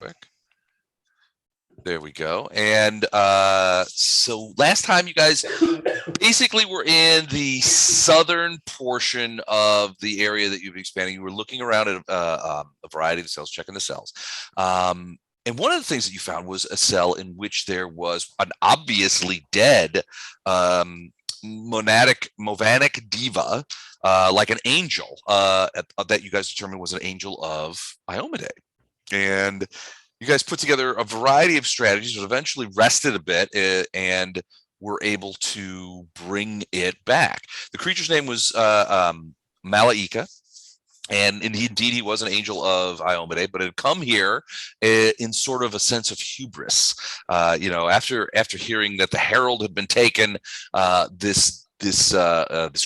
quick. There we go. And so last time you guys basically were in the southern portion of the area that you've been expanding. You were looking around at a variety of cells, checking the cells. And one of the things that you found was a cell in which there was an obviously dead Movanic diva, like an angel that you guys determined was an angel of Iomade. And you guys put together a variety of strategies, but eventually rested a bit and were able to bring it back. The creature's name was Malaika, and indeed he was an angel of Iomade, but had come here in sort of a sense of hubris. After hearing that the herald had been taken, this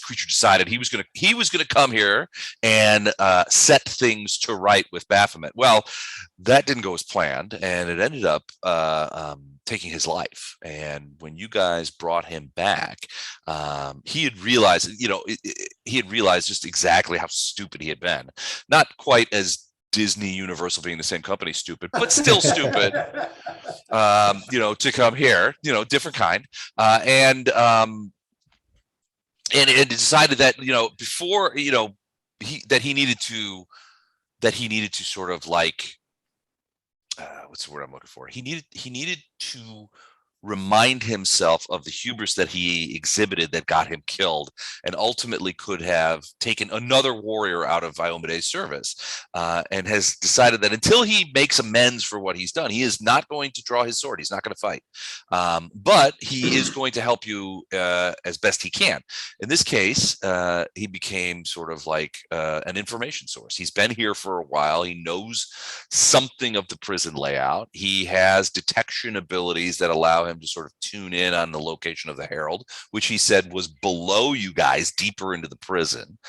creature decided he was gonna come here and set things to right with Baphomet. Well, that didn't go as planned, and it ended up taking his life. And when you guys brought him back, he had realized, just exactly how stupid he had been. Not quite as Disney Universal being the same company stupid, but still stupid. To come here, different kind, and it decided that before he needed to sort of like what's the word I'm looking for? He needed to remind himself of the hubris that he exhibited that got him killed, and ultimately could have taken another warrior out of Iomade's service, and has decided that until he makes amends for what he's done, he is not going to draw his sword. He's not going to fight, but he is going to help you as best he can. In this case, he became sort of like an information source. He's been here for a while. He knows something of the prison layout. He has detection abilities that allow him to sort of tune in on the location of the herald, which he said was below you guys, deeper into the prison.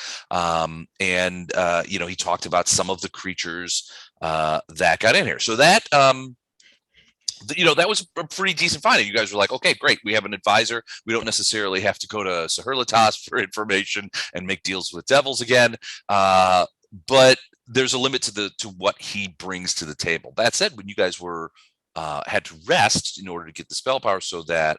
He talked about some of the creatures that got in here. So that that was a pretty decent finding. You guys were like, okay, great, we have an advisor. We don't necessarily have to go to Saherlatas for information and make deals with devils again. But there's a limit to what he brings to the table. That said, when you guys were had to rest in order to get the spell power, so that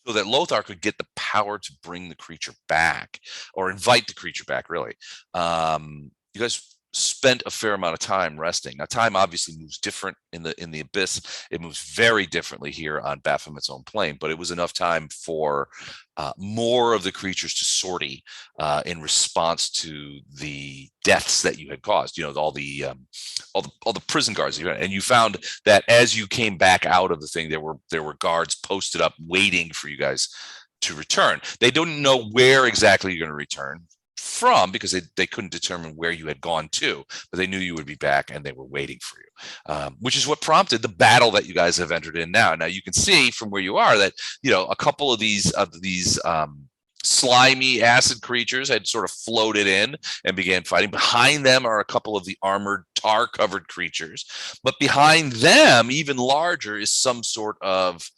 Lothar could get the power to bring the creature back, or invite the creature back, really. You guys spent a fair amount of time resting. Now, time obviously moves different in the abyss. It moves very differently here on Baphomet's own plane, but it was enough time for more of the creatures to sortie in response to the deaths that you had caused. All the prison guards, and you found that as you came back out of the thing, there were guards posted up waiting for you guys to return. They don't know where exactly you're going to return from, because they couldn't determine where you had gone to, but they knew you would be back and they were waiting for you, which is what prompted the battle that you guys have entered in now. Now you can see from where you are that a couple of these slimy acid creatures had sort of floated in and began fighting. Behind them are a couple of the armored tar covered creatures, but behind them, even larger, is some sort of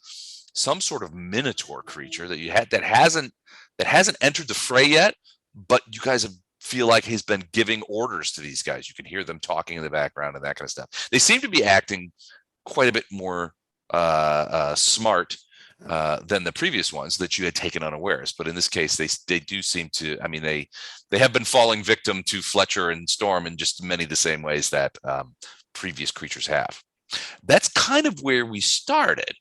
minotaur creature that hasn't entered the fray yet, but you guys feel like he's been giving orders to these guys. You can hear them talking in the background and that kind of stuff. They seem to be acting quite a bit more smart than the previous ones that you had taken unawares. But in this case, they do seem to. I mean, they have been falling victim to Fletcher and Storm in just many of the same ways that previous creatures have. That's kind of where we started.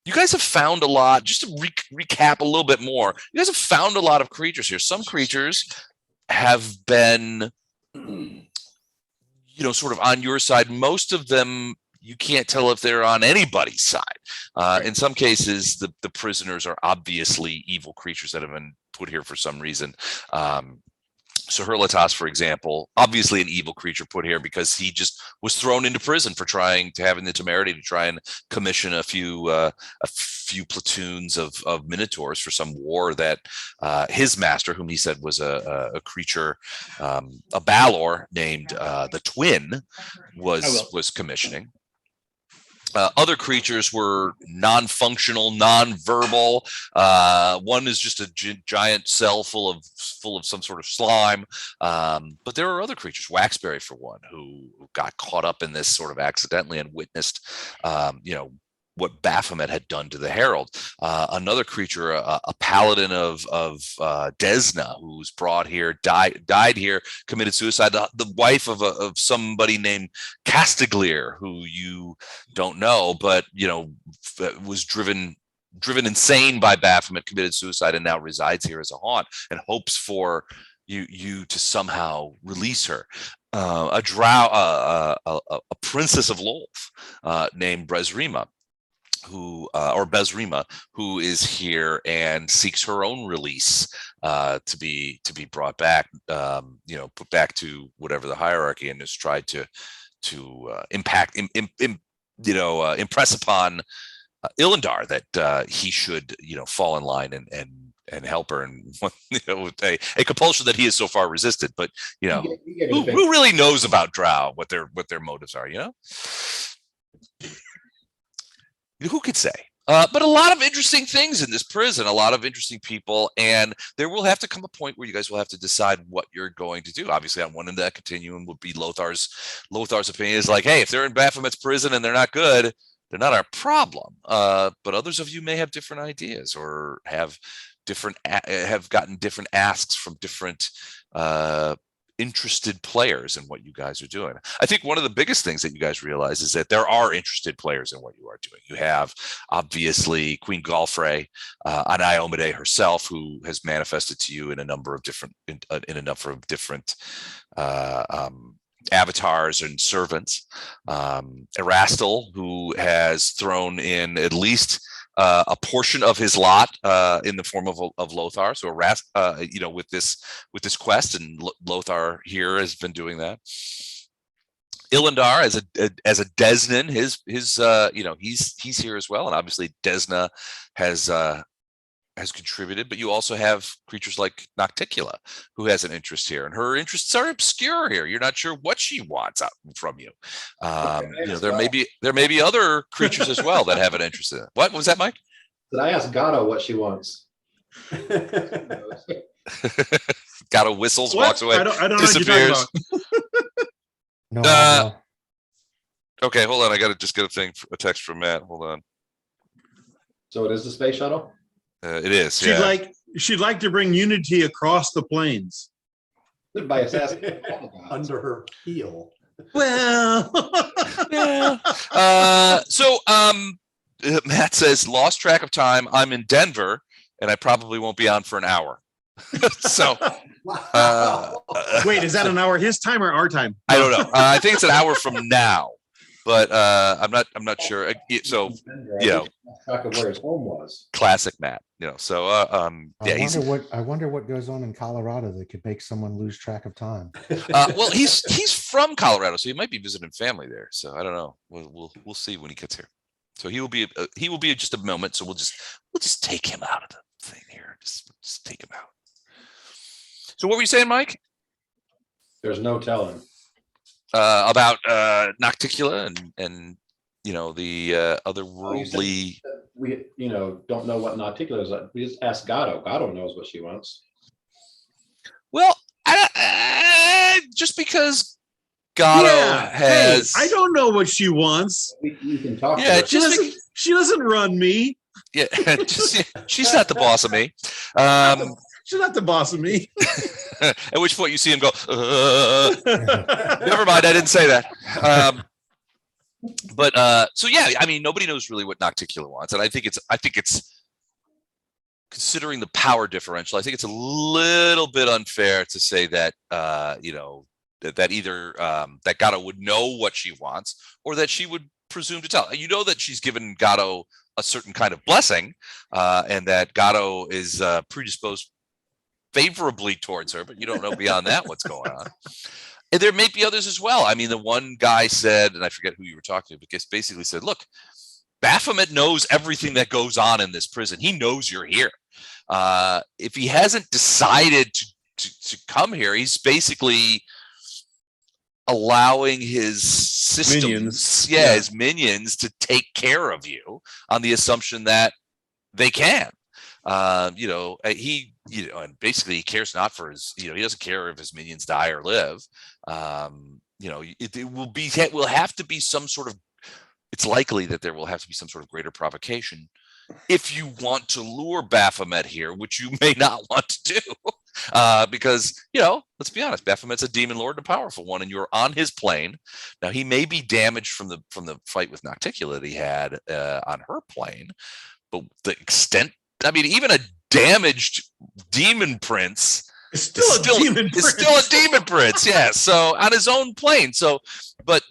You guys have found a lot. Just to recap a little bit more, you guys have found a lot of creatures here. Some creatures have been, sort of on your side. Most of them, you can't tell if they're on anybody's side. In some cases, the prisoners are obviously evil creatures that have been put here for some reason. Saherlatas, for example, obviously an evil creature put here because he just was thrown into prison for having the temerity to try and commission a few platoons of minotaurs for some war that his master, whom he said was a creature, a Balor named the Twin, was commissioning. Other creatures were non-functional, non-verbal. One is just a giant cell full of some sort of slime. But there are other creatures, Waxberry for one, who got caught up in this sort of accidentally and witnessed, what Baphomet had done to the Herald. Another creature, a paladin of Desna, who was brought here, died here, committed suicide. The wife of somebody named Castiglier, who you don't know, but was driven insane by Baphomet, committed suicide, and now resides here as a haunt and hopes for you to somehow release her. A princess of Lolth named Bezrima, who is here and seeks her own release, to be brought back, put back to whatever the hierarchy, and has tried to impress upon Ilendar that he should fall in line and help her, and a compulsion that he has so far resisted. But who really knows about Drow, what their motives are? Who could say? But a lot of interesting things in this prison, a lot of interesting people, and there will have to come a point where you guys will have to decide what you're going to do. Obviously, on one end of that continuum would be Lothar's opinion is like, hey, if they're in Baphomet's prison and they're not good, they're not our problem. But others of you may have different ideas, or have gotten different asks from different interested players in what you guys are doing. I think one of the biggest things that you guys realize is that there are interested players in what you are doing. You have obviously Queen Galfrey, an Iomade herself, who has manifested to you in a number of different avatars and servants. Erastil, who has thrown in at least a portion of his lot in the form of Lothar. So with this quest, and Lothar here has been doing that. Ilendar as a Desnan, he's here as well, and obviously Desna has contributed. But you also have creatures like Nocticula, who has an interest here, and her interests are obscure here. You're not sure what she wants out from you. There may be other creatures as well that have an interest in it. What was that, Mike? Did I ask Gato what she wants? Gato whistles, walks away, I don't disappears. Know no. Okay, hold on. I got a text from Matt. Hold on. So it is the space shuttle? It is. She'd like to bring unity across the plains. By assassin. Under her heel. Well, yeah. Matt says, lost track of time. I'm in Denver, and I probably won't be on for an hour. So, wait, is that an hour his time or our time? I don't know. I think it's an hour from now, but I'm not sure. So, track of where his home was. Classic Matt. So I wonder what goes on in Colorado that could make someone lose track of time. Well, he's from Colorado, so he might be visiting family there. So I don't know. We'll see when he gets here. So he will be just a moment. So we'll just take him out of the thing here. Just take him out. So what were you saying, Mike? There's no telling about Nocticula and the otherworldly. We don't know what Nocticula is. We just ask Gato. Gato knows what she wants. Well, just because Gato has, I don't know what she wants. You can talk. Yeah, to her. She doesn't run me. Yeah, she's not the boss of me. She's not the boss of me. At which point you see him go, never mind, I didn't say that. So yeah, I mean, nobody knows really what Nocticula wants, and I think it's considering the power differential. I think it's a little bit unfair to say that that either that Gato would know what she wants, or that she would presume to tell. That she's given Gato a certain kind of blessing, and that Gato is predisposed favorably towards her, but you don't know beyond that what's going on. And there may be others as well. I mean, the one guy said, and I forget who you were talking to, but basically said, look, Baphomet knows everything that goes on in this prison. He knows you're here. If he hasn't decided to come here, he's basically allowing his systems, Minions. his minions to take care of you on the assumption that they can. And basically he cares not for his, he doesn't care if his minions die or live. It will have to be some sort of, it's likely that there will have to be some sort of greater provocation if you want to lure Baphomet here, which you may not want to do. Because, let's be honest, Baphomet's a demon lord and a powerful one, and you're on his plane. Now, he may be damaged from the fight with Nocticula that he had on her plane, but the extent, even a damaged demon prince It's still a demon prince. Yeah. So on his own plane. So, but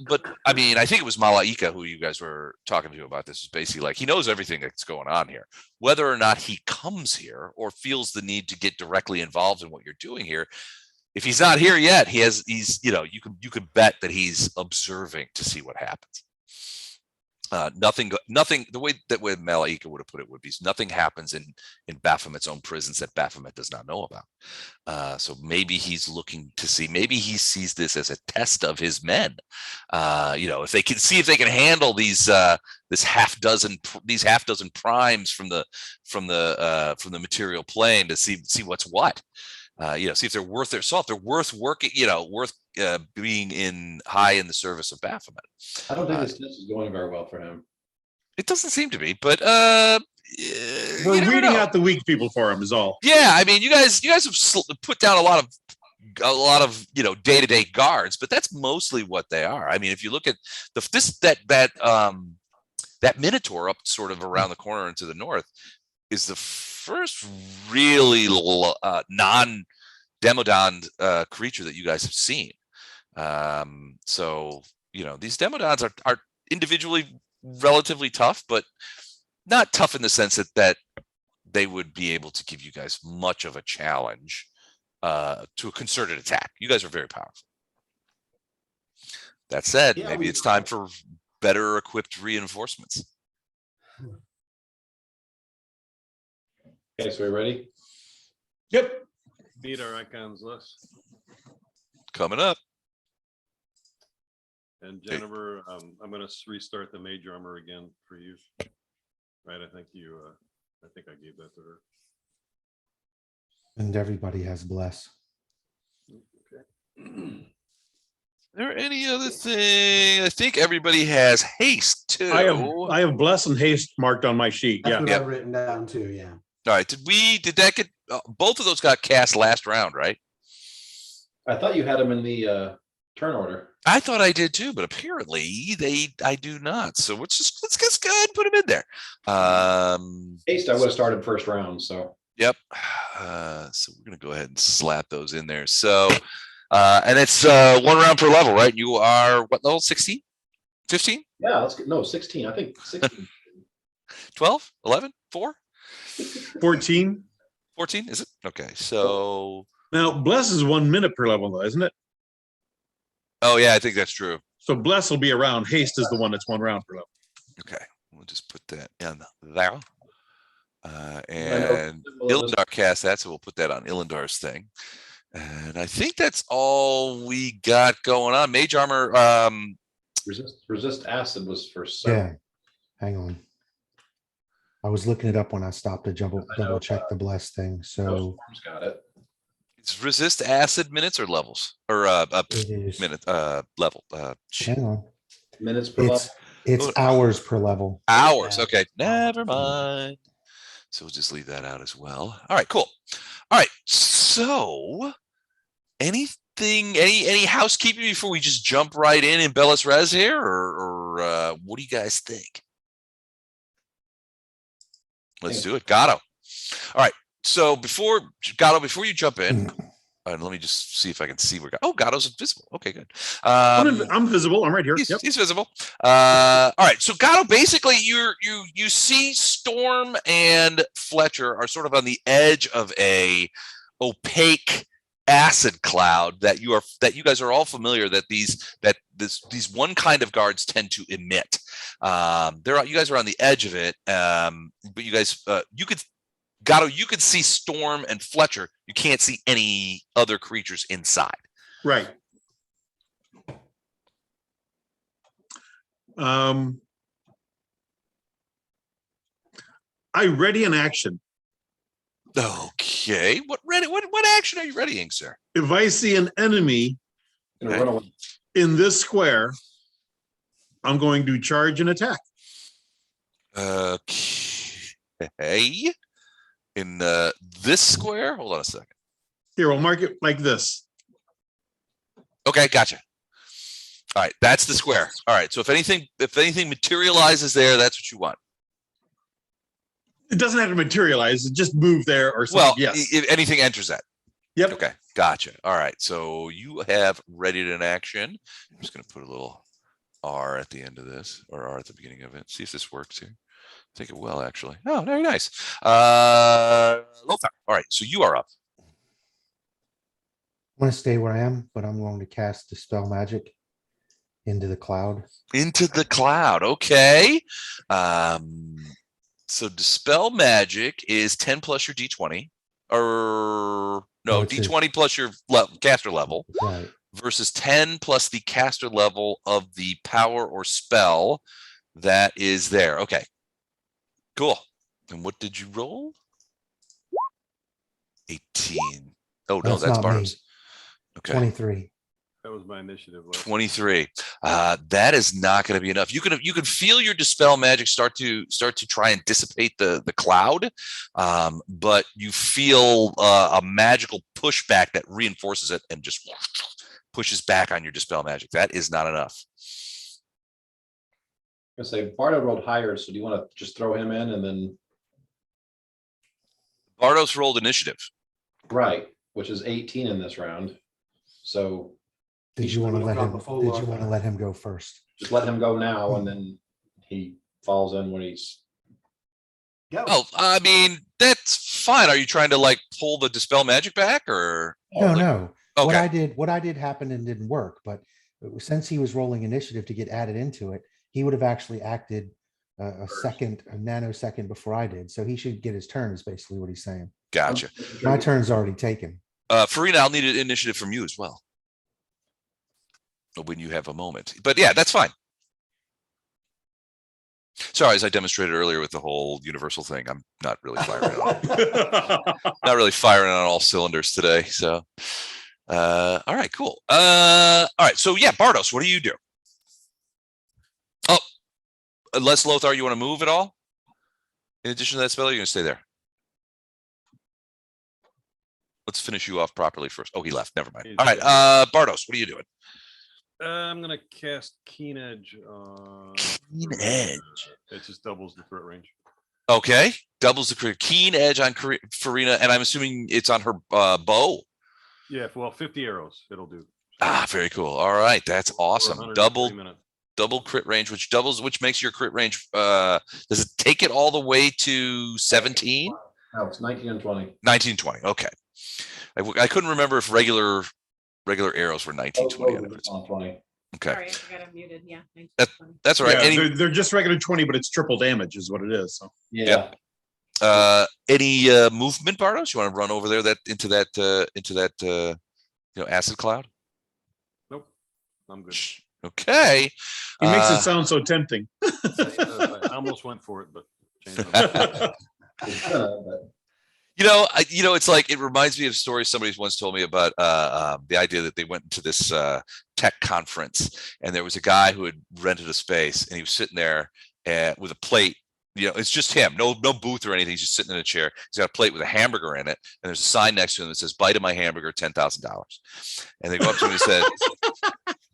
I think it was Malaika who you guys were talking to about this. Is basically like he knows everything that's going on here. Whether or not he comes here or feels the need to get directly involved in what you're doing here, if he's not here yet, you can bet that he's observing to see what happens. Nothing. The way that Malaika would have put it would be nothing happens in Baphomet's own prisons that Baphomet does not know about. So maybe he's looking to see. Maybe he sees this as a test of his men. If they can see if they can handle these half dozen primes from the material plane to see what's what. See if they're worth their salt. They're worth working. Worth being high in the service of Baphomet. I don't think this test is going very well for him. It doesn't seem to be, but we're weeding out the weak people for him is all. Yeah, you guys have put down a lot of day-to-day guards, but that's mostly what they are. If you look at that minotaur up sort of around the corner and to the north is the first really non-demodon creature that you guys have seen. These demodons are individually relatively tough, but not tough in the sense that they would be able to give you guys much of a challenge to a concerted attack. You guys are very powerful. That said, maybe it's time for better equipped reinforcements. Okay, so we're ready? Yep. Beat our icons list. Coming up. And Jennifer, I'm going to restart the mage armor again for you. Right, I think I gave that to her. And everybody has bless. Okay. There any other thing? I think everybody has haste too. I have bless and haste marked on my sheet. That's Yeah. what I've written down too. Yeah. All right. Did that get both of those got cast last round, right? I thought you had them in the turn order. I thought I did too, but apparently I do not. So let's just go ahead and put them in there. Haste, I would have started first round. So Yep. So we're gonna go ahead and slap those in there. So and it's 1 round per level, right? You are what level? 16? 15? yeah, let's get 16. I think 16. 12? 11? 4? 14. 14? Is it? Okay. So Now, bless is 1 minute per level, though, isn't it? oh yeah, I think that's true. So bless will be around. Haste is the one that's 1 round per level. Okay. We'll just put that in there. And Ilindar cast that, so we'll put that on Ilindar's thing. And I think that's all we got going on. Mage armor. Resist acid was for Yeah. 7. Hang on. I was looking it up when I stopped to double check the bless thing. So Storm's got it. It's resist acid minutes or levels or it is. minute level. Hang on. Minutes per level. It's hours per level. Hours. Yeah. Okay. Never mind. So we'll just leave that out as well. All right, cool. All right. So anything, any housekeeping before we just jump right in Bellis Res here, or what do you guys think? Let's do it. Gatto. All right. So before you jump in, let me just see if I can see where Gatto's invisible. Okay, good. I'm visible. I'm right here. Yep. He's visible. All right. So Gatto, basically you see Storm and Fletcher are sort of on the edge of a opaque acid cloud that you guys are all familiar that these one kind of guards tend to emit. You guys are on the edge of it, but you guys Gatto, you could see Storm and Fletcher. You can't see any other creatures inside. Right. I ready an action. Okay. What action are you readying, sir? If I see an enemy Gonna Okay. run away. in this square, I'm going to charge and attack. Okay. In this square, hold on a second. Here, we'll mark it like this. Okay, gotcha. All right, that's the square. All right, so if anything materializes there, that's what you want. It doesn't have to materialize. It just move there or something. Well, Yes. if anything enters that. Yep. Okay, gotcha. All right, so you have readied an action. I'm just going to put a little R at the end of this, or R at the beginning of it. See if this works here. I think it will, actually. Oh, very nice. Lothar. All right, so you are up. I'm gonna stay where I am, but I'm going to cast Dispel Magic into the cloud. Into the cloud. Okay. So Dispel Magic is 10 plus your D20. Or no, Oh, it's a- D20 plus your caster level. Right. Versus 10 plus the caster level of the power or spell that is there. Okay. Cool. And what did you roll? 18. Oh, no, that's That's not me. Bartos. Okay. 23. That was my initiative. 23. That is not going to be enough. You can feel your Dispel Magic start to try and dissipate the cloud, but you feel a magical pushback that reinforces it and just pushes back on your Dispel Magic. That is not enough. I'm gonna say Bardo rolled higher, so do you want to just throw him in and then Bardos rolled initiative. right, which is 18 in this round. So Did you want to let him? Did you want to let him go first? just let him go now, and then he falls in when he's. Oh, I mean, that's fine. Are you trying to like pull the Dispel Magic back or? No, no. What I Okay. did happened and didn't work, but since he was rolling initiative to get added into it, he would have actually acted a nanosecond before I did. So he should get his turn is basically what he's saying. Gotcha. My turn's already taken. Farina, I'll need an initiative from you as well. When you have a moment. But yeah, that's fine. Sorry, as I demonstrated earlier with the whole universal thing, I'm not really firing on all cylinders today. So all right, cool. All right, so yeah, Bardos, what do you do? Oh, unless Lothar, you want to move at all? In addition to that spell, you're gonna stay there. Let's finish you off properly first. Oh, he left. Never mind. All right, Bardos, what are you doing? I'm gonna cast Keen Edge on Keen Edge. It just doubles the threat range. Okay, doubles the crit. Keen Edge on Farina, and I'm assuming it's on her bow. Yeah, well, 50 arrows it'll do. Ah, very cool. All right, that's awesome. 120 minutes. Double crit range, which makes your crit range. Does it take it all the way to 17? No, it's 19 and 20. 19, 20. Okay. I couldn't remember if regular arrows were 19, 20. On 20. Okay, Sorry, I forgot I'm muted. Yeah. 19, That- 20. that's all right. Yeah, they're just regular 20, but it's triple damage is what it is. So Yeah. Any movement, Bardos? You want to run over there into that acid cloud? Nope, I'm good. Okay. he makes it sound so tempting. I almost went for it, but changed my mind. But It's like it reminds me of a story somebody once told me about the idea that they went into this tech conference and there was a guy who had rented a space and he was sitting there with a plate. It's just him, no booth or anything. He's just sitting in a chair. He's got a plate with a hamburger in it, and there's a sign next to him that says "Bite of my hamburger, $10,000." And they go up to him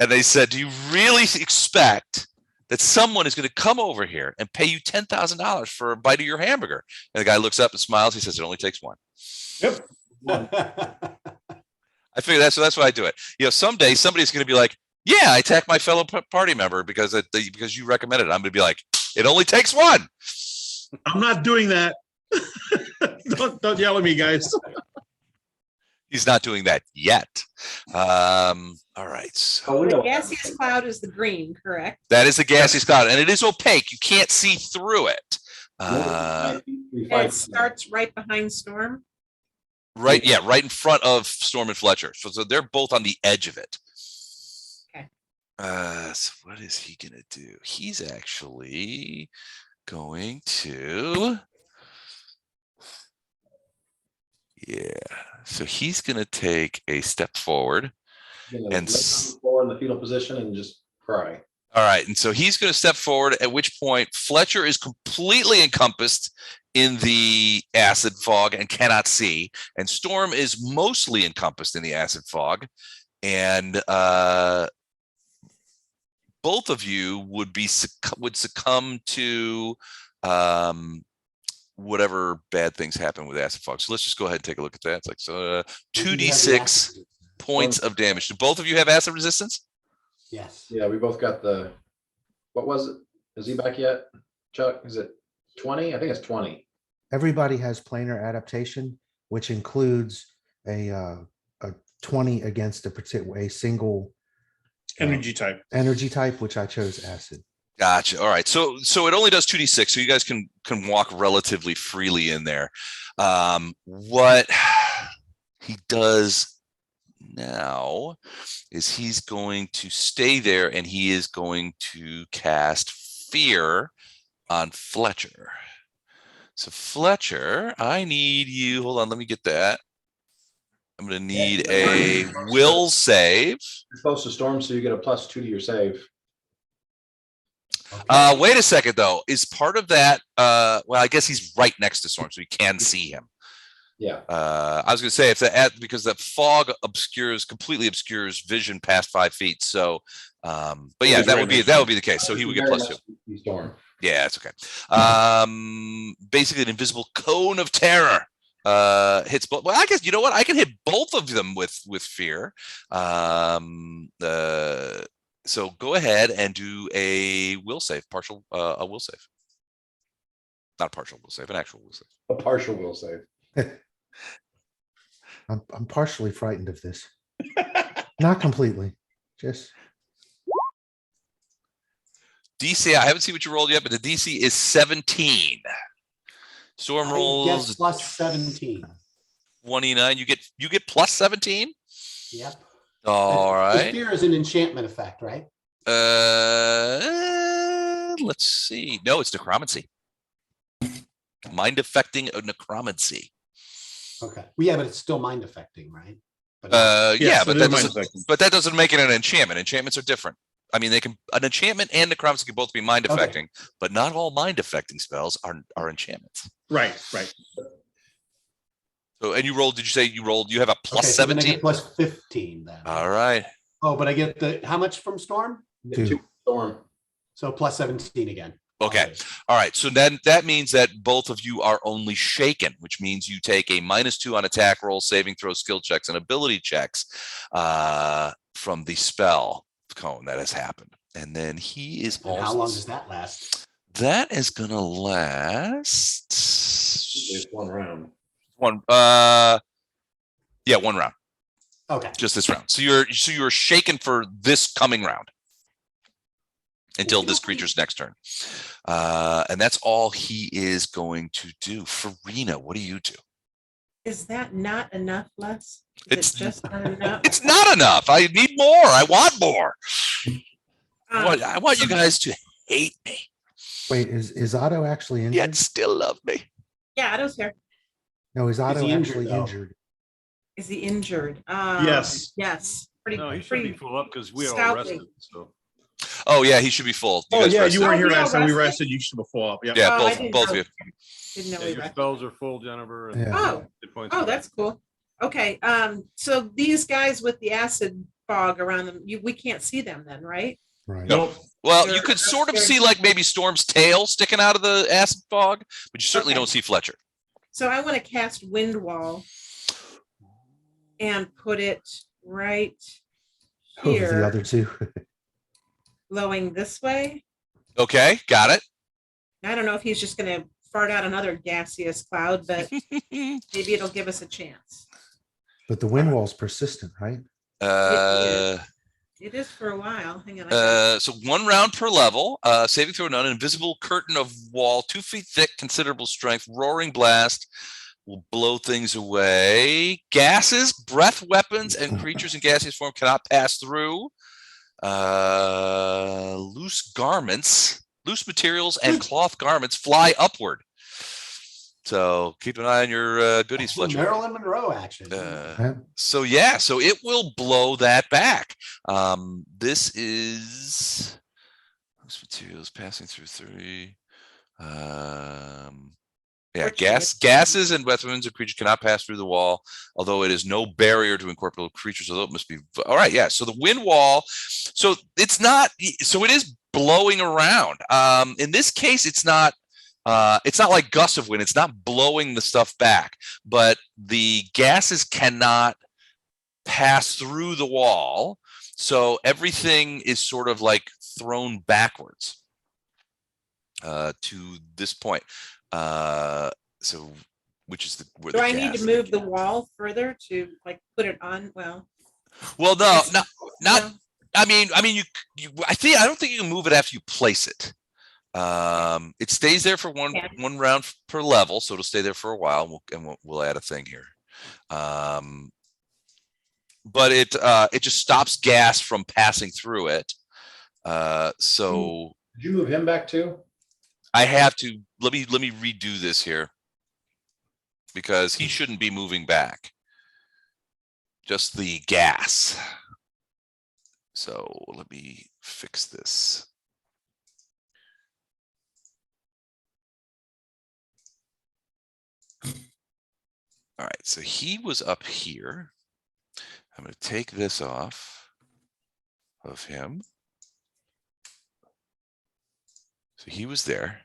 and they said, "Do you really expect that someone is going to come over here and pay you $10,000 for a bite of your hamburger?" And the guy looks up and smiles. He says, "It only takes one." Yep. I figure that's why I do it. Someday somebody's going to be like, "Yeah, I attacked my fellow party member because you recommended it." I'm going to be like, "It only takes one." I'm not doing that. Don't yell at me, guys. He's not doing that yet. All right. So The gaseous cloud is the green, correct? that is the gaseous cloud, and it is opaque. You can't see through it. And it starts right behind Storm. Right in front of Storm and Fletcher. So they're both on the edge of it. Okay. So what is he gonna do? He's actually going to. Yeah. So he's gonna take a step forward. Gonna And lay on the floor in the fetal position and just cry. All right, and so he's going to step forward, at which point Fletcher is completely encompassed in the acid fog and cannot see, and Storm is mostly encompassed in the acid fog, and both of you would succumb to whatever bad things happen with acid fog. So let's just go ahead and take a look at that. It's like, so 2d6 points of damage. Do both of you have acid resistance? Yes. Yeah, we both got the, what was it? Is he back yet? Chuck, is it 20? I think it's 20. Everybody has planar adaptation, which includes a 20 against a single Energy type. energy type, which I chose acid. Gotcha. All right. So it only does 2d6, so you guys can walk relatively freely in there. What he does now is he's going to stay there, and he is going to cast fear on Fletcher. So Fletcher, I need you. Hold on, let me get that. I'm going to need a will save. You're close to Storm, so you get a +2 to your save. Wait a second, though. Is part of that? Well, I guess he's right next to Storm, so you can see him. Yeah. I was going to say because that fog completely obscures vision past 5 feet. So, but yeah, that would be the case. So he would get +2. Storm. Yeah, it's okay. Basically, an invisible cone of terror hits both. Well, I guess you know what? I can hit both of them with fear. So go ahead and do a will save, a will save. Not a partial will save, an actual will save. A partial will save. I'm partially frightened of this. Not completely. Just DC, I haven't seen what you rolled yet, but the DC is 17. Storm I rolls guess +17. 29. You get +17. Yep. All right. Fear is an enchantment effect, right? Let's see. No, it's necromancy. Mind affecting a necromancy. Okay. Well, yeah, but it's still mind affecting, right? But Yeah, but it is that doesn't make it an enchantment. Enchantments are different. I mean, an enchantment and necromancy can both be mind affecting, but not all mind affecting spells are enchantments. Right. So, and you rolled? Did you say you rolled? You have a +17, +15 then. All right. Oh, but I get how much from Storm? 2. Storm. So +17 again. Okay. All right. So then that means that both of you are only shaken, which means you take a -2 on attack roll, saving throw, skill checks, and ability checks from the spell cone that has happened. And then he is And how long does that last? That is gonna last It's 1 round. one round. Okay. Just this round. So you're shaken for this coming round until this creature's next turn. And that's all he is going to do. Farina, what do you do? Is that not enough, Les? It's just not enough. It's not enough. I need more. I want more. Um, I want you guys to hate me, Wait, is Otto actually injured? yet still love me. Yeah, Otto's here. No, is Otto he injured, actually though? injured? Is he injured? Yes. Yes. No, he should be full up because we are stoutly. arrested. So Oh yeah, he should be full. Oh guys yeah, rested? you weren't here Oh, we last time. We all rested. You should have full up. Yep. Yeah, Oh, I didn't both of know. you. Didn't know yeah, we your were. spells are full, Jennifer. And Yeah. Oh. hit points Oh, are- that's cool. Okay. So these guys with the acid fog around them, we can't see them then, right? Right. Nope. Well, They're you could sort of upstairs. see like maybe Storm's tail sticking out of the acid fog, but you certainly Okay. don't see Fletcher. So I want to cast Wind Wall and put it right Over the here, other two. blowing this way. Okay, got it. I don't know if he's just going to fart out another gaseous cloud, but maybe it'll give us a chance. But the wind wall's persistent, right? It is for a while. Hang on. So 1 round per level. Saving throw none. Invisible curtain of wall, 2 feet thick, considerable strength. Roaring blast will blow things away. Gases, breath weapons, and creatures in gaseous form cannot pass through. Loose garments, loose materials and cloth garments fly upward. So keep an eye on your goodies, Some Fletcher. Marilyn Monroe action. Yeah. So yeah, so it will blow that back. This is loose materials passing through 30. Yeah, gases and weapons and creatures cannot pass through the wall, although it is no barrier to incorporeal creatures, although it must be all right. Yeah, so the wind wall, so it's not, so it is blowing around. In this case, it's not like gusts of wind, it's not blowing the stuff back, but the gases cannot pass through the wall. So everything is sort of like thrown backwards to this point. So which is where Do I need to move the wall further to like put it on? Well, no, not. I mean, I don't think you can move it after you place it. It stays there for one round per level, so it'll stay there for a while, and we'll add a thing here. But it just stops gas from passing through it. So Did you move him back too? I have to let me redo this here because he shouldn't be moving back. Just the gas. So let me fix this. All right, so he was up here. I'm going to take this off of him. So he was there.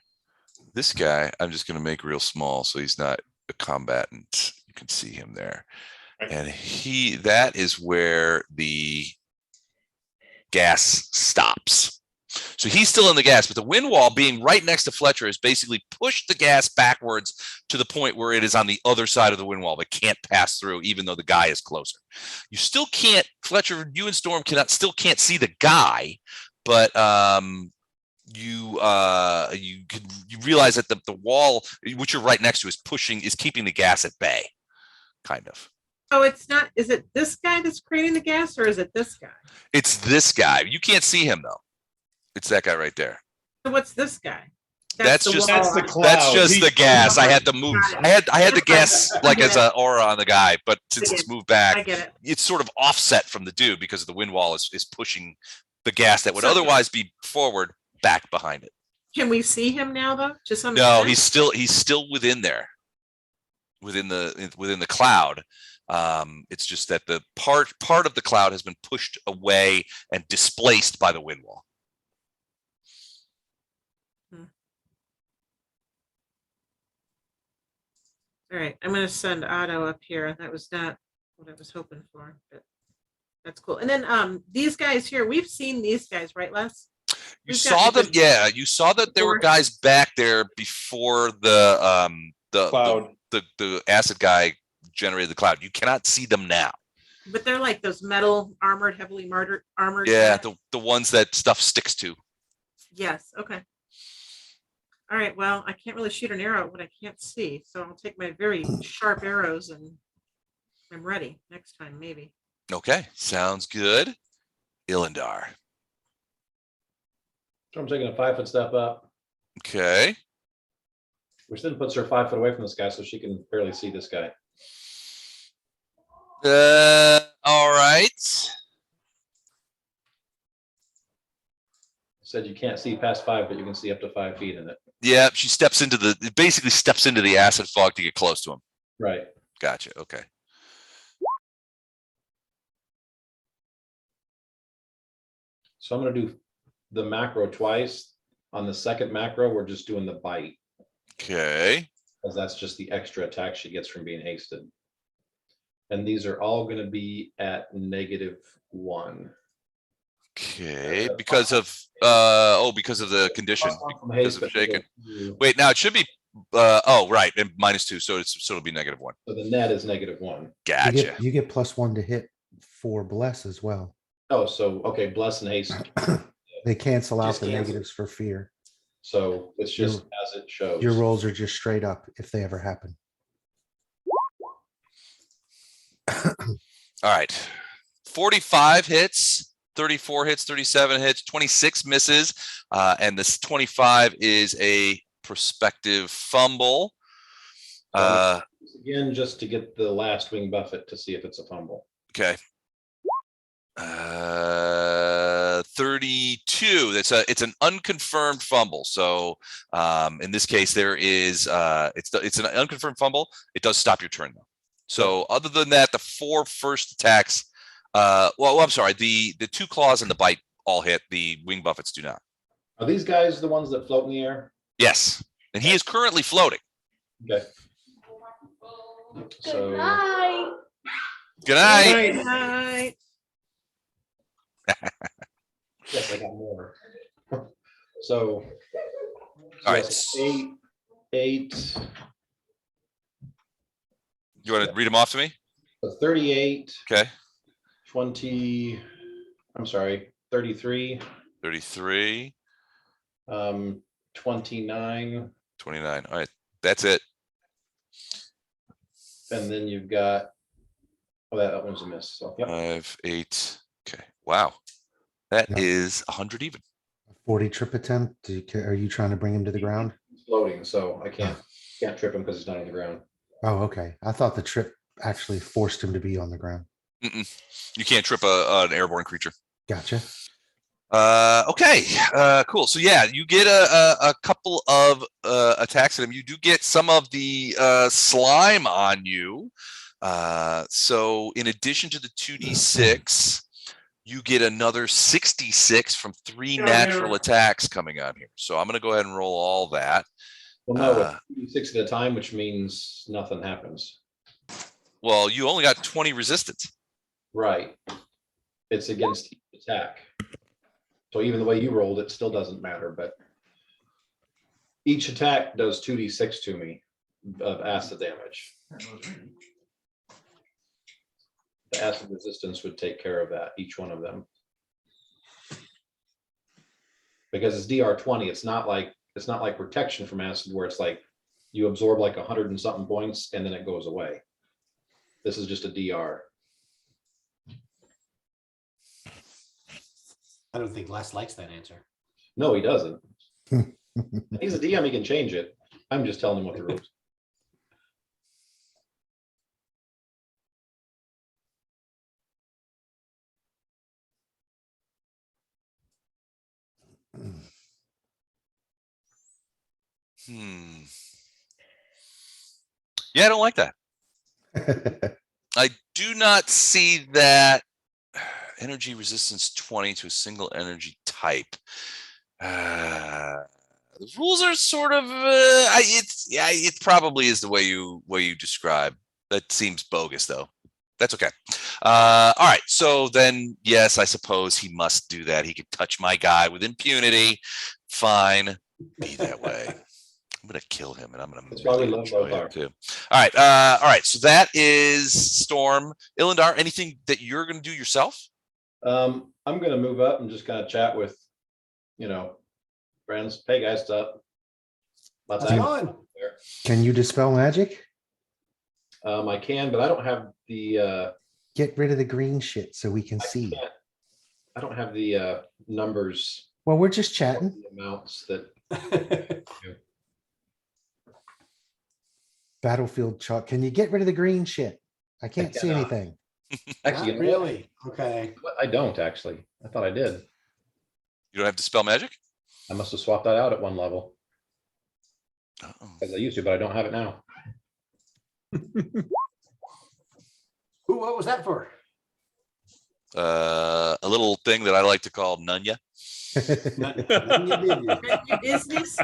This guy, I'm just going to make real small so he's not a combatant. You can see him there. And that is where the gas stops. So he's still in the gas, but the wind wall being right next to Fletcher has basically pushed the gas backwards to the point where it is on the other side of the wind wall, but can't pass through, even though the guy is closer. You still can't, Fletcher, you and Storm still can't see the guy, but you realize that the wall, which you're right next to, is keeping the gas at bay, kind of. Oh, it's not. Is it this guy that's creating the gas, or is it this guy? It's this guy. You can't see him though. It's that guy right there. So what's this guy? That's just the cloud. gas. I had to move. I had the gas like as an aura on the guy, but since it's moved back, I get it. it's sort of offset from the dude because the wind wall is pushing the gas that would otherwise be forward back behind it. Can we see him now though? Just on No, he's still within there, within the cloud. It's just that the part of the cloud has been pushed away and displaced by the wind wall. All right, I'm going to send Otto up here. That was not what I was hoping for, but that's cool. And then these guys here, we've seen these guys, right, Les? You saw them, yeah. You saw that there were guys back there before the Cloud. the acid guy generated the cloud. You cannot see them now. But they're like those metal armored, heavily armored. Yeah, guys. the ones that stuff sticks to. Yes. Okay. All right. Well, I can't really shoot an arrow at what I can't see, so I'll take my very sharp arrows and I'm ready next time, maybe. Okay, sounds good. Ilindar. So I'm taking a 5-foot step up, Okay. which then puts her 5 foot away from this guy, so she can barely see this guy. All right. Said you can't see past 5, but you can see up to 5 feet in it. Yeah, she basically steps into the acid fog to get close to him. Right. Gotcha. Okay. So I'm gonna do the macro twice. On the second macro, we're just doing the bite, Okay. because that's just the extra attack she gets from being hasted. And these are all gonna be at -1. Okay. Because of the condition. Because of shaken. Wait, now it should be right, and -2, so it'll be -1. So the net is -1. Gotcha. You get +1 to hit for bless as well. Oh, so, okay, bless and haste. They cancel out Just the cancel. negatives for fear. So it's just as it shows. Your rolls are just straight up if they ever happen. All right. 45 hits 34 hits, 37 hits, 26 misses, and this 25 is a prospective fumble. Again, just to get the last wing buffet to see if it's a fumble. Okay. 32. It's an unconfirmed fumble. So in this case, there is it's an unconfirmed fumble. It does stop your turn though. So other than that, the 4 first attacks. Well, I'm sorry. The 2 claws and the bite all hit. The wing buffets do not. Are these guys the ones that float in the air? Yes, and he is currently floating. Okay. So Good night. Good night. yes, I got more. So All right. that's 8. You want to read them off to me? So 38, Okay. 20. I'm sorry, 33. 33. 29, 29. All right. That's it. and then you've got, oh, that one's a miss. So yep. 5, 8. Okay. Wow. That Yep. is 100 even. 40 trip attempt. Are you trying to bring him to the ground? He's floating, so I can't trip him because he's not on the ground. Oh, okay. I thought the trip actually forced him to be on the ground. You can't trip an airborne creature. Gotcha. Okay. Cool. So yeah, you get a couple of attacks at him. You do get some of the slime on you. So in addition to the 2d6, you get another 66 from 3 natural attacks coming on here. So I'm going to go ahead and roll all that. Well, no, it's 6 at a time, which means nothing happens. Well, you only got 20 resistance. Right. It's against each attack. So even the way you rolled, it still doesn't matter, but each attack does 2d6 to me of acid damage. The acid resistance would take care of that, each one of them. Because it's DR20, it's not like protection from acid where it's like you absorb like 100 and something points and then it goes away. This is just a DR. I don't think Les likes that answer. No, he doesn't. He's a DM, he can change it. I'm just telling him what the rules. Yeah, I don't like that. I do not see that energy resistance 20 to a single energy type. The rules are sort of it probably is the way you describe. That seems bogus though. That's okay. All right. So then, yes, I suppose he must do that. He could touch my guy with impunity. Fine. Be that way. I'm gonna kill him, and I'm gonna probably really low enjoy bar. it too. All right. All right. So that is Storm. Ilindar, anything that you're gonna do yourself? I'm gonna move up and just kind of chat with, friends. Hey guys, what's up? Lots How's it of going? Can you dispel magic? I can, but I don't have the Get rid of the green shit so we can see. I don't have the numbers, Well, we're just chatting. the amounts that Battlefield chalk. Can you get rid of the green shit? I can't see cannot. anything. actually, Not really. Okay. I don't actually. I thought I did. You don't have dispel magic? I must have swapped that out at one level Uh-oh. as I used to, but I don't have it now. Ooh, what was that for? A little thing that I like to call Nunya. None you did. Your business?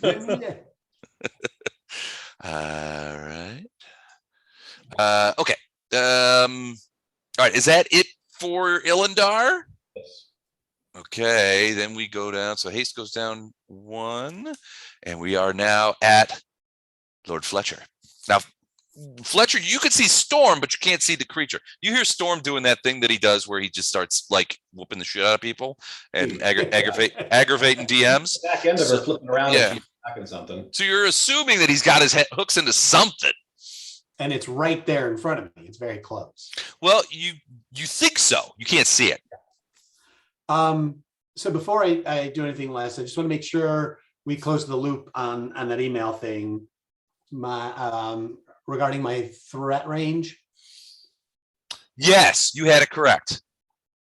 None you did. All right. Okay. All right. Is that it for Ilindar? Yes. Okay. Then we go down. So haste goes down 1, and we are now at Lord Fletcher. Now, Fletcher, you can see Storm, but you can't see the creature. You hear Storm doing that thing that he does where he just starts like whooping the shit out of people and aggravating DMs. Back end of her flipping around Yeah. and she's attacking something. So you're assuming that he's got his hooks into something. And it's right there in front of me. It's very close. Well, you think so. You can't see it. So before I do anything less, I just want to make sure we close the loop on that email thing. Regarding my threat range. Yes, you had it correct.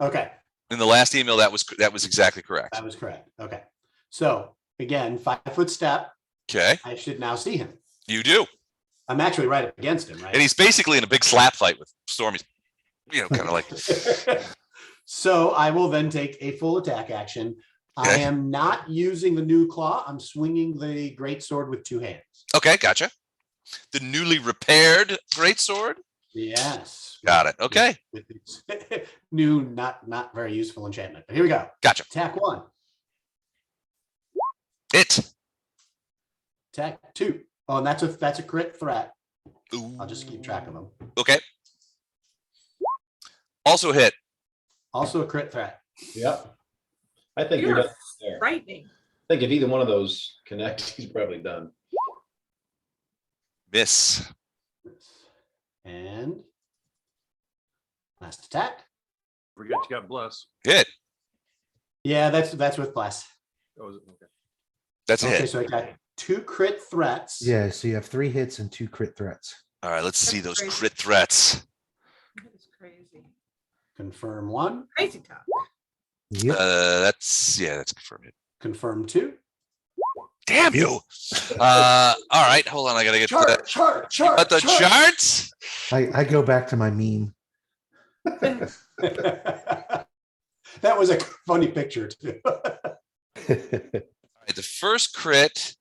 Okay, In the last email, that was exactly correct. that was correct. Okay. So again, 5-foot step, Okay, I should now see him. you do. I'm actually right up against him, And right? he's basically in a big slap fight with Stormy, kind of like, So I will then take a full attack action. I Okay. am not using the new claw. I'm swinging the great sword with 2 hands. okay, gotcha. The newly repaired greatsword. Yes. Got it. Okay, With its new, not very useful enchantment. But here we go. gotcha. Attack 1, It. attack 2. Oh, and that's a crit threat. Ooh. I'll just keep track of them. Okay. Also hit. Also a crit threat. Yep. I think You you're are done there. I frightening. think if either one of those connects, he's probably done. Miss. And last attack. Forget you got bless. Hit. Yeah, that's with bless. Oh, is it? Okay. That's a Okay, hit. so I got 2 crit threats. Yeah, so you have 3 hits and 2 crit threats. All right, let's see That's those crazy. crit threats. That is crazy. Confirm 1, Crazy talk. Yep. That's confirmed. confirm 2. Damn you. All right, hold on. I gotta get to that. Chart. But the charts. I go back to my meme. That was a funny picture too. All right, the first crit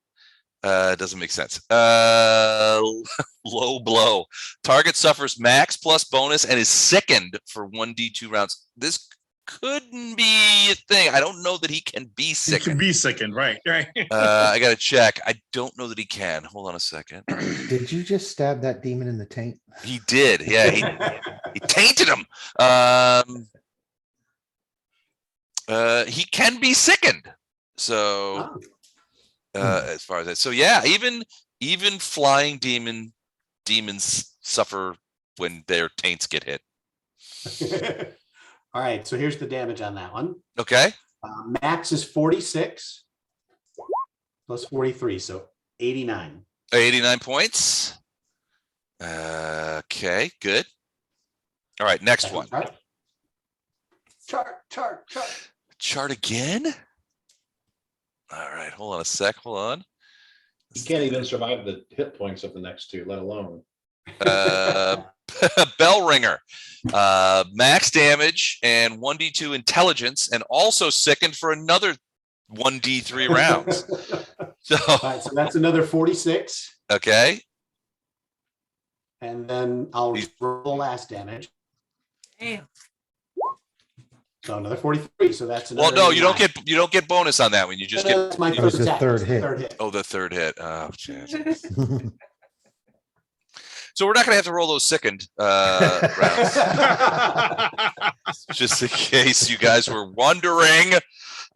doesn't make sense. Low blow. Target suffers max plus bonus and is sickened for 1d2 rounds. This couldn't be a thing. I don't know that he can be It can sickened. be sickened, right? Right. I gotta check. I don't know that he can. Hold on a second. Did you just stab that demon in the taint? He did. Yeah, he tainted him. He can be sickened. So as far as that, so yeah, even flying demons suffer when their taints get hit. All right, so here's the damage on that one. Okay. Max is 46 plus 43, so 89. 89 points. Okay, good. All right, next one. Chart. Chart again. All right, hold on a sec. Hold on. He can't even survive the hit points of the next 2, let alone. Bell ringer. Max damage and 1d2 intelligence, and also sickened for another 1d3 rounds. So All right, so that's another 46. okay. And then I'll roll last damage. Damn. So another 43. So that's Well, another no, you don't 89. get bonus on that one. You just get That's my It was first the attack. third That's the hit. third hit. the third hit. Oh, shit. So we're not gonna have to roll those sickened rounds, just in case you guys were wondering.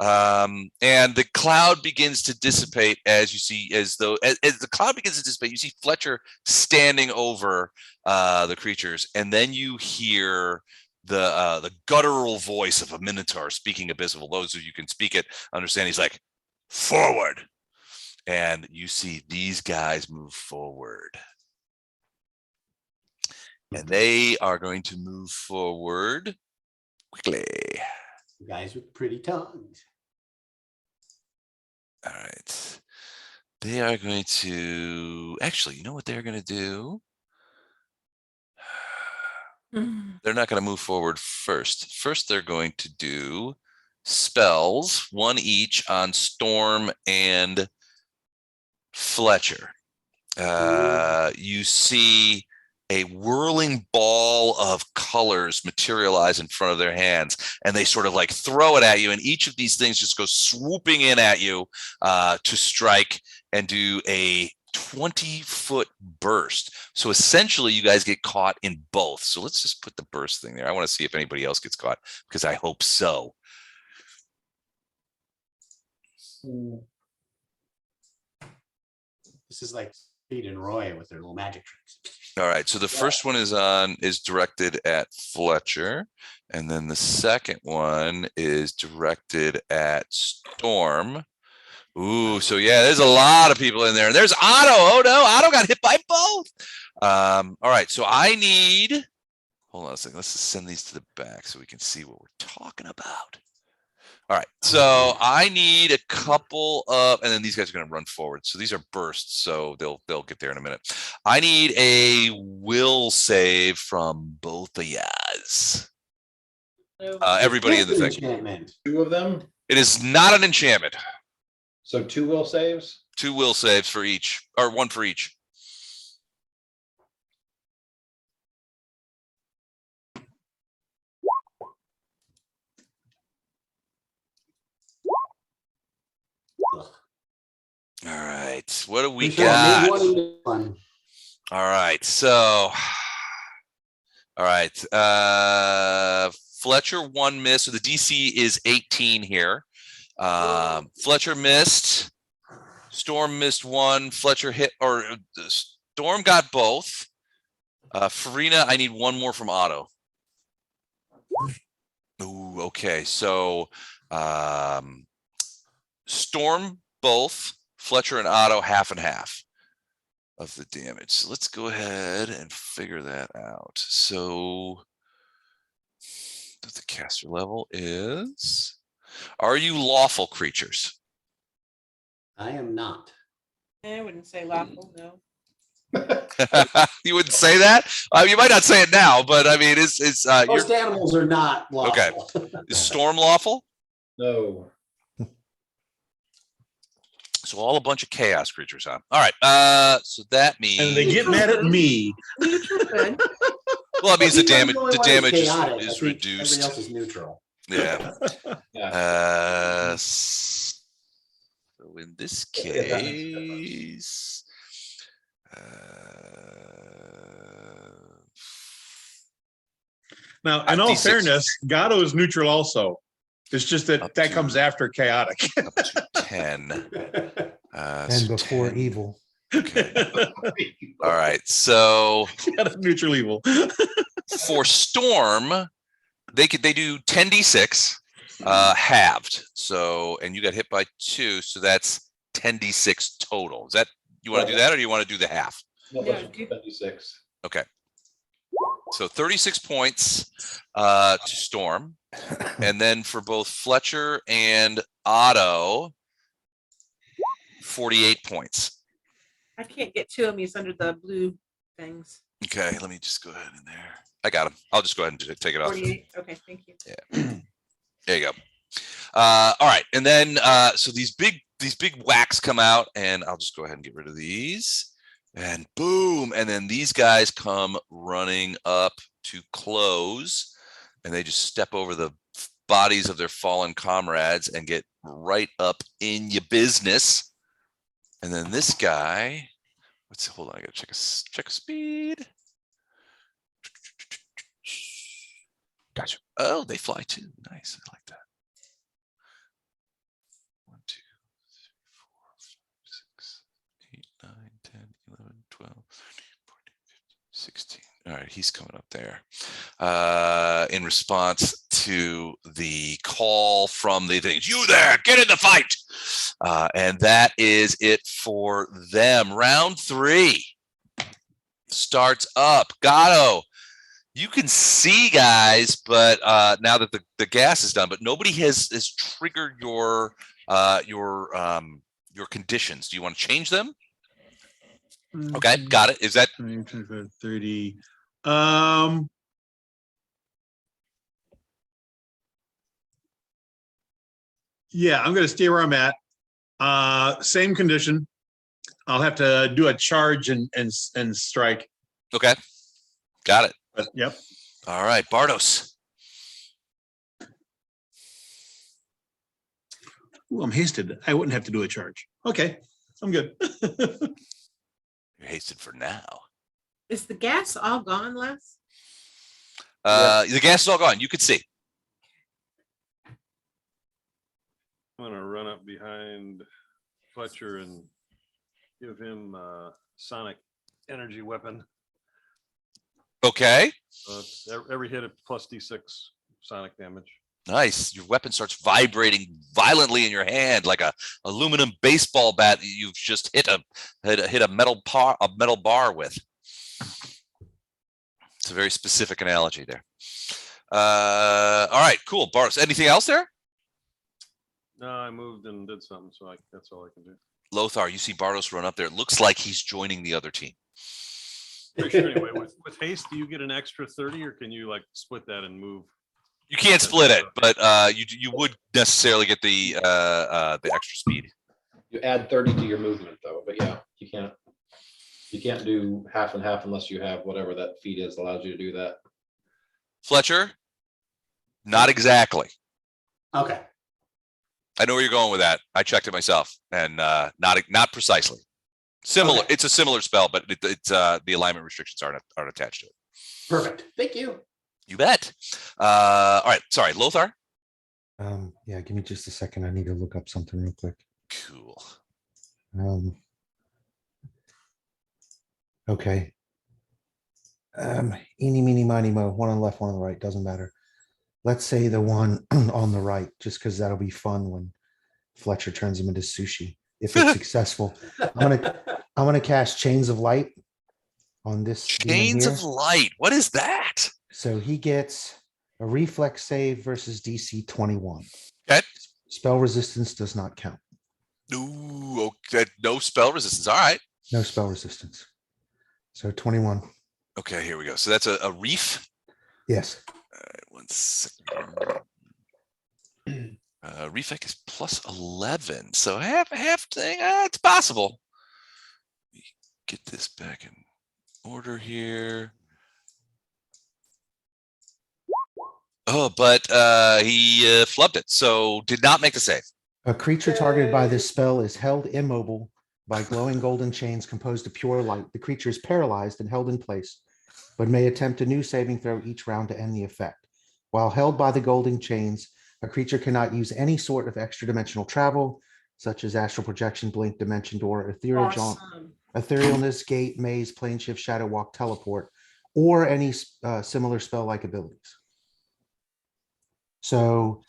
And the cloud begins to dissipate as you see, as the cloud begins to dissipate, you see Fletcher standing over the creatures, and then you hear the guttural voice of a minotaur speaking abysmal. Those of you can speak it understand. He's like, forward, and you see these guys move forward. And they are going to move forward quickly. Guys with pretty tongues. All right. They are going to actually, you know what they're going to do? They're not going to move forward first. First, they're going to do spells, 1 each on Storm and Fletcher. You see a whirling ball of colors materialize in front of their hands, and they sort of like throw it at you, and each of these things just goes swooping in at you to strike and do a 20-foot burst. So essentially you guys get caught in both. So let's just put the burst thing there. I want to see if anybody else gets caught, because I hope so. This is like Speed and Roy with their little magic tricks. All right, so the first one is directed at Fletcher, and then the second one is directed at Storm. Ooh, so yeah, there's a lot of people in there. There's Otto. Oh no, Otto got hit by both. All right, so I need. Hold on a second. Let's just send these to the back so we can see what we're talking about. All right, so I need a couple of, and then these guys are going to run forward. So these are bursts, so they'll get there in a minute. I need a will save from both of yas. Everybody in the thing. Enchantment. 2 of them. It is not an enchantment. So 2 will saves. 2 will saves for each, or 1 for each. All right, what do we got? One. All right, so, all right, Fletcher 1 missed, so the DC is 18 here. Fletcher missed, Storm missed 1, Fletcher hit, or Storm got both. Farina, I need 1 more from Otto. Ooh, okay, so Storm both, Fletcher and Otto half and half of the damage. So let's go ahead and figure that out. So the caster level is, are you lawful creatures? I am not. I wouldn't say lawful, no. You wouldn't say that? You might not say it now, but I mean, it's Most animals are not lawful. Okay. Is Storm lawful? No. So all a bunch of chaos creatures, huh? All right. So that means, And they get mad at me. Neutral good. well, it means the He's damage only one that's chaotic. I is think reduced. Everybody else is neutral. Yeah. Yeah. So in this Yeah, that makes case, Now, in all D6. fairness, Gatto is neutral also. It's just that Up that to- comes after chaotic. up to 10. And So before 10. evil. Okay. All right. So Got a neutral evil. for Storm, they do 10d6 halved. So, and you got hit by 2, so that's 10d6 total. Is that, you want to do that, or do you want to do the half? No, Yeah, those are 26. Okay. So 36 points to Storm. And then for both Fletcher and Otto, 48 points. I can't get to him. He's under the blue things. Okay, let me just go ahead in there. I got him. I'll just go ahead and take it off. 48. Okay, thank you. There you go. All right, and then so these big whacks come out, and I'll just go ahead and get rid of these, and boom, and then these guys come running up to close, and they just step over the bodies of their fallen comrades and get right up in your business. And then this guy, hold on, I gotta check a speed. Gotcha. Oh, they fly too. Nice. I like that. 1, 2, 3, 4, 5, 6, 8, 9, 10, 11, 12, 13, 14, 15, 16. All right, he's coming up there. In response to the call from the things, you there, get in the fight. And that is it for them. Round 3 starts up. Gatto. You can see, guys, but now that the gas is done, but nobody has triggered your conditions. Do you want to change them? Okay, got it. Is that 25, 30? Yeah, I'm gonna stay where I'm at. Same condition. I'll have to do a charge and strike. okay? Got it. But yep. All right, Bardos. Ooh, I'm hasted. I wouldn't have to do a charge. Okay, I'm good. You're hasted for now. Is the gas all gone, Les? The gas is all gone. You could see. I'm gonna run up behind Fletcher and give him a sonic energy weapon. Okay. Every hit at plus D6 sonic damage. Nice. Your weapon starts vibrating violently in your hand like a aluminum baseball bat that you've just hit a metal bar with. It's a very specific analogy there. All right, cool. Bartos, anything else there? No, I moved and did something, so that's all I can do. Lothar, you see Bartos run up there. It looks like he's joining the other team. Pretty sure anyway, with haste, do you get an extra 30 or can you like split that and move? You can't split it, but you would necessarily get the extra speed. You add 30 to your movement though, but yeah, you can't do half and half unless you have whatever that feat is allows you to do that. Fletcher, not exactly. Okay. I know where you're going with that. I checked it myself, and not precisely. Similar. Okay. It's a similar spell, but it's the alignment restrictions aren't attached to it. Perfect. Thank you. You bet. All right. Sorry, Lothar. Yeah, give me just a second. I need to look up something real quick. Cool. Okay. Eeny, meeny, miny, mo, one on the left, one on the right, doesn't matter. Let's say the one on the right, just because that'll be fun when Fletcher turns him into sushi. If it's successful, I'm gonna cast Chains of Light on this demon Chains here. of Light. What is that? So he gets a reflex save versus DC 21. Okay. Spell resistance does not count. Ooh, okay. No spell resistance. All right. No spell resistance. So 21. Okay, here we go. So that's a reef. Yes. All right, 1 second. Reflect is plus 11, so half thing. It's possible. Get this back in order here. Oh, but he flubbed it, so did not make the save. A creature targeted by this spell is held immobile by glowing golden chains composed of pure light. The creature is paralyzed and held in place, but may attempt a new saving throw each round to end the effect. While held by the golden chains, a creature cannot use any sort of extra dimensional travel, such as astral projection, blink, dimension door, ethereal jaunt, Awesome. etherealness, gate, maze, plane shift, shadow walk, teleport, or any similar spell-like abilities. So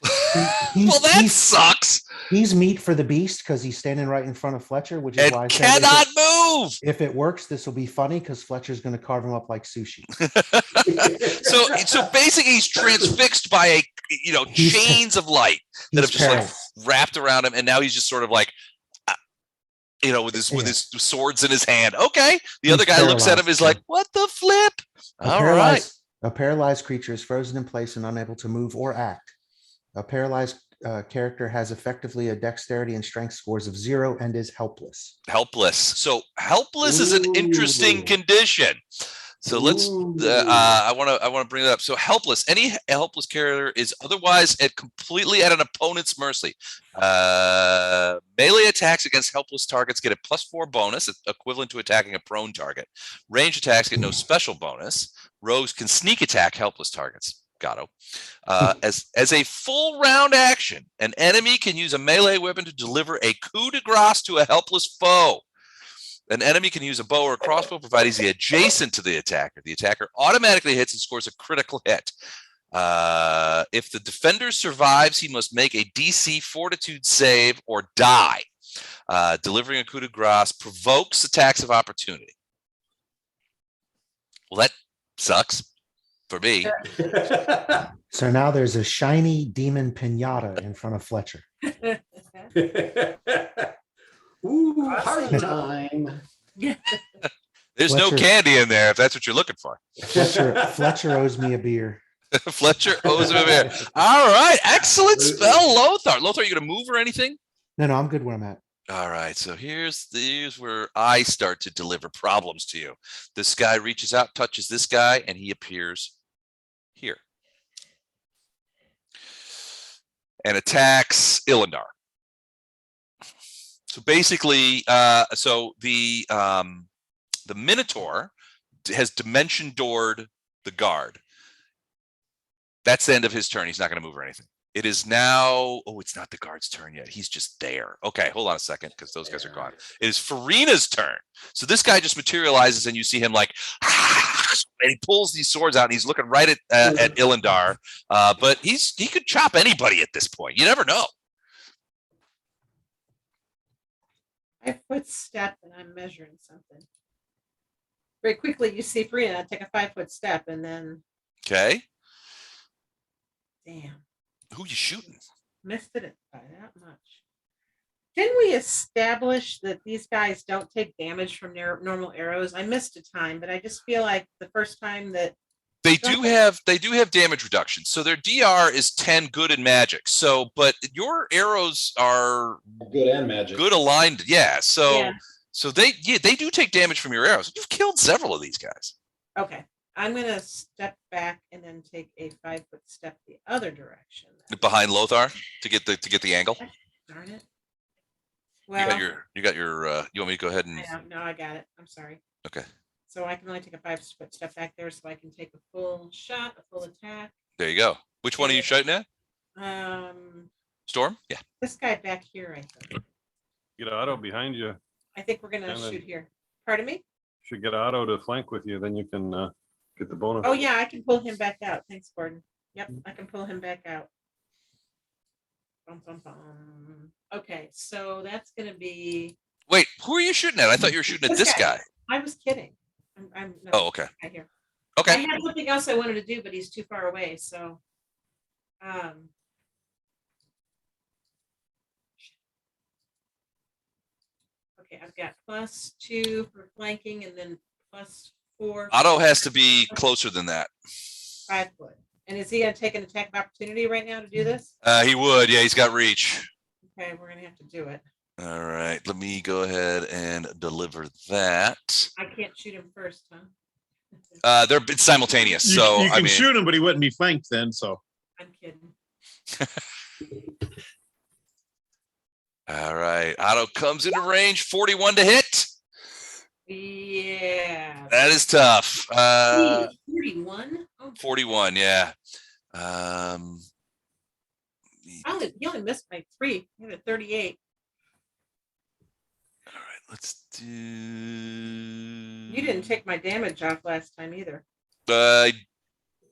Well, that sucks. he's meat for the beast because he's standing right in front of Fletcher, which is And why I said cannot move. if it works, this will be funny because Fletcher's going to carve him up like sushi. So basically, he's transfixed by He's- chains of light that have He's just like paralyzed. wrapped around him, and now he's just sort of like, with his swords in his hand. Okay, the other He's guy looks at him, paralyzed, is like, yeah. "What the flip?" A All right. paralyzed creature is frozen in place and unable to move or act. A paralyzed character has effectively a dexterity and strength scores of 0 and is helpless. Helpless. So helpless is an interesting Ooh. condition. So let's. Ooh. I want to bring it up. So helpless. Any helpless character is otherwise completely at an opponent's mercy. Melee attacks against helpless targets get a +4 bonus, equivalent to attacking a prone target. Range attacks get no special bonus. Rogues can sneak attack helpless targets. Got it. As a full round action, an enemy can use a melee weapon to deliver a coup de grace to a helpless foe. An enemy can use a bow or a crossbow, provided he's adjacent to the attacker. The attacker automatically hits and scores a critical hit. If the defender survives, he must make a DC Fortitude save or die. Delivering a coup de grace provokes attacks of opportunity. Well, that sucks for me. So now there's a shiny demon pinata in front of Fletcher. Ooh, party time. There's no Fletcher. candy in there if that's what you're looking for. Fletcher owes me a beer. Fletcher owes him a beer. All right. Excellent spell, Lothar. Lothar, you going to move or anything? No, I'm good where I'm at. All right. So here's where I start to deliver problems to you. This guy reaches out, touches this guy, and he appears here and attacks Ilindar. So basically, the Minotaur has dimension doored the guard. That's the end of his turn. He's not going to move or anything. It is now, oh, it's not the guard's turn yet. He's just there. Okay, hold on a second, because those guys are gone. It is Farina's turn. So this guy just materializes and you see him like, and he pulls these swords out and he's looking right at Ilindar. But he could chop anybody at this point. You never know. 5-foot step and I'm measuring something. Very quickly, you see Farina take a 5-foot step and then, Okay. damn, Who you shooting? missed it by that much. Didn't we establish that these guys don't take damage from their normal arrows? I missed a time, but I just feel like the first time that They do have damage reduction. So their DR is 10 good and magic. So, but your arrows are Good and magic. good aligned. Yeah. So Yeah. so they do take damage from your arrows. You've killed several of these guys. Okay, I'm gonna step back and then take a 5-foot step the other direction. Behind Lothar to get the angle. Darn it. You Well, got your you want me to go ahead and no, I got it. I'm sorry. okay. So I can only take a 5-foot step back there, so I can take a full shot, a full attack. There you go. Which one are you shooting at? Storm? Yeah. This guy back here, I think. Get Otto behind you. I think we're gonna And then- shoot here. Pardon me? Should get Otto to flank with you, then you can get the bonus. Oh, yeah, I can pull him back out. Thanks, Gordon. Yep, I can pull him back out. Bum, bum, bum. Okay, so that's gonna be, Wait, who are you shooting at? I thought you were shooting at This this guy. guy. I was kidding. I'm no, Oh, okay. right here. I Okay. had something else I wanted to do, but he's too far away, so. Okay, I've got +2 for flanking and then +4. Otto has to be closer than that. 5 foot. And is he gonna take an attack of opportunity right now to do this? He would. Yeah, he's got reach. Okay, we're gonna have to do it. All right. Let me go ahead and deliver that. I can't shoot him first, huh? It's simultaneous. You, So you I can mean, shoot him, but he wouldn't be flanked then, so. I'm kidding. all right. Otto comes into range. 41 to hit. Yeah. That is tough. 41? Oh, 41. Yeah. he only missed by 3. He had a 38. All right. Let's do. You didn't take my damage off last time either. I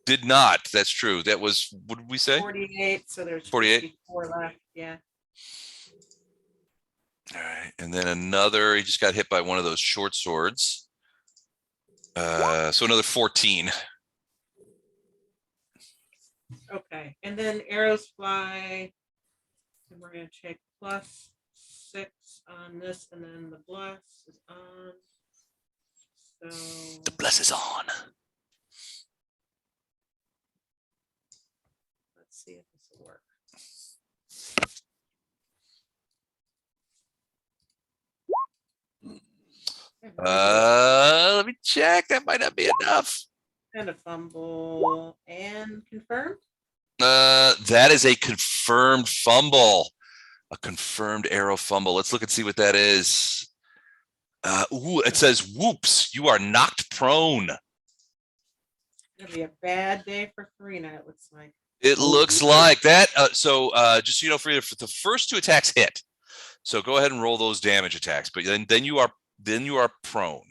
did not. That's true. That was. What did we say? 48. So there's 48? 4 left. Yeah. All right, and then another. He just got hit by one of those short swords. So another 14. Okay. And then arrows fly. And we're going to take +6 on this. And then the bless is on. So The bless is on. let's see if this will work. Let me check. That might not be enough. And a fumble and confirmed. That is a confirmed fumble. A confirmed arrow fumble. Let's look and see what that is. Ooh, it says, whoops, you are knocked prone. It'll be a bad day for Farina, it looks like. It looks like that. So just so you know, Frida, for the first 2 attacks hit. So go ahead and roll those damage attacks, but then you are prone.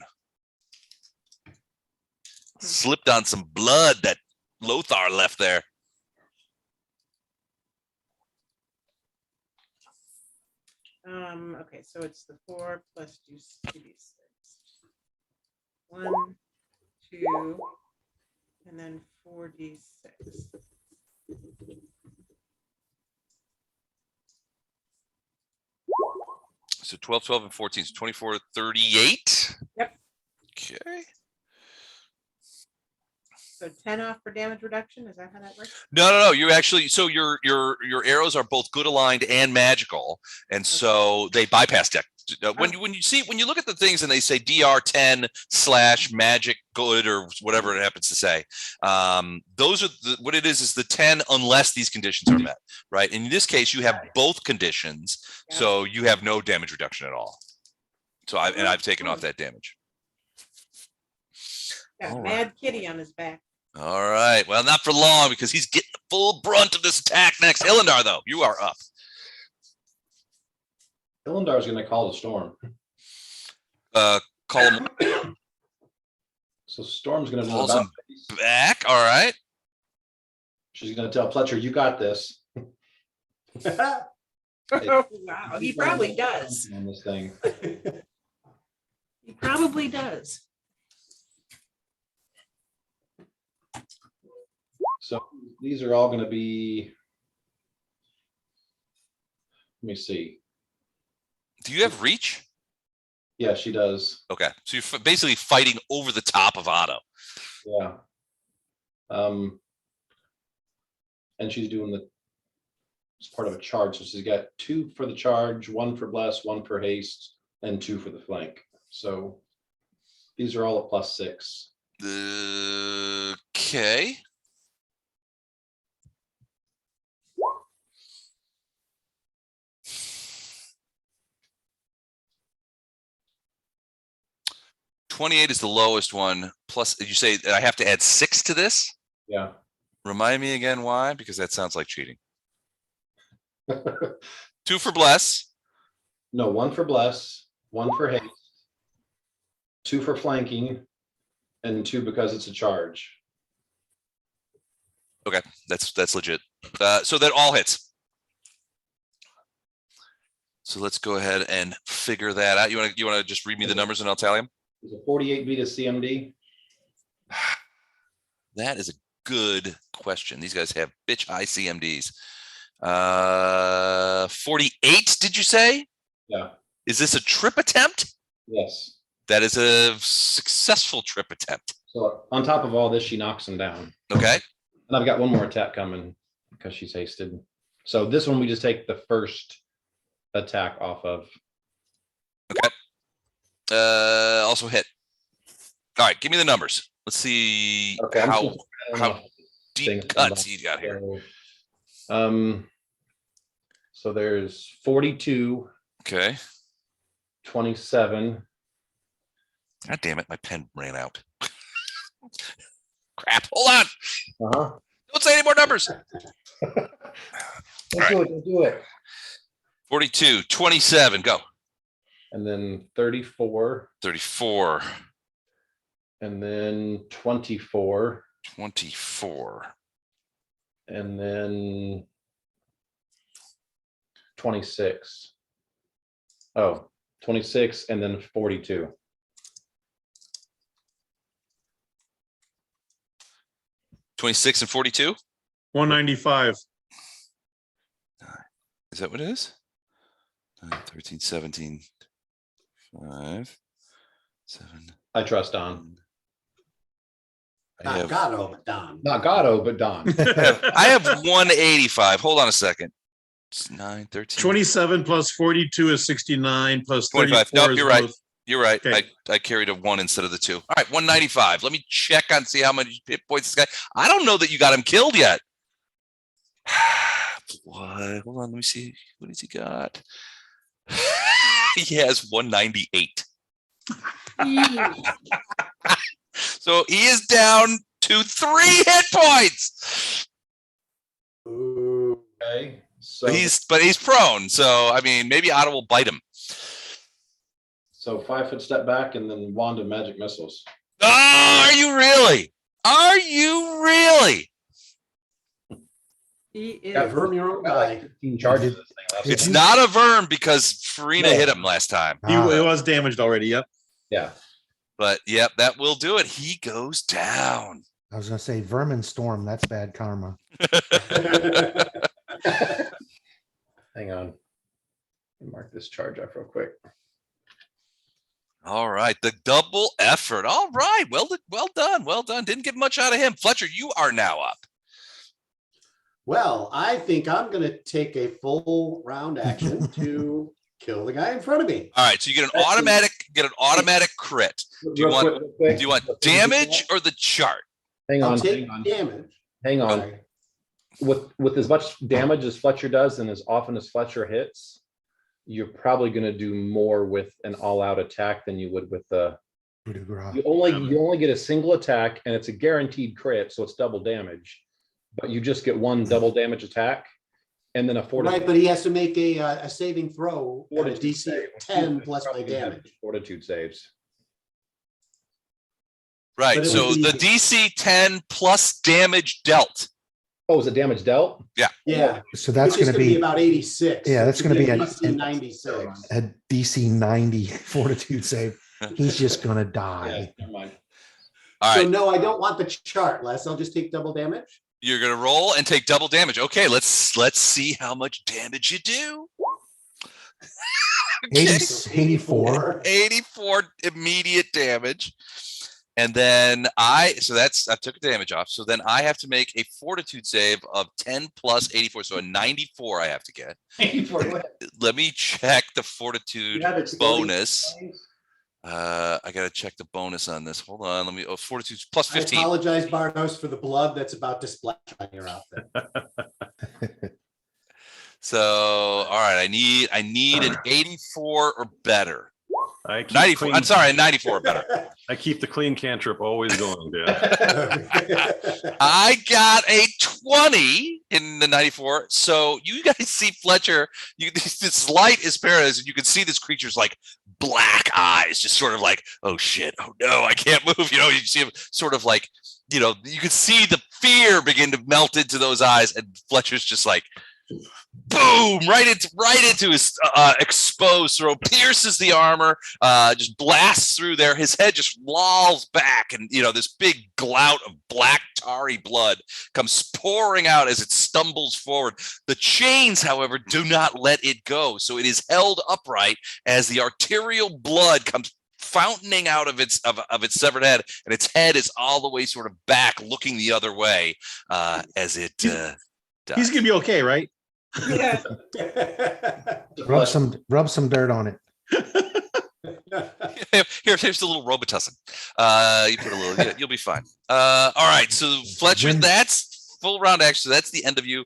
Slipped on some blood that Lothar left there. Okay, so it's the 4 plus 2d6. 1, 2, and then 4d6. So 12, 12, and 14. So 24, 38. Yep. Okay. So 10 off for damage reduction, is that how that works? No. You actually, so your arrows are both good aligned and magical, and so they bypass deck. When you look at the things and they say DR 10/magic good or whatever it happens to say, those are what it is the 10 unless these conditions are met, right? In this case, you have both conditions, so you have no damage reduction at all. So I've taken off that damage. Got a All mad kitty on his back. All right. Well, not for long because he's getting the full brunt of this attack next. Illendar, though, you are up. Ilandar's gonna call the storm. Call him, So Storm's gonna do calls about him back. All right. She's gonna tell Fletcher, you got this. Wow, he probably does. On this thing. He probably does. So these are all gonna be. Let me see. Do you have reach? Yeah, she does. Okay. So you're basically fighting over the top of Otto. Yeah. And she's doing it's part of a charge. So she's got 2 for the charge, 1 for bless, 1 for haste, and 2 for the flank. So these are all at +6. Okay. $28 is the lowest one. Plus, you say I have to add 6 to this? Yeah. Remind me again why? Because that sounds like cheating. 2 for bless. No, 1 for bless, 1 for haste, 2 for flanking, and 2 because it's a charge. Okay, that's legit. So that all hits. So let's go ahead and figure that out. You want to just read me the numbers and I'll tally them? Is a 48 beat a CMD? That is a good question. These guys have bitch high CMDs. 48, did you say? Yeah. Is this a trip attempt? Yes. That is a successful trip attempt. So on top of all this, she knocks him down. Okay. And I've got 1 more attack coming because she's hasted. So this one, we just take the first attack off of. Okay. Also hit. All right, give me the numbers. Let's see Okay, I'm how just- deep things cuts come you got here. So there's 42, Okay. 27. God damn it, my pen ran out. Crap. Hold on. Uh-huh. Don't say any more numbers. Don't do it. 42, 27, go. And then 34, 34, and then 24, 24, and then 26. Oh, 26 and then 42. 26 and 42. 195. Is that what it is? 9, 13, 17, 5, 7. I trust Don. I have, Gatto, but Don. Not Gatto, but Don. I have 185. Hold on a second. It's 9, 13. 27 plus 42 is 69 plus 25. 34 Nope, is you're right. both. You're right. Okay. I carried a 1 instead of the 2. All right, 195. Let me check on see how many hit points this guy. I don't know that you got him killed yet. What? Hold on, let me see. What has he got? He has 198. So he is down to 3 hit points. Okay. So But he's prone. So I mean, maybe Otto will bite him. so 5-foot step back and then wand of magic missiles. Oh, are you really? Are you really? He Got is. Confirm your own Got like guy. 15 charges this thing last It's time. not a Verm because Farina No. hit him last time. It was damaged already. Yep. Yeah. But yep, that will do it. He goes down. I was gonna say vermin storm. That's bad karma. Hang on. Let me mark this charge off real quick. All right, the double effort. All right, well done, well done. Didn't get much out of him. Fletcher, you are now up. Well, I think I'm going to take a full round action to kill the guy in front of me. All right, so you get an automatic crit. Do you want damage or the chart? Hang I'll on, take hang on, damage. hang on. Sorry. With as much damage as Fletcher does and as often as Fletcher hits, you're probably going to do more with an all-out attack than you would with the coup de grace. You only get a single attack, and it's a guaranteed crit, so it's double damage. But you just get one double damage attack, and then a Right, fortitude. but he has to make a saving throw at a Fortitude DC save. 10 plus my Probably have damage. Fortitude saves. Right. But it So would the be- DC 10 plus damage dealt. Oh, is it damage dealt? Yeah, So that's which is going to gonna be be about 86. Yeah, So that's it gonna could be a a- DC 96. a DC 90 fortitude save. He's just going to Yeah, die. never mind. All So right. no, I don't want the chart, Les. I'll just take double damage. You're gonna roll and take double damage. Okay, let's see how much damage you do. 84. 84 immediate damage. And then so I took a damage off. So then I have to make a fortitude save of 10 plus 84. So a 94 I have to get. Let me check the fortitude bonus. I gotta check the bonus on this. Hold on. Let me fortitude plus I 15. apologize, Bartos, for the blood that's about to splash on your outfit. So all right, I need an 84 or better. I keep 94. I'm sorry, 94 or better. I keep the clean cantrip always going, Dan. I got a 20 in the 94. So you guys see Fletcher, this light is paralyzed, and you can see this creature's like black eyes, just sort of like, oh shit, oh no, I can't move. You see him sort of like, you can see the fear begin to melt into those eyes, and Fletcher's just like, boom, right into his exposed throat, pierces the armor, just blasts through there. His head just lolls back, and this big glout of black tarry blood comes pouring out as it stumbles forward. The chains, however, do not let it go, so it is held upright as the arterial blood comes fountaining out of its severed head, and its head is all the way sort of back, looking the other way as it dies. He's gonna be okay, right? Yeah. Rub some dirt on it. Here's a little Robitussin. You put a little, you'll be fine. All right, so Fletcher, that's full round action. So that's the end of you.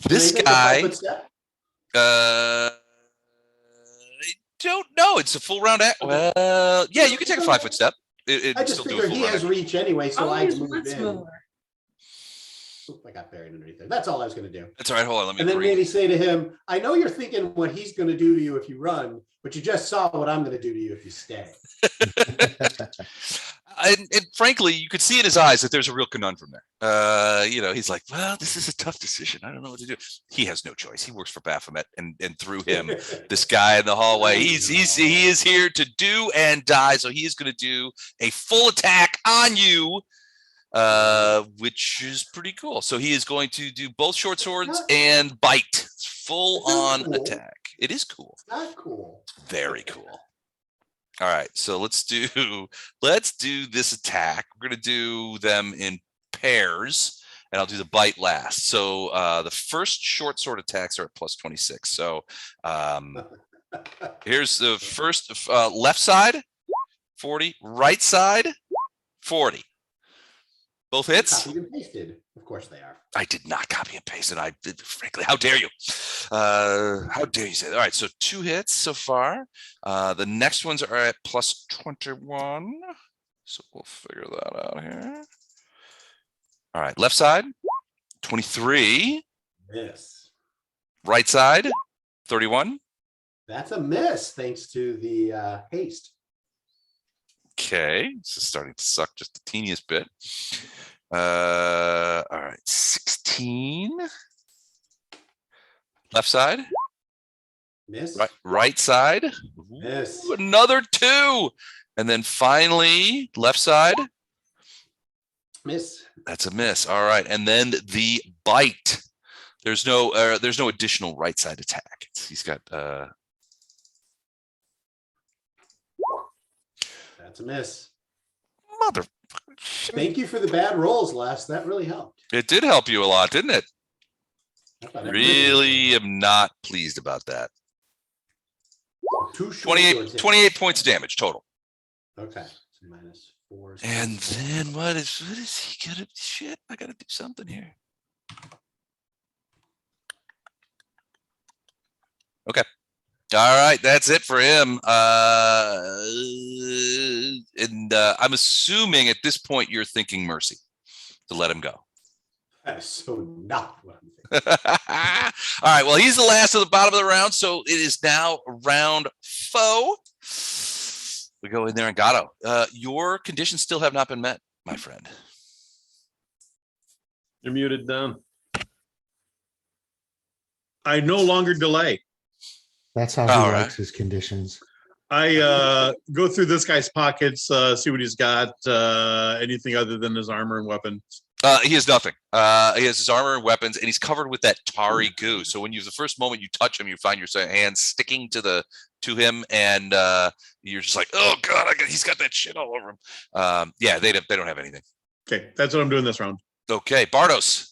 This guy, I don't know. It's a full round action. Well, yeah, you can take a 5-foot step. I just figured he has reach anyway, so I Always moved once in. more. Oop, I got buried underneath there. That's all I was going to do. That's all right. Hold on. Let me. And then breathe. maybe say to him, I know you're thinking what he's going to do to you if you run, but you just saw what I'm going to do to you if you stay. And frankly, you could see in his eyes that there's a real conundrum there. He's like, well, this is a tough decision. I don't know what to do. He has no choice. He works for Baphomet, and through him, this guy in the hallway, he is here to do and die. So he is going to do a full attack on you, which is pretty cool. So he is going to do both short swords and bite. Full on cool. attack. It is cool. It's not cool. Very cool. All right, so let's do this attack. We're gonna do them in pairs, and I'll do the bite last. So the first short sword attacks are at plus 26. So here's the first left side, 40, right side, 40. Both hits. Copied and pasted. Of course they are. I did not copy and paste, and frankly, how dare you? How dare you say that? All right, so 2 hits so far. The next ones are at plus 21. So we'll figure that out here. All right, left side, 23. Miss. Right side, 31. That's a miss thanks to the haste. Okay, this is starting to suck just the teeniest bit. All right, 16. Left side, Miss. right side. Miss. Ooh, another 2. And then finally, left side. Miss. That's a miss. All right. And then the bite. There's no additional right side attack. He's got That's a miss. mother. Thank you for the bad rolls, Les. That really helped. It did help you a lot, didn't it? I thought everybody- Really am not pleased about that. 2 short swords. 28 points of damage total. Okay. So -4. And then what is he gonna shit? I gotta do something here. Okay. All right, that's it for him. And I'm assuming at this point you're thinking mercy to let him go. That is so not what I'm thinking. All right, well, he's the last of the bottom of the round, so it is now round 4. We go in there and Gatto. Your conditions still have not been met, my friend. You're muted, Don. I no longer delay. That's how he All right. likes his conditions. I go through this guy's pockets, see what he's got, anything other than his armor and weapons. He has nothing. He has his armor and weapons, and he's covered with that tarry goo. So when the first moment you touch him, you find your hands sticking to him, and you're just like, oh god, he's got that shit all over him. Yeah, they don't have anything. Okay, that's what I'm doing this round. Okay, Bardos.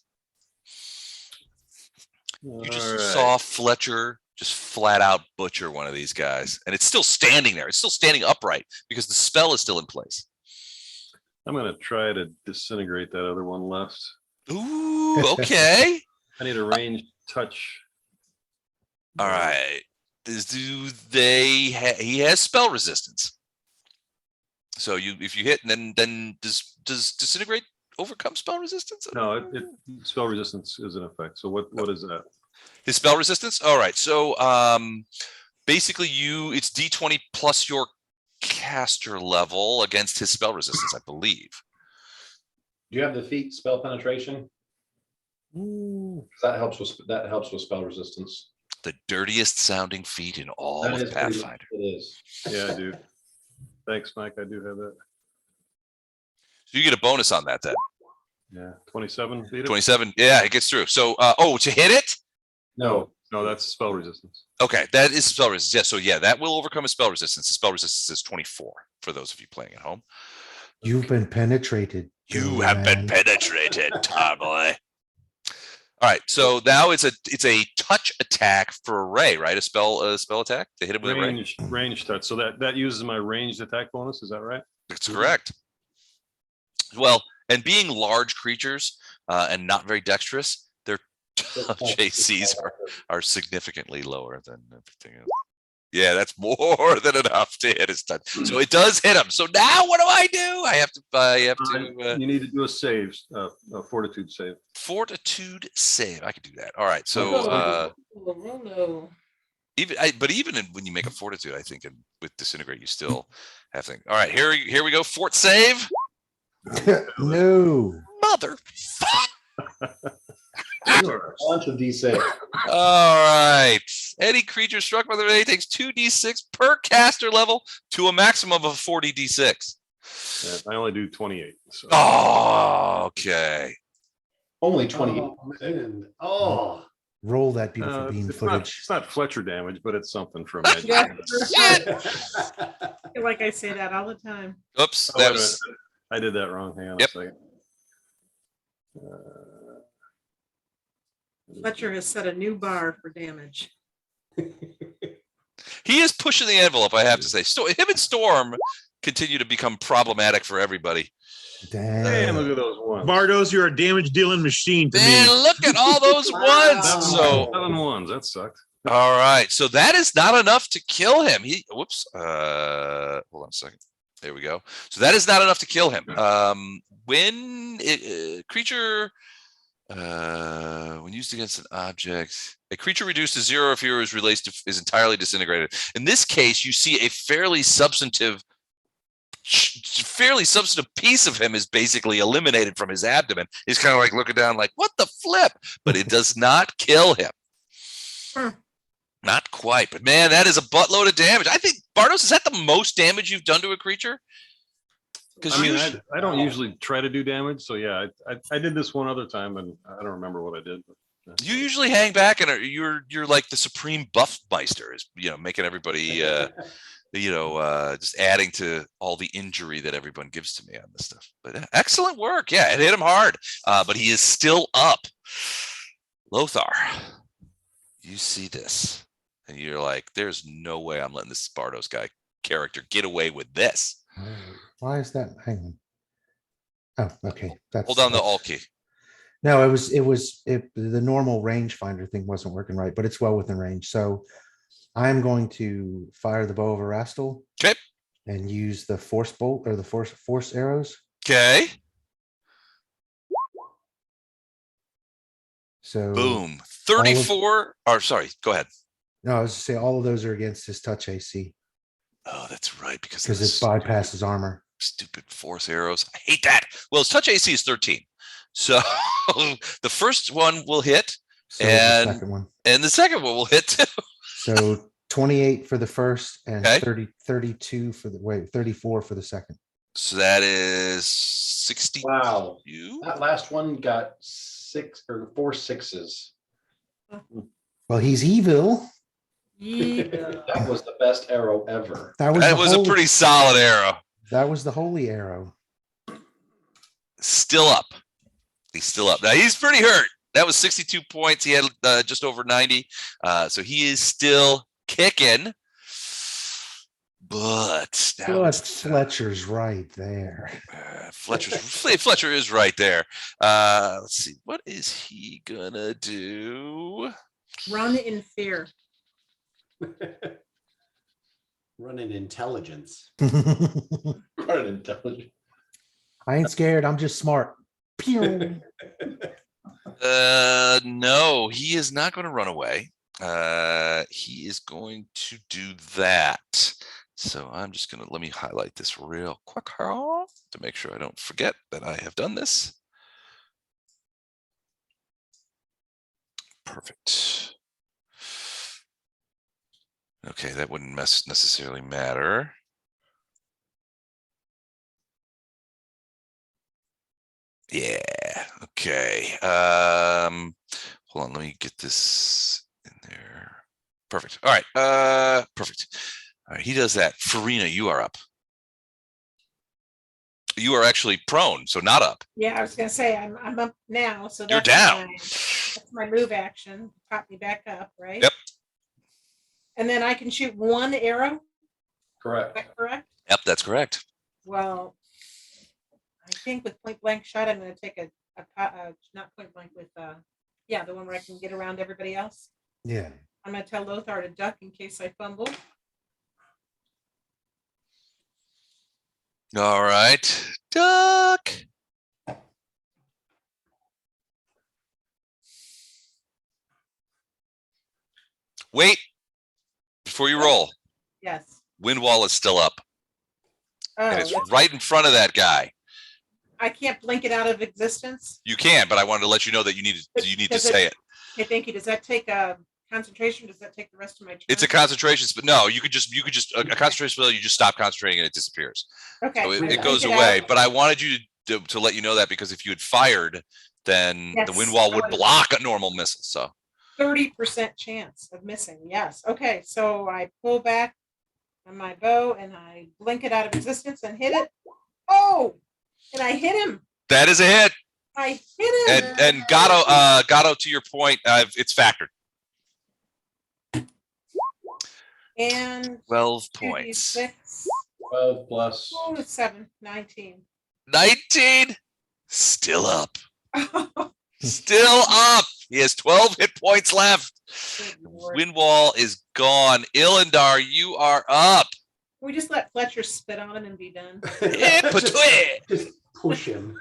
All You just right. saw Fletcher just flat out butcher one of these guys, and it's still standing there. It's still standing upright because the spell is still in place. I'm gonna try to disintegrate that other one left. Ooh, okay. I need a ranged touch. All right. He has spell resistance. So if you hit, and then does disintegrate overcome spell resistance? No, it spell resistance is in effect. So what is that? His spell resistance? All right. So basically it's D20 plus your caster level against his spell resistance, I believe. Do you have the feat spell penetration? That helps with spell resistance. The dirtiest sounding feat in all That of is pretty much Pathfinder. what it is. Yeah, I do. Thanks, Mike. I do have that. So you get a bonus on that then. Yeah, 27. Beat it? 27. Yeah, it gets through. So to hit it? No, No, that's spell resistance. Okay, that is spell resistance. Yeah, so yeah, that will overcome a spell resistance. The spell resistance is 24 for those of you playing at home. You've been penetrated. You oh, have been man. penetrated, tar boy. All right, so now it's a touch attack for a ray, right? A spell attack to hit him with a ray. Range touch. So that uses my ranged attack bonus. Is that right? That's correct. Well, and being large creatures and not very dexterous, their JCs are significantly lower than everything else. Yeah, that's more than enough to hit his touch. So it does hit him. So now what do? I have to. You need to do a save, a fortitude save. Fortitude save. I could do that. All right. So even when you make a fortitude, I think with disintegrate, you still have things. All right, here we go. Fort save. No. Mother. bunch of D6. All right. Any creature struck by the ray takes 2d6 per caster level to a maximum of 40 d6. Yeah, I only do 28. So. Oh, okay. Only 28. Oh, man. Oh. Roll that beautiful bean It's footage. not Fletcher damage, but it's something from magic. Yeah. Like I say that all the time. Oops. Oh, That wait a was. minute. I did that wrong. Hang on Yep. a second. Fletcher has set a new bar for damage. He is pushing the envelope, I have to say. So him and Storm continue to become problematic for everybody. Damn, Damn. look at those ones. Bardos, you're a damage dealing machine to Man, me. look at all those ones. So 7 ones. That sucked. all right. So that is not enough to kill him. Whoops. Hold on a second. There we go. So that is not enough to kill him. When creature when used against an object, a creature reduced to 0 or fewer is released is entirely disintegrated. In this case, you see a fairly substantive piece of him is basically eliminated from his abdomen. He's kind of like looking down like, what the flip? But it does not kill him. Not quite, but man, that is a buttload of damage. I think, Bardos, is that the most damage you've done to a creature? Because I mean, I don't usually try to do damage. So yeah, I did this one other time and I don't remember what I did. But, you usually hang back and you're like the supreme buff meister, is making everybody just adding to all the injury that everyone gives to me on this stuff. But excellent work. Yeah, it hit him hard, but he is still up. Lothar, you see this and you're like, there's no way I'm letting this Bardos guy character get away with this. Why is that? Hang on. Oh, okay. That's Hold down the that's- Alt key. No, the normal rangefinder thing wasn't working right, but it's well within range. So I'm going to fire the bow of Erastil. Okay. And use the force bolt or the force arrows. Okay. So Boom. 34. Or sorry, go ahead. no, I was to say all of those are against his touch AC Oh, that's right. Because because it bypasses armor. stupid force arrows. I hate that. Well, his touch AC is 13. So the first one will hit. So is the second one. And the second one will hit too. So 28 for the first and Okay. 32 for the 34 for the second. So that is 60. Wow. That last one got 6 or 4 6s. Well, he's evil. Yeah. That was the best arrow ever. That was That was a pretty solid arrow. That was the holy arrow. Still up. He's still up. Now he's pretty hurt. That was 62 points. He had just over 90. So he is still kicking. But Fletcher's right there. Fletcher is right there. Let's see. What is he gonna do? Run in fear. Run in intelligence. Quite intelligent. I ain't scared. I'm just smart. Pew. No, he is not going to run away. He is going to do that. So I'm just going to let me highlight this real quick to make sure I don't forget that I have done this. Perfect. Okay, that wouldn't necessarily matter. Yeah. Okay. Hold on. Let me get this in there. Perfect. All right. Perfect. All right. He does that. Farina, you are up. You are actually prone, so not up. Yeah, I was gonna say I'm up now, so You're that's down. that's my move action. Pop me back up, right? Yep. And then I can shoot one arrow. Is Correct. that correct? Yep, that's correct. Well, I think with point blank shot, I'm going to take a not point blank with yeah, the one where I can get around everybody else. Yeah. I'm going to tell Lothar to duck in case I fumble. All right. Duck. Wait. Before you roll, Yes. wind wall is still up. Oh, And it's right in front of that guy. I can't blink it out of existence. You can, but I wanted to let you know that you need to Does say it. Okay, thank you. Does that take a concentration? Does that take the rest of my turn? It's a concentration spell. No, you could just a concentration spell. You just stop concentrating and it disappears. Okay. So I it blink goes it away. out. But I wanted you to let you know that because if you had fired, then the Yes. wind wall would block a normal missile. So 30% chance of missing. Yes. Okay. So I pull back on my bow and I blink it out of existence and hit it. Oh, and I hit him. that is a hit. I hit him. And Gatto, to your point, it's factored. And 12 points. 2d6. 12 plus. Oh, 7, 19. 19. Still up. Still up. He has 12 hit points left. Good Lord. Wind wall is gone. Ilendar, you are up. Can we just let Fletcher spit on him and be done? Just push him.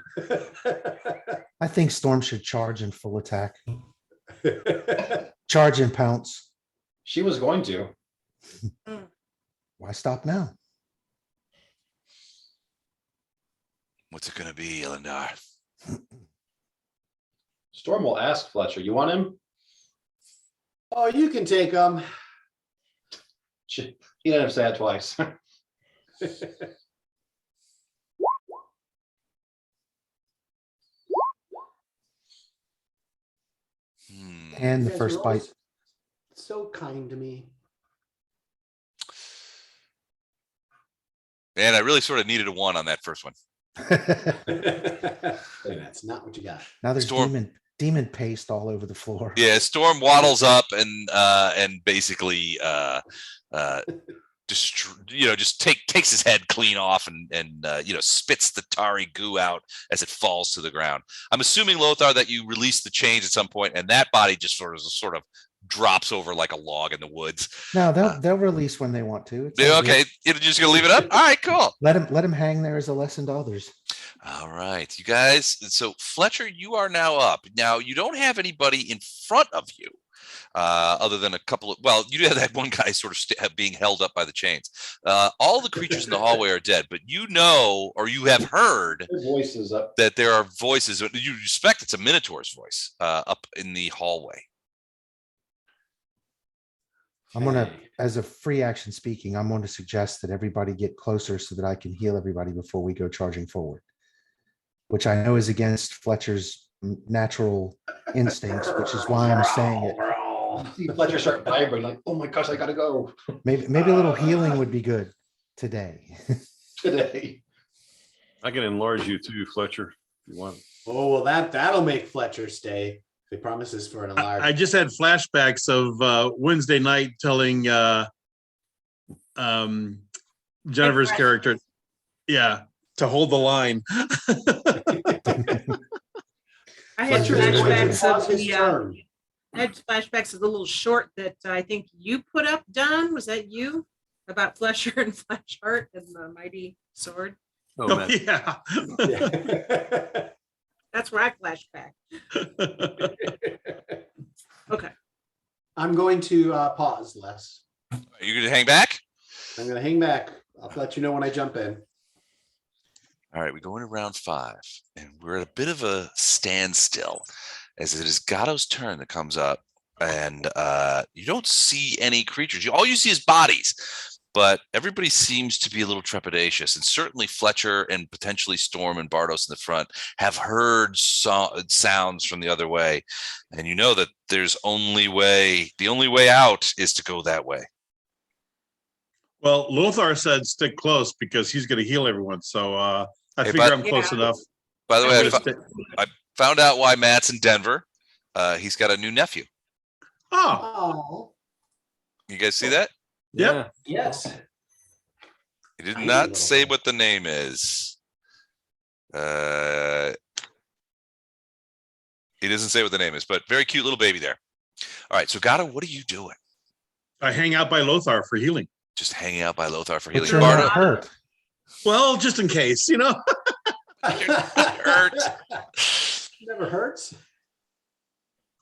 I think Storm should charge in full attack. Charge and pounce. She was going to. Why stop now? What's it going to be, Ilendar? Storm will ask Fletcher, you want him? Oh, you can take them. He didn't have to say that twice. And the first bite. So kind to me. Man, I really sort of needed a 1 on that first one. That's not what you got. Now there's Storm. demon paste all over the floor. Yeah, Storm waddles up and basically just takes his head clean off and spits the tarry goo out as it falls to the ground. I'm assuming, Lothar, that you released the chains at some point and that body just sort of drops over like a log in the woods. No, they'll release when they want to. It's Yeah, all good. okay, you're just gonna leave it up. All right, cool. Let him hang there as a lesson to others. All right, you guys. So Fletcher, you are now up. Now you don't have anybody in front of you, other than a couple of. Well, you do have that one guy sort of being held up by the chains. All the creatures in the hallway are dead, but you know, or you have heard Their voices up. that there are voices. You suspect it's a minotaur's voice up in the hallway. I'm gonna, as a free action speaking, I'm going to suggest that everybody get closer so that I can heal everybody before we go charging forward, which I know is against Fletcher's natural instincts, which is why I'm saying it. See Fletcher start vibrating like, oh my gosh, I gotta go Maybe a little healing would be good today. today. I can enlarge you too, Fletcher, if you want. Oh, well, that'll make Fletcher stay. He promises for an enlargement. I just had flashbacks of Wednesday night telling Jennifer's character, yeah, to hold the line. I had Pleasure. flashbacks Pause of his the, turn. I had flashbacks of the little short that I think you put up, Don. Was that you? About Fletcher and Flashheart and the mighty sword. Oh, Oh, man. yeah. Yeah. That's where I flash back. Okay. I'm going to pause, Les. You gonna hang back? I'm going to hang back. I'll let you know when I jump in. All right, we go into round 5, and we're at a bit of a standstill, as it is Gatto's turn that comes up, and you don't see any creatures. All you see is bodies, but everybody seems to be a little trepidatious, and certainly Fletcher and potentially Storm and Bardos in the front have heard sounds from the other way, and you know that the only way out is to go that way. Well, Lothar said stick close because he's going to heal everyone. So I Hey, figure but- I'm close enough. By the way, Okay. I found out why Matt's in Denver. He's got a new nephew. Oh, Oh, You guys see that? Yep. Yes. He did Tiny not little say guy. what the name is. He doesn't say what the name is, but very cute little baby there. All right, so Gatto, what are you doing? I hang out by Lothar for healing. Just hanging out by Lothar for But healing. you're Bardo, not hurt. Well, just in case, you know. hurt. never hurts.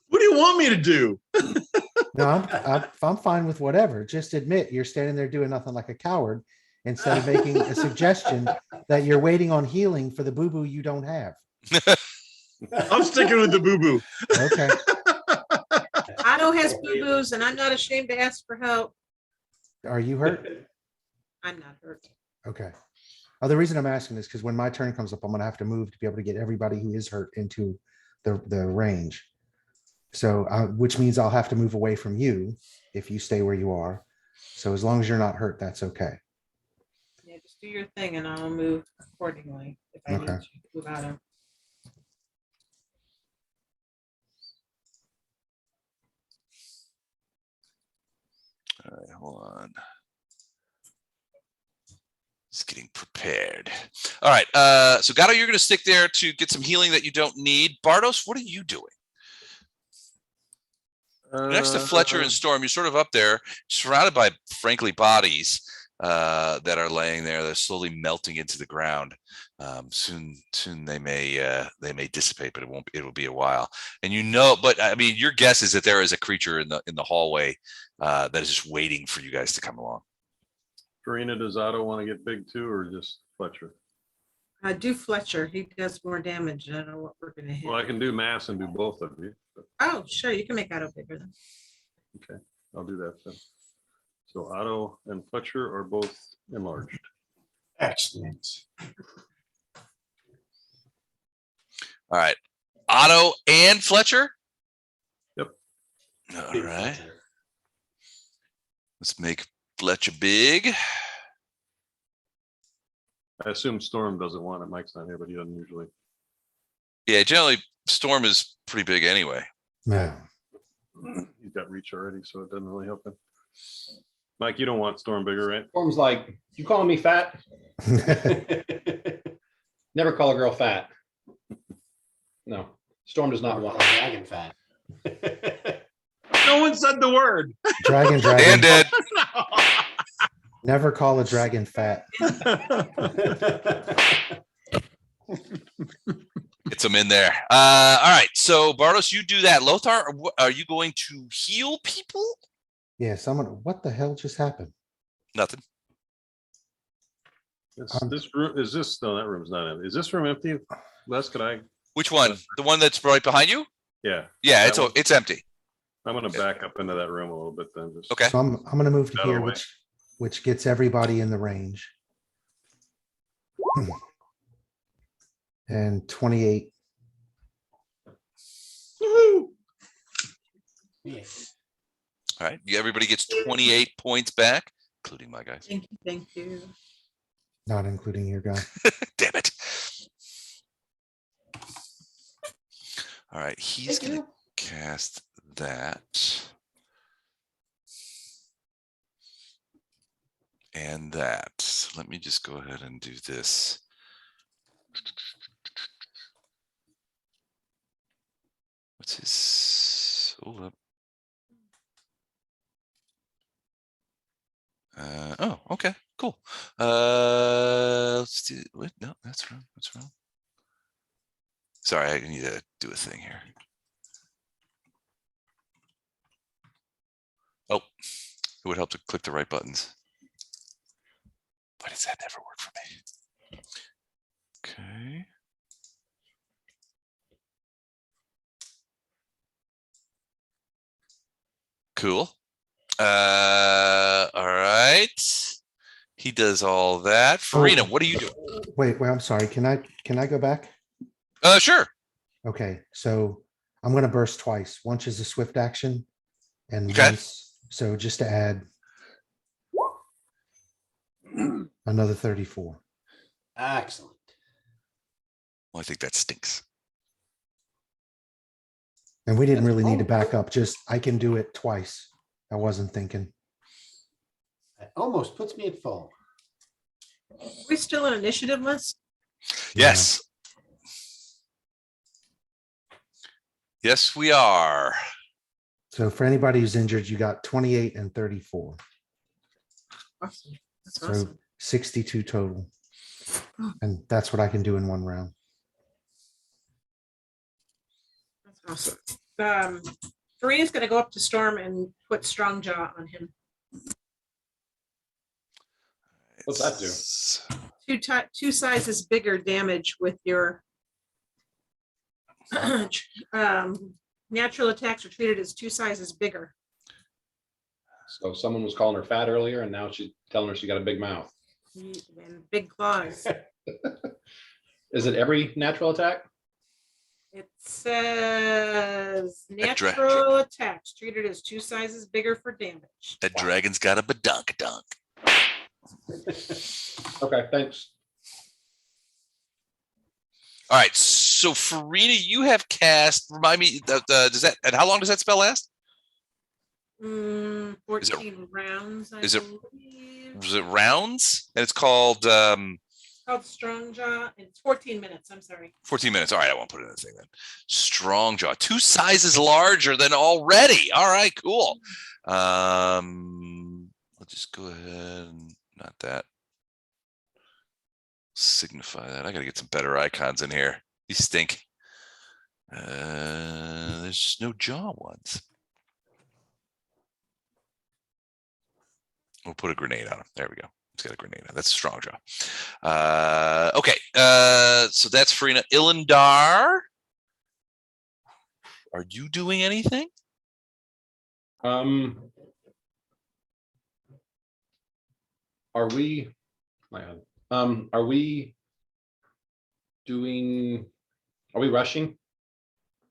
What do you want me to do? No, I'm fine with whatever. Just admit you're standing there doing nothing like a coward instead of making a suggestion that you're waiting on healing for the boo-boo you don't have. I'm sticking with the boo-boo. Okay. Otto has boo-boos and I'm not ashamed to ask for help. Are you hurt? I'm not hurt. Okay. Oh, the reason I'm asking is because when my turn comes up, I'm gonna have to move to be able to get everybody who is hurt into the range. So, which means I'll have to move away from you if you stay where you are. So as long as you're not hurt, that's okay. Yeah, just do your thing and I'll move accordingly if I need Okay. to move out of. All right, hold on. Just getting prepared. All right, so Gatto, you're going to stick there to get some healing that you don't need. Bardos, what are you doing? Next to Fletcher and Storm, you're sort of up there, surrounded by, frankly, bodies that are laying there. They're slowly melting into the ground. Soon they may dissipate, but it'll be a while. And you know, but I mean, your guess is that there is a creature in the hallway that is just waiting for you guys to come along. Karina, does Otto want to get big too, or just Fletcher? Do Fletcher. He does more damage. I don't know what we're gonna hit. Well, I can do mass and do both of you. But Oh, sure. You can make Otto bigger then. okay, I'll do that then. So Otto and Fletcher are both enlarged. Excellent. All right, Otto and Fletcher. Yep. All Big right, Fletcher. let's make Fletcher big. I assume Storm doesn't want it. Mike's not here, but he doesn't usually. Yeah, generally Storm is pretty big anyway. No. He's got reach already, so it doesn't really help him. Mike, you don't want Storm bigger, right? Storm's like, you calling me fat? Never call a girl fat. No, Storm does not want. Dragon fat. No one said the word. Dan Dragon. did. Never call a dragon fat. Get some in there. All right. So Bartos, you do that. Lothar, are you going to heal people? Yeah, someone, what the hell just happened? Nothing. This room, is this, no, that room's not empty. Is this room empty? Les, could I, Which one? The one that's right behind you? yeah, Yeah, That one? it's empty. I'm gonna back up into that room a little bit then. Just Okay. So I'm gonna move to Out of the here, way. which gets everybody in the range. And 28. Yeah. All right. Everybody gets 28 points back, including my guys. Thank you, thank you. Not including your guy. Damn it. All right. He's Thank going to you. cast that. And that. Let me just go ahead and do this. What's his? Hold up. Oh, okay, cool. Let's do. Wait, no, that's wrong. That's wrong. Sorry, I need to do a thing here. Oh, it would help to click the right buttons. Why does that never work for me? Okay. Cool. All right. He does all that. Farina, what are you doing? Wait, I'm sorry. Can I go back? Sure. Okay, so I'm gonna burst twice. Once is a swift action. And Okay. once, so just to add another 34. Excellent. Well, I think that stinks. And we didn't That's really need to cool. back up, just I can do it twice. I wasn't thinking. That almost puts me at full. We still an initiative list? Yes. Yes, we are. So for anybody who's injured, you got 28 and 34. Awesome. That's So awesome. 62 total. And that's what I can do in one round. That's awesome. Farina's gonna go up to Storm and put strong jaw on him. What's that do? Two sizes bigger damage with your natural attacks are treated as 2 sizes bigger. So someone was calling her fat earlier and now she's telling her she got a big mouth. And big claws. Is it every natural attack? It says natural attacks treated as 2 sizes bigger for damage. That dragon's got a badunkadunk. Okay, thanks. All right. So Farina, you have cast. Remind me. Does that? And how long does that spell last? 14 rounds. I is it- believe. Was it rounds? And it's called Called Strong Jaw. It's 14 minutes. I'm sorry. 14 minutes. All right, I won't put it in the thing then. Strong jaw, 2 sizes larger than already. All right, cool. I'll just go ahead and not that. Signify that. I gotta get some better icons in here. These stink. There's no jaw ones. We'll put a grenade on him. There we go. It's got a grenade on. That's a strong jaw. Okay. So that's Farina. Ilindar, are you doing anything? Are we, my God, are we rushing?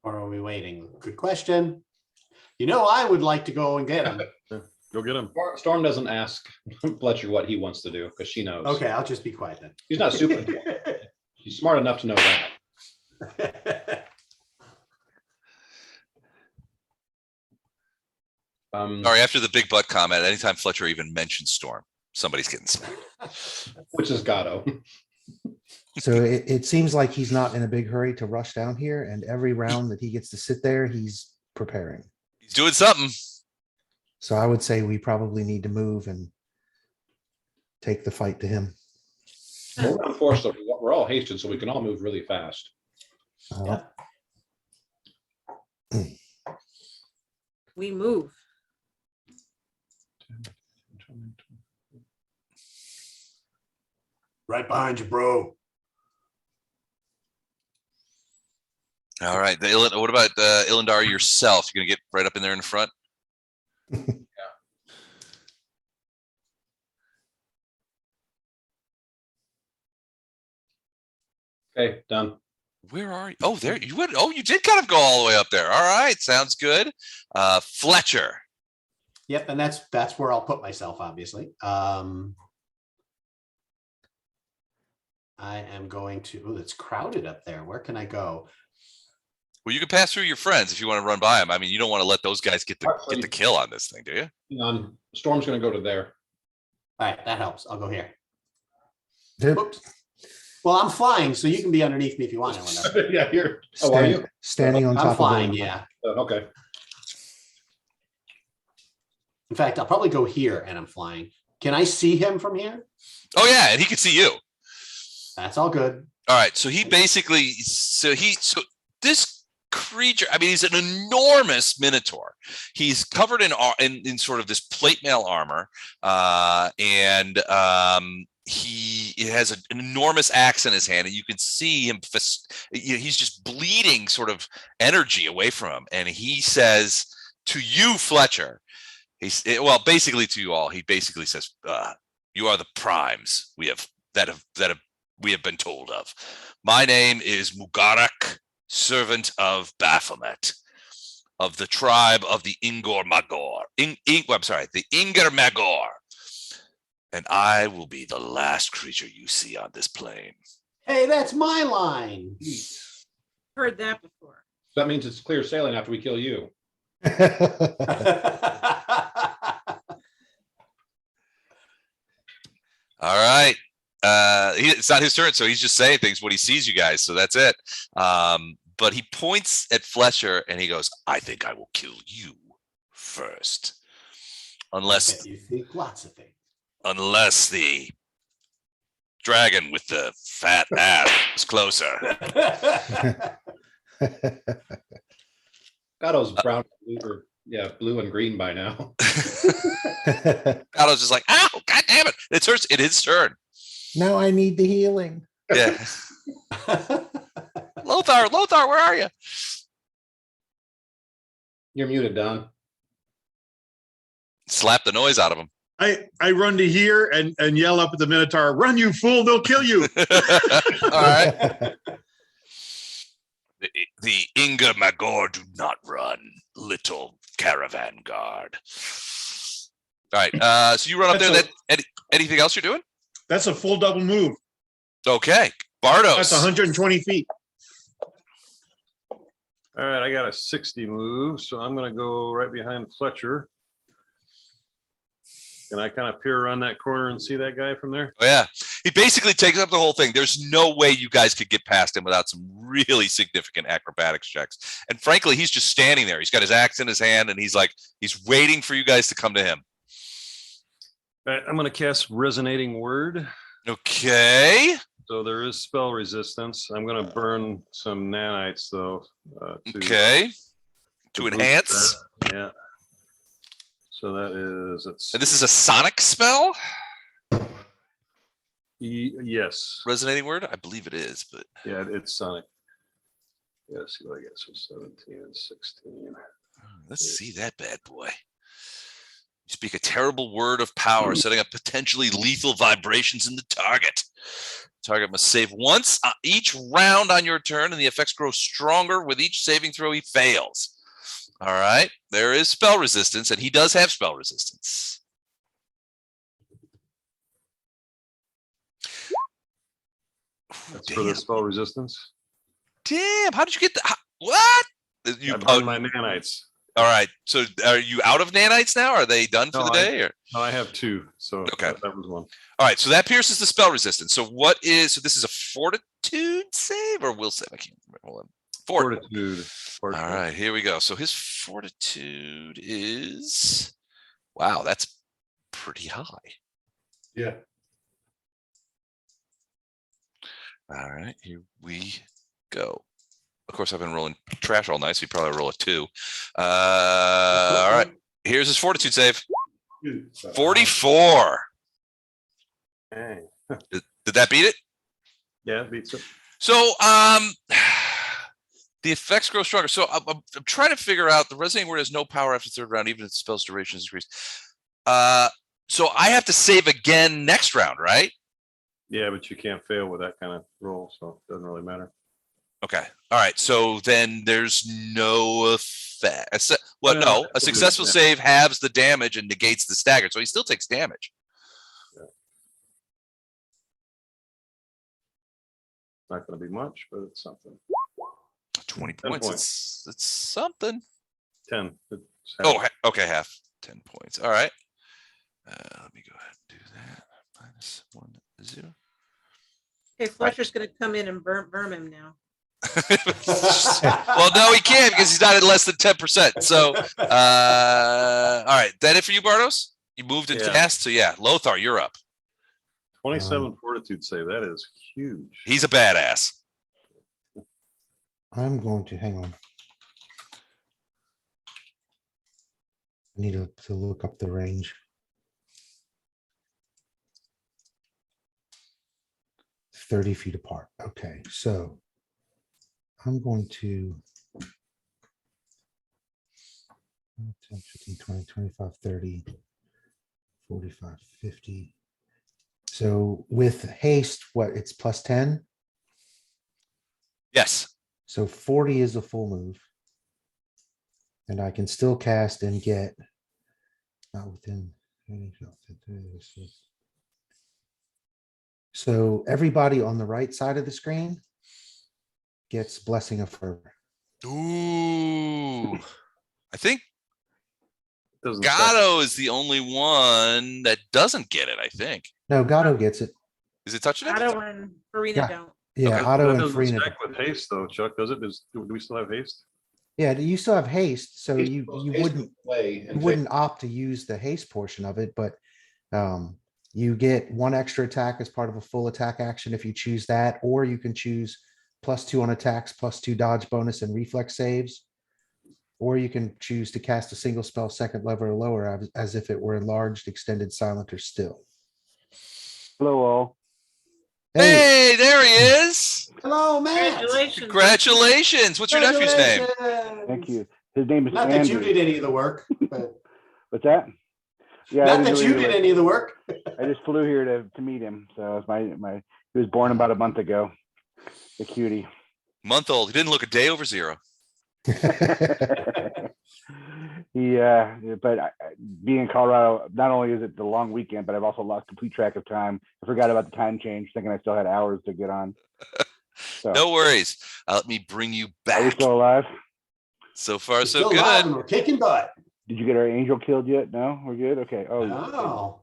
Or are we waiting? Good question. You know, I would like to go and get him. go get him. Storm doesn't ask Fletcher what he wants to do because she knows. Okay, I'll just be quiet then. She's not super. She's smart enough to know that. Sorry, after the big butt comment, anytime Fletcher even mentions Storm, somebody's getting smacked. Which is Gatto. So it seems like he's not in a big hurry to rush down here, and every round that he gets to sit there, he's preparing. He's doing something. So I would say we probably need to move and take the fight to him. We're unforced, so we're all hasted, so we can all move really fast. Uh, We move. Right behind you, bro. All right. What about Ilindar yourself? You're gonna get right up in there in the front. Okay, done. Where are you? Oh, there you went. Oh, you did kind of go all the way up there. All right, sounds good. Fletcher. Yep, and that's where I'll put myself, obviously. I am going to, oh, it's crowded up there. Where can I go? Well, you can pass through your friends if you want to run by them. I mean, you don't want to let those guys get the kill on this thing, do you? Storm's gonna go to there. All right, that helps. I'll go here. Dude, Oops. Well, I'm flying, so you can be underneath me if you want. Yeah, you're, oh, are you? standing on top I'm of flying, the yeah. Okay. In fact, I'll probably go here and I'm flying. Can I see him from here? Oh yeah, and he can see you. That's all good. All right, so he basically, so this creature, I mean, he's an enormous minotaur. He's covered in sort of this plate mail armor, and he has an enormous axe in his hand, and you can see him. He's just bleeding sort of energy away from him, and he says to you, Fletcher, well, basically to you all, he basically says, "You are the primes we have been told of. My name is Mugarak, servant of Baphomet, of the tribe of the Inger-Maggor. The Inger-Maggor. And I will be the last creature you see on this plane." Hey, that's my line. Heard that before. That means it's clear sailing after we kill you. All right. It's not his turn, so he's just saying things when he sees you guys. So that's it. But he points at Fletcher and he goes, "I think I will kill you first, unless You think lots of things. unless the dragon with the fat ass is closer." Got those brown, blue and green by now. Otto's just like, "Ow, god damn it. It's his turn." Now I need the healing. Yeah. Lothar, where are you? You're muted, Don. Slap the noise out of him. I run to here and yell up at the Minotaur, "Run, you fool, they'll kill you." All right. The Inger-Maggor do not run, little caravan guard. All right. So you run up there. Anything else you're doing? That's a full double move. Okay. Bardos. That's 120 feet. All right, I got a 60 move, so I'm gonna go right behind Fletcher. Can I kind of peer around that corner and see that guy from there? Oh, yeah. He basically takes up the whole thing. There's no way you guys could get past him without some really significant acrobatics checks. And frankly, he's just standing there. He's got his axe in his hand and he's waiting for you guys to come to him. All right, I'm gonna cast Resonating Word. Okay. So there is spell resistance. I'm gonna burn some nanites though. Okay. To boost enhance. that. Yeah. So that is, And this is a sonic spell? yes. Resonating word? I believe it is, but Yeah, it's sonic. Yeah, let's see what I get. So 17 and 16. let's see that bad boy. You speak a terrible word of power, setting up potentially lethal vibrations in the target. Target must save once each round on your turn, and the effects grow stronger with each saving throw he fails. All right. There is spell resistance, and he does have spell resistance. That's for the spell resistance. Damn. How did you get that? What? I burned my nanites. All right. So are you out of nanites now? Are they done for No, the day? Or? No, I have 2. So Okay. that was one. All right. So that pierces the spell resistance. So this is a fortitude save or will save? I can't remember. Hold on. Fortitude. All right, here we go. So his fortitude is, wow, that's pretty high. Yeah. All right, here we go. Of course, I've been rolling trash all night, so you probably roll a 2. All right, here's his fortitude save. 44. Dang. Did that beat it? Yeah, it beats it. So, the effects grow stronger. So I'm trying to figure out the resonating word has no power after third round, even if the spell's duration is increased. So I have to save again next round, right? Yeah, but you can't fail with that kind of roll, so it doesn't really matter. Okay. All right. So then there's no effect. Well, No, no, a that's successful yeah. save halves the damage and negates the stagger. So he still takes damage. Not going to be much, but it's something. 20 10 points. points. It's something. 10. It's Oh, okay. Half 10 points. All right. Let me go ahead and do that. Minus 1, 0. Okay, Fletcher's gonna come in and burn him now. Well, no, he can't because he's not at less than 10%. So, all right. That it for you, Bartos? You moved and Yeah. cast. So yeah, Lothar, you're up. 27 fortitude save. That is huge. He's a badass. I'm going to hang on. I need to look up the range. 30 feet apart. Okay, so I'm going to 10, 15, 20, 25, 30, 45, 50. So with haste, what, it's plus 10? Yes. So 40 is a full move. And I can still cast and get not within. So everybody on the right side of the screen gets Blessing of Fervor. Ooh. I think Doesn't Gatto is the only one that doesn't get it, I think. No, Gatto gets it. Is it touching it? Otto and Farina Yeah. don't. Yeah, Okay. Otto That and doesn't Farina. stack with haste though, Chuck, does it? Do we still have haste? Yeah, you still have haste, so Haste you goes wouldn't away you and wouldn't opt to use the haste portion of it, but you get 1 extra attack as part of a full attack action if you choose that, or you can choose +2 on attacks, +2 dodge bonus and reflex saves. Or you can choose to cast a single spell 2nd level or lower as if it were enlarged, extended, silent, or still. Hello, all. Hey, there he is. Hello, Matt. Congratulations. Congratulations. What's your nephew's name? Thank you. His name is Not that you Andrew. did any of the work, but What's that? Yeah, I not didn't that do you any did work. any of the work. I just flew here to meet him. So it's my he was born about a month ago. The cutie. Month old. He didn't look a day over 0. But being in Colorado, not only is it the long weekend, but I've also lost complete track of time. I forgot about the time change, thinking I still had hours to get on. So, No worries. Let me bring you are we back. still alive? So far, We're so still alive good. and we're kicking butt. Did you get our angel killed yet? No, we're good. Okay. Oh, Oh,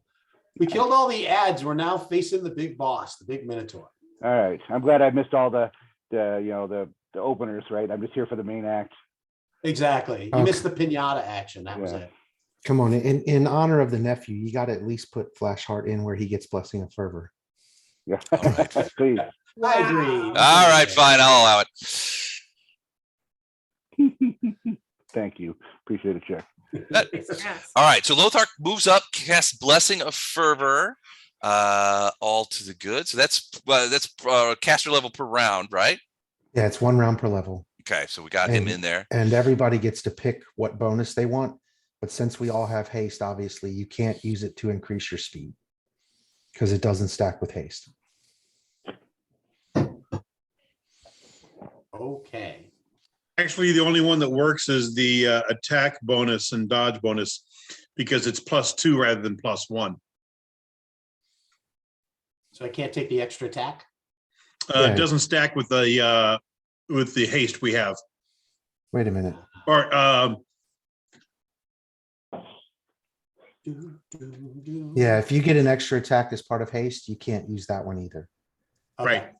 we killed all the ads. We're now facing the big boss, the big minotaur. all right. I'm glad I missed all the openers. Right. I'm just here for the main act. Exactly. You Okay. missed the pinata action. That was Yeah. it. Come on, in honor of the nephew, you got to at least put Flash Heart in where he gets Blessing of Fervor. Yeah. All right. Please. I agree. All right, fine. I'll allow it. Thank you. Appreciate it, Chuck. Yes. All right. So Lothar moves up, casts Blessing of Fervor, all to the good. So that's caster level per round, right? Yeah, it's 1 round per level. Okay. So we got him in there. And everybody gets to pick what bonus they want. But since we all have haste, obviously you can't use it to increase your speed because it doesn't stack with haste. Okay. Actually, the only one that works is the attack bonus and dodge bonus because it's +2 rather than +1. So I can't take the extra attack. Yeah. It doesn't stack with the haste we have. Wait a minute. Or Yeah, if you get an extra attack as part of haste, you can't use that one either. Okay. Right.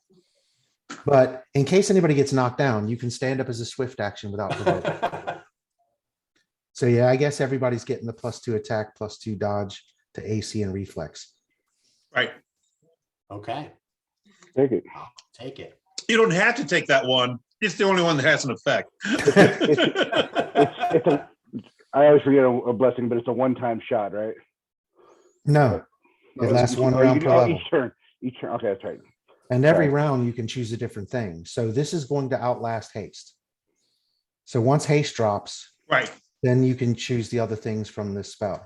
But in case anybody gets knocked down, you can stand up as a swift action without provoking. So yeah, I guess everybody's getting the +2 attack, +2 dodge to AC and reflex. Right. Okay, Take it. I'll take it. You don't have to take that one. It's the only one that has an effect. It's a, I always forget a blessing, but it's a one-time shot, right? No, it lasts one round per level. Each turn. Each turn. Okay, that's right. And every Sorry. round you can choose a different thing. So this is going to outlast haste. So once haste drops, Right, then you can choose the other things from this spell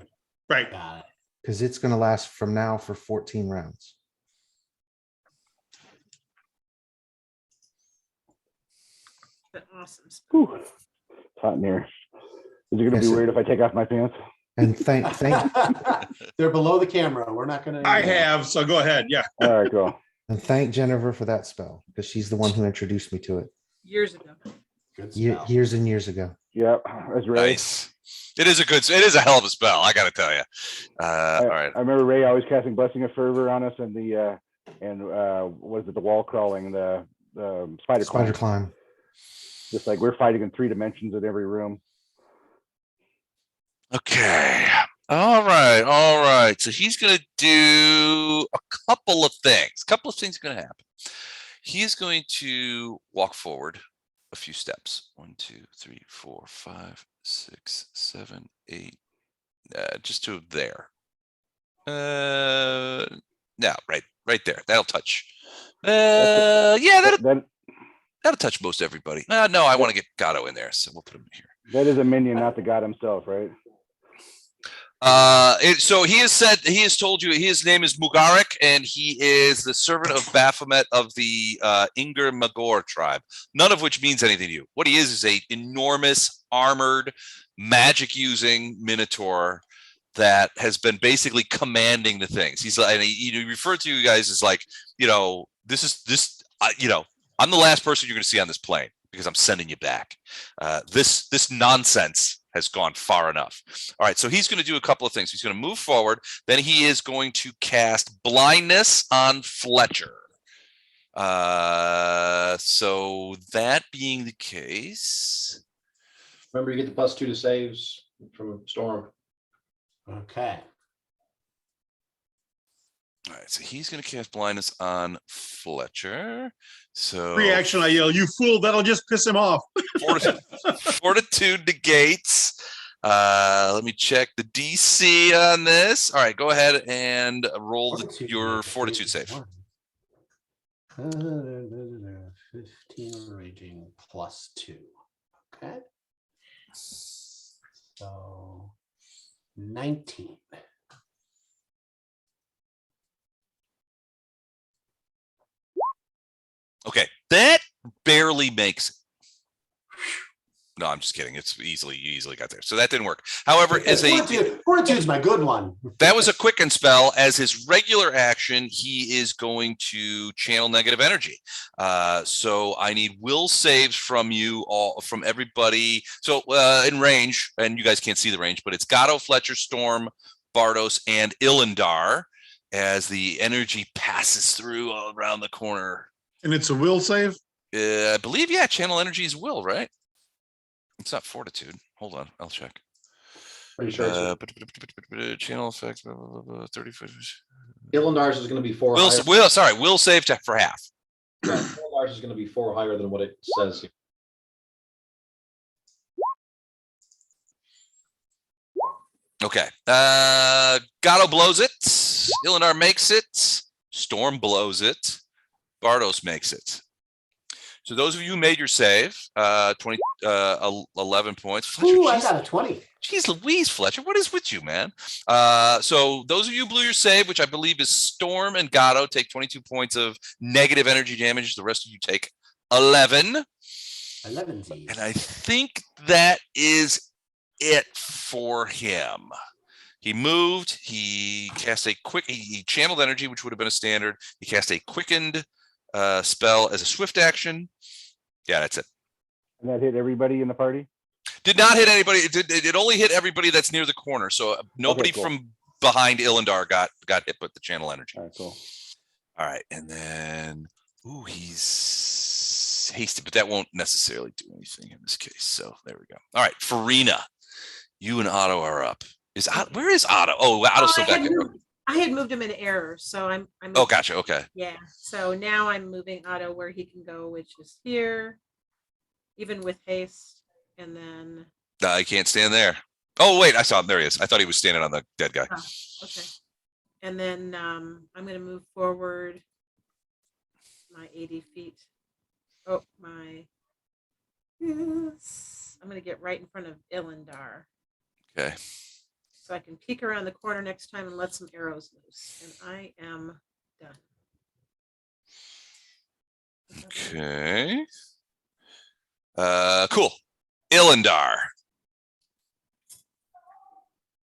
right. Got it. because it's going to last from now for 14 rounds. But awesome. Whew. It's hot in here. Is it going to Yes, be it- weird if I take off my pants? And thank They're below the camera. We're not gonna. I have, so go ahead. Yeah. All right, cool. and thank Jennifer for that spell because she's the one who introduced me to it Years ago. Good spell. years and years ago. Yep, that's right. Nice. It is a hell of a spell. I got to tell you. All right. I remember Ray always casting Blessing of Fervor on us and the was it the wall crawling, the spider Spider climb. climb. Just like we're fighting in 3 dimensions in every room. Okay. All right. All right. So he's going to do a couple of things. A couple of things are going to happen. He is going to walk forward a few steps. 1, 2, 3, 4, 5, 6, 7, 8. Just to there. No, right there. That'll touch. Yeah, that'll touch most everybody. No, I want to get Gato in there, so we'll put him here. That is a minion, not the god himself, right? So he has told you his name is Mugarak, and he is the servant of Baphomet of the Inger-Maggor tribe, none of which means anything to you. What he is a enormous armored magic using minotaur that has been basically commanding the things. He's like, and he referred to you guys as like, I'm the last person you're going to see on this plane because I'm sending you back. This nonsense has gone far enough. All right, so he's going to do a couple of things. He's going to move forward. Then he is going to cast blindness on Fletcher. So that being the case, Remember, you get the +2 to saves from Storm. Okay. all right, so he's going to cast blindness on Fletcher. So Reaction, I yell, "You fool, that'll just piss him off." Fortitude negates. Let me check the DC on this. All right, go ahead and roll your fortitude save. 15 raging +2. Okay. So 19. Okay, that barely makes it. No, I'm just kidding. It's you easily got there. So that didn't work. However, Fortitude's my good one. that was a quicken spell. As his regular action, he is going to channel negative energy. So I need will saves from you all, from everybody. So in range, and you guys can't see the range, but it's Gato, Fletcher, Storm, Bardos, and Ilindar as the energy passes through all around the corner. And it's a will save. I believe, yeah, channel energy is will, right? It's not fortitude. Hold on, I'll check. Pretty sure Channel effects, 35. Ilandar's is going to be 4 Will, higher. will save for half. Ilandar's is going to be 4 higher than what it says here. Okay. Gato blows it. Ilindar makes it. Storm blows it. Bardos makes it. So those of you who made your save, 11 points. Fletcher, Ooh, I got a 20. Jeez Louise, Fletcher, what is with you, man? So those of you who blew your save, which I believe is Storm and Gato, take 22 points of negative energy damage. The rest of you take 11. 11. And I think that is it for him. He moved, he cast a he channeled energy, which would have been a standard. He cast a quickened spell as a swift action. Yeah, that's it. And that hit everybody in the party? Did not hit anybody. It only hit everybody that's near the corner. So nobody cool. from behind Ilindar got hit with the channel energy. All right, cool. All right, and then he's hasty, but that won't necessarily do anything in this case. So there we go. All right, Farina, you and Otto are up. Where is Otto? Oh, Otto's still back there. I had moved him in error, so I'm. Oh, gotcha. Okay. Yeah, so now I'm moving Otto where he can go, which is here, even with haste, and then. I can't stand there. Oh, wait, I saw him. There he is. I thought he was standing on the dead guy. Oh, okay. And then I'm going to move forward my 80 feet. Oh, yes. I'm going to get right in front of Ilindar. Okay. So I can peek around the corner next time and let some arrows loose. And I am done. Okay. Cool. Ilindar.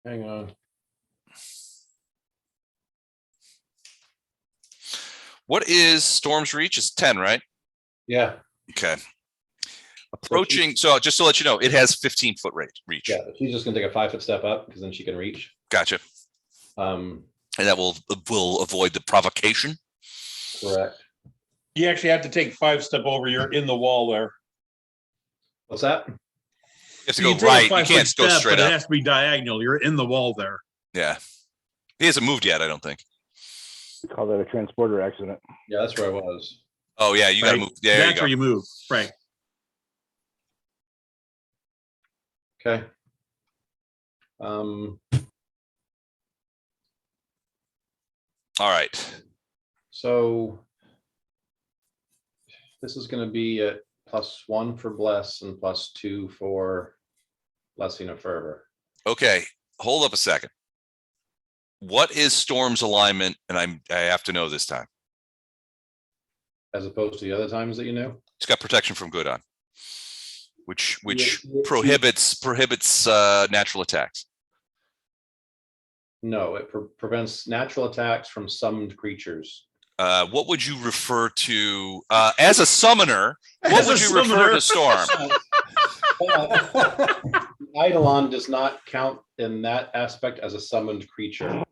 Hang on. What is Storm's reach? It's 10, right? Yeah, Okay. Approaching. So just to let you know, it has 15-foot reach. yeah. She's just gonna take a 5-foot step up because then she can reach. Gotcha. Um, And that will avoid the provocation. correct. You actually have to take 5 step over. You're in the wall there. What's that? You have to You go take a right. You 5-foot can't go step, straight but It up. has to be diagonal. You're in the wall there. Yeah. He hasn't moved yet, I don't think. We call that a transporter accident. Yeah, that's where I was. Oh, yeah. You got to Right. move. There That's you go. where you move. Right. Okay. Um, All right. so this is gonna be at +1 for bless and +2 for blessing of fervor. Okay. Hold up a second. What is Storm's alignment? And I have to know this time. As opposed to the other times that you knew? It's got protection from good on, which Yeah, prohibits natural attacks. No, it prevents natural attacks from summoned creatures. What would you refer to as a summoner? What As would a you refer to Storm? Eidolon does not count in that aspect as a summoned creature.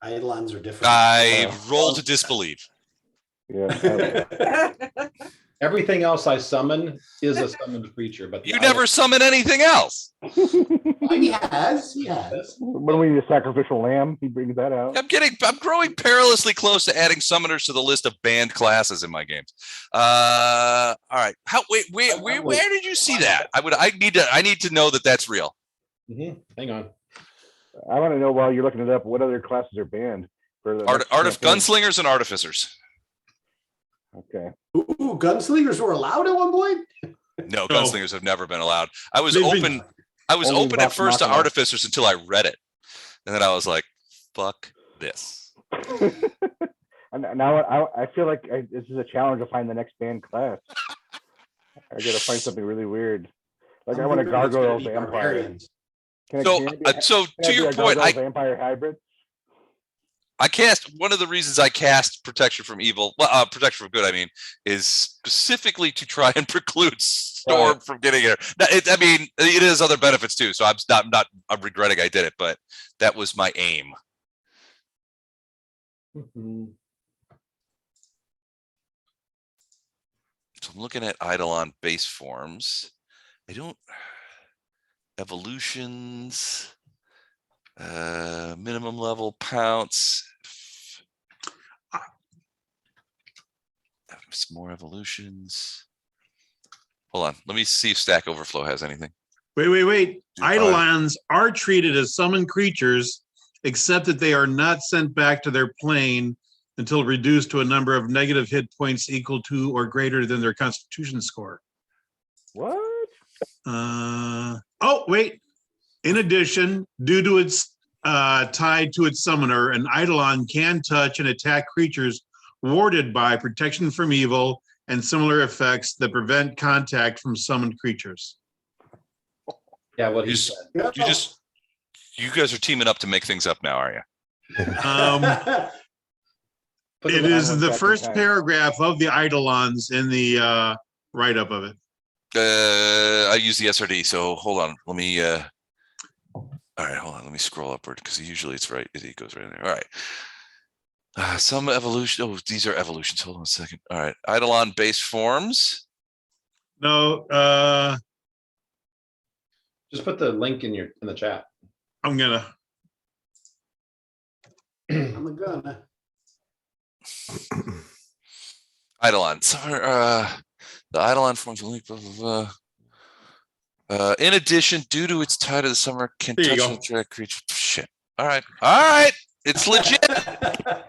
Eidolons are different. I roll to disbelieve. Yeah. Everything else I summon is a summoned creature, but the You never summon anything else. He has. When we need a sacrificial lamb, he brings that out. I'm growing perilously close to adding summoners to the list of banned classes in my games. All right. Where did you see that? I need to know that that's real. Hang on. I want to know while you're looking it up, what other classes are banned for the next campaign? Gunslingers and artificers. Okay. Ooh, gunslingers were allowed at one point? No, gunslingers have never been allowed. I was They've open. been- I was Only open at first to Machina. artificers until I read it, and then I was like, "Fuck this." And now I feel like this is a challenge to find the next banned class. I gotta find something really weird. Like I want a gargoyle vampire. Barbarians. So to your point, vampire hybrid. I cast one of the reasons I cast protection from evil, protection from good. I mean, is specifically to try and preclude Storm from getting here. It has other benefits too. So I'm regretting I did it, but that was my aim. So I'm looking at Eidolon base forms. I don't evolutions. Minimum level pounce. Some more evolutions. Hold on. Let me see if Stack Overflow has anything. Wait. Do five. Eidolons are treated as summoned creatures, except that they are not sent back to their plane until reduced to a number of negative hit points equal to or greater than their constitution score. What? In addition, due to its tied to its summoner, an Eidolon can touch and attack creatures warded by protection from evil and similar effects that prevent contact from summoned creatures. Yeah, what he You said. you guys are teaming up to make things up now, are you? It is the Second first time. paragraph of the Eidolons in the write-up of it. I use the SRD, so hold on. Let me all right, hold on. Let me scroll upward because usually it's right. It goes right in there. All right. Some evolution. Oh, these are evolutions. Hold on a second. All right. Eidolon base forms. No, Just put the link in the chat. I'm gonna, I'm gonna. Eidolon. The Eidolon forms a link. Blah, blah, blah. In addition, due to its tie to the summer, can There you touch go. an attract creature. Shit. All right. All right. It's legit. All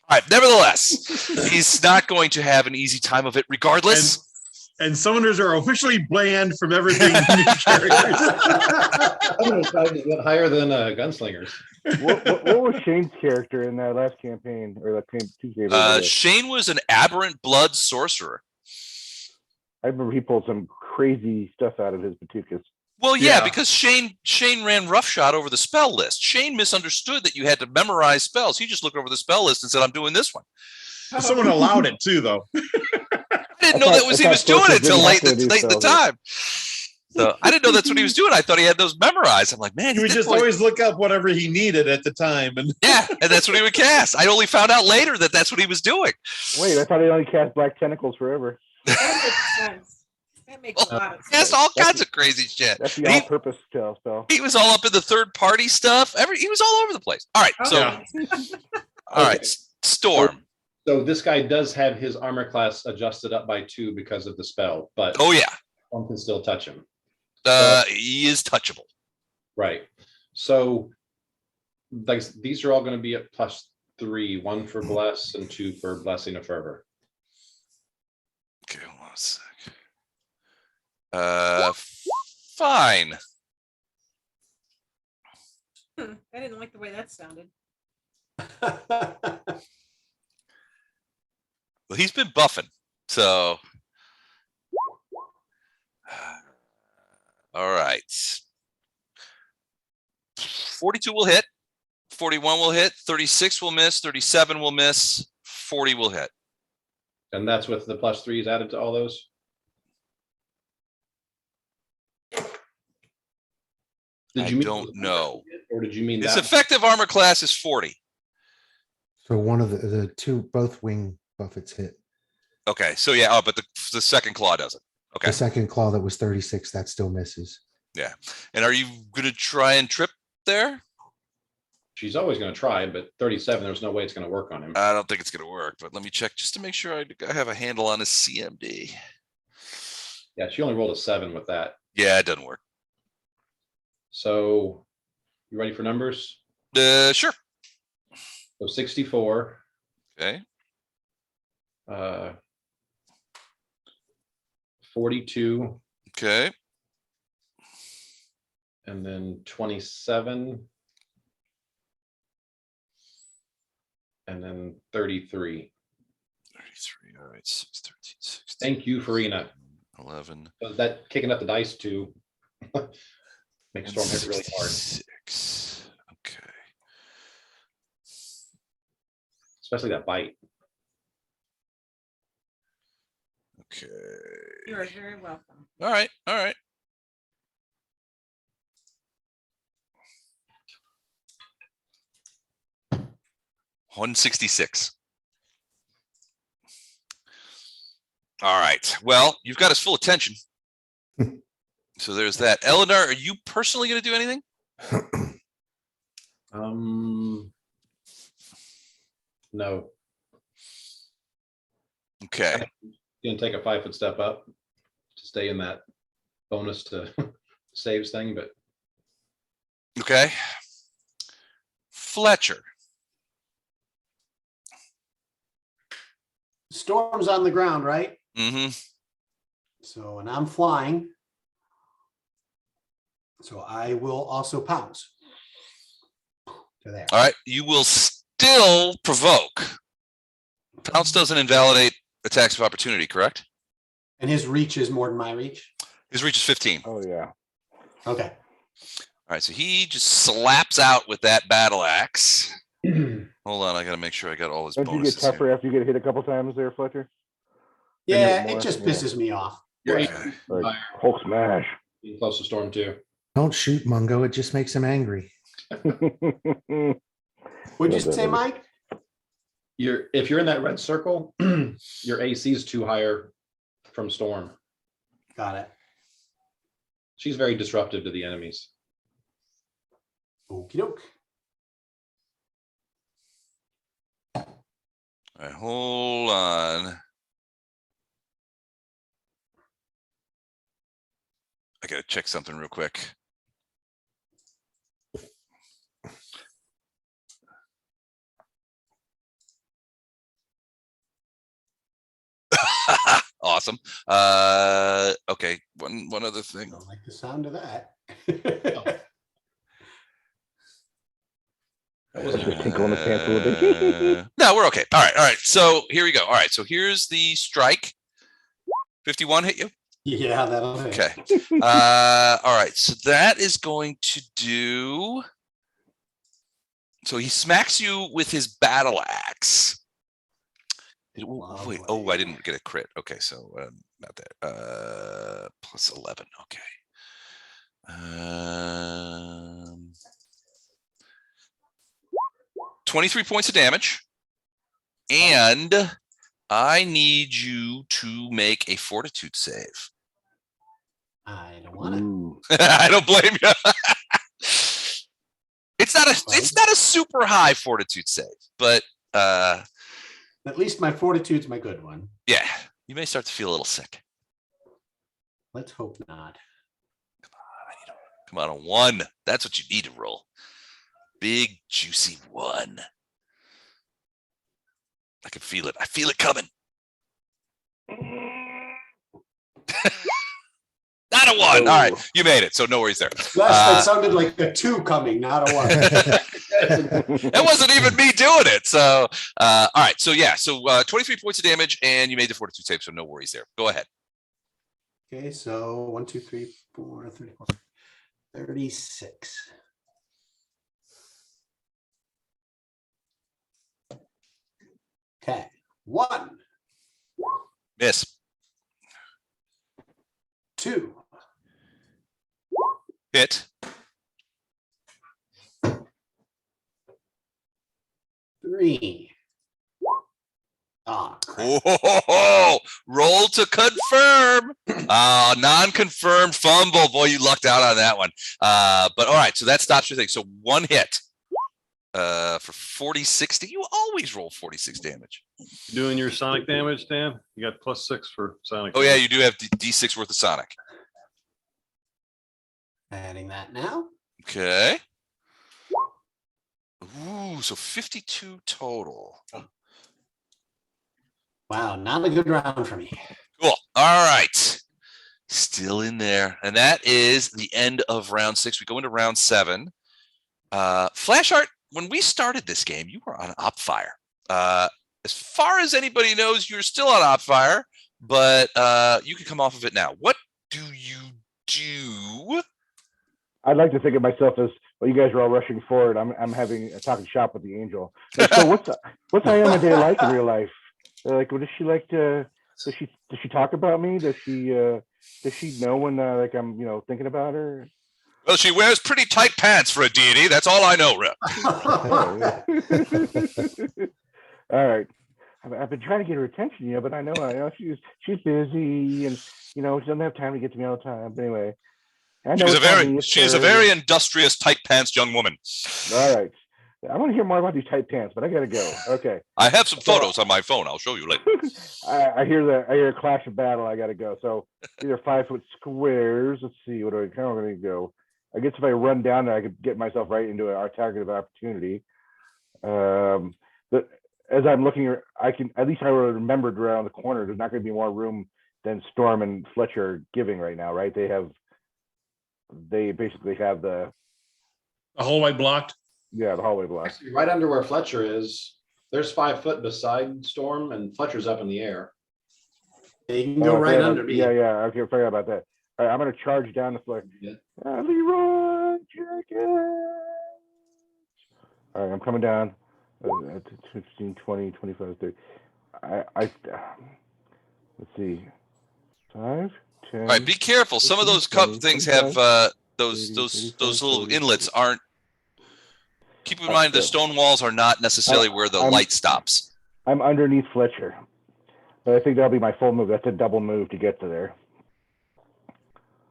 right. Nevertheless, he's not going to have an easy time of it regardless. and summoners are officially banned from ever being new characters. Get higher than gunslingers. What was Shane's character in that last campaign or that two campaigns? Shane was an aberrant blood sorcerer. I remember he pulled some crazy stuff out of his Batukas. Well, yeah, Yeah. because Shane ran roughshod over the spell list. Shane misunderstood that you had to memorize spells. He just looked over the spell list and said, "I'm doing this one." Someone allowed it too, though. I didn't know that was he was doing it till late in the time. So I didn't know that's what he was doing. I thought he had those memorized. I'm like, man, He would just always look up whatever he needed at the time. And yeah, and that's what he would cast. I only found out later that that's what he was doing. Wait, I thought he only cast Black Tentacles forever. That makes sense. That makes a lot of Cast sense. all kinds of crazy shit. That's the all-purpose spell. He was all up in the third party stuff. He was all over the place. All right, so Okay. all right, Storm. So this guy does have his armor class adjusted up by 2 because of the spell, but Oh yeah, one can still touch him. he is touchable. Right. So like these are all going to be at +3, 1 for bless and 2 for blessing of fervor. Okay, hold on a sec. Fine. I didn't like the way that sounded. Well, he's been buffing, so all right. 42 will hit, 41 will hit, 36 will miss, 37 will miss, 40 will hit. And that's with the +3s added to all those. I don't know. Or did you mean His that? effective armor class is 40. So one of the two, both wing buffets hit. Okay, so yeah, but the second claw doesn't. Okay, The second claw that was 36, that still misses. and are you gonna try and trip there? She's always going to try, but 37, there's no way it's going to work on him. I don't think it's gonna work, but let me check just to make sure I have a handle on his CMD. Yeah, she only rolled a 7 with that. Yeah, it doesn't work. So you ready for numbers? Sure. So 64, Okay. 42, Okay. and then 27, and then 33. 33. All right. 6, 13, 16. Thank you, Farina. 11. So that kicking up the dice too makes Storm hit really hard, 6. Okay. especially that bite. Okay. You are very welcome. All right. All right. $166. All right. Well, you've got his full attention. So there's that. Eleanor, are you personally going to do anything? No, Okay. gonna take a 5-foot step up to stay in that bonus to saves thing, but Okay. Fletcher. Storm's on the ground, right? Mm-hmm. So, and I'm flying. So I will also pounce. To there. All right. You will still provoke. Pounce doesn't invalidate attacks of opportunity, correct? And his reach is more than my reach. His reach is 15. Oh yeah. Okay. All right. So he just slaps out with that battle axe. Hold on. I got to make sure I got all his Don't you get bonuses here. tougher after you get hit a couple times there, Fletcher? Yeah, more, it just yeah. pisses me off. you're Okay. Like Hulk smash. being close to Storm too. Don't shoot Mungo. It just makes him angry. What'd you say, Mike? If you're in that red circle, your AC is 2 higher from Storm. Got it. She's very disruptive to the enemies. Okey doke. All right, hold on. I gotta check something real quick. Awesome. Okay, one other thing. Don't like the sound of that. That wasn't Just even tinkle in the pants a little bit. No, we're okay. All right. So here we go. All right, so here's the strike. 51 hit you. Yeah, that'll hit. Okay. All right, so that is going to do. So he smacks you with his battle axe. Wait, oh, I didn't get a crit. Okay, so not that. Plus 11. Okay. 23 points of damage. And I need you to make a fortitude save. I don't want it. Ooh. I don't blame you. It's not a super high fortitude save, but At least my fortitude's my good one. yeah, you may start to feel a little sick. Let's hope not. Come on, a 1. That's what you need to roll. Big juicy 1. I can feel it. I feel it coming. Not a 1. All right, you made it. So no worries there. That sounded like a 2 coming, not a 1. It wasn't even me doing it. So, all right. So yeah. So 23 points of damage, and you made the fortitude save. So no worries there. Go ahead. Okay, so 1, 2, 3, 4, 34, 36. Okay, 1, Miss. 2, Hit. 3. Ah, crap. Oh, roll to confirm. Non-confirmed fumble. Boy, you lucked out on that one. But all right, so that stops your thing. So 1 hit for 40-60. You always roll 46 damage. Doing your sonic damage, Dan? You got +6 for sonic. Oh yeah, damage. you do have D6 worth of sonic. Adding that now. Okay. Ooh, so 52 total. Wow, not a good round for me. Cool. All right. Still in there. And that is the end of round 6. We go into round 7. Flash Art, when we started this game, you were on Opfire. As far as anybody knows, you're still on Opfire, but you can come off of it now. What do you do? I'd like to think of myself as, well, you guys are all rushing forward. I'm having a talking shop with the angel. Like, so what's Ione like in real life? Like, what does she like to? Does she talk about me? Does she know when like I'm thinking about her? Well, she wears pretty tight pants for a deity. That's all I know, Rip. All right. I've been trying to get her attention, but I know she's busy and she doesn't have time to get to me all the time. But anyway, I know She's a very industrious, tight pants young woman. All right. I want to hear more about these tight pants, but I gotta go. Okay. I have some photos on my phone. I'll show you later. I hear a clash of battle. I gotta go. So these are 5-foot squares. Let's see. What do I kind of going to go? I guess if I run down there, I could get myself right into our target of opportunity. But as I'm looking, I remembered around the corner. There's not going to be more room than Storm and Fletcher are giving right now, right? They basically have the hallway blocked. Yeah, the hallway block. Actually, right under where Fletcher is, there's 5 foot beside Storm, and Fletcher's up in the air. They can go right under me. Yeah. Okay, forget about that. All right, I'm going to charge down the Fletcher. Yeah. Leroy Jenkins. All right, I'm coming down. 15, 20, 25, 30. Let's see. 5, 10. All right, be careful. Some of those cup things have those little inlets aren't. Keep in mind the stone walls are not necessarily where the light stops. I'm underneath Fletcher. But I think that'll be my full move. That's a double move to get to there.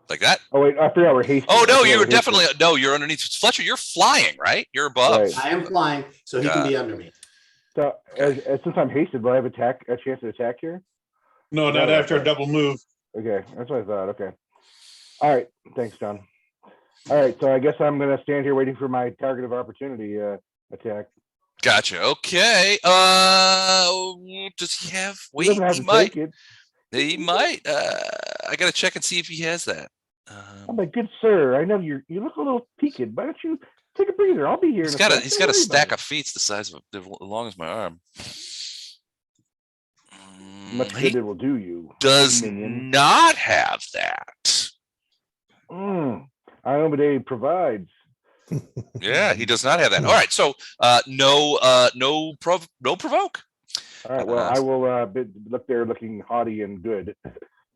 Like that. Oh wait, I forgot we're hasting. Oh I no, forgot you we're were hasting. definitely no. You're underneath Fletcher. You're flying, right? You're above. Right. I am flying, so he can be under me. So Okay. since I'm hasted, will I have a chance to attack here? No, not after a double move. Okay, that's what I thought. Okay. All right. Thanks, John. All right, so I guess I'm gonna stand here waiting for my target of opportunity attack. Gotcha. Okay. Does he have? He Wait, doesn't have he to might. take it. He might. I gotta check and see if he has that. Oh my good sir, I know you look a little peaked. Why don't you take a breather? I'll be here. He's got a stack of feats the size of as long as my arm. Much He good it will do you. does minion. not have that. Iomade provides. Yeah, he does not have that. All right, so no provoke. All right, well, I will look there looking haughty and good.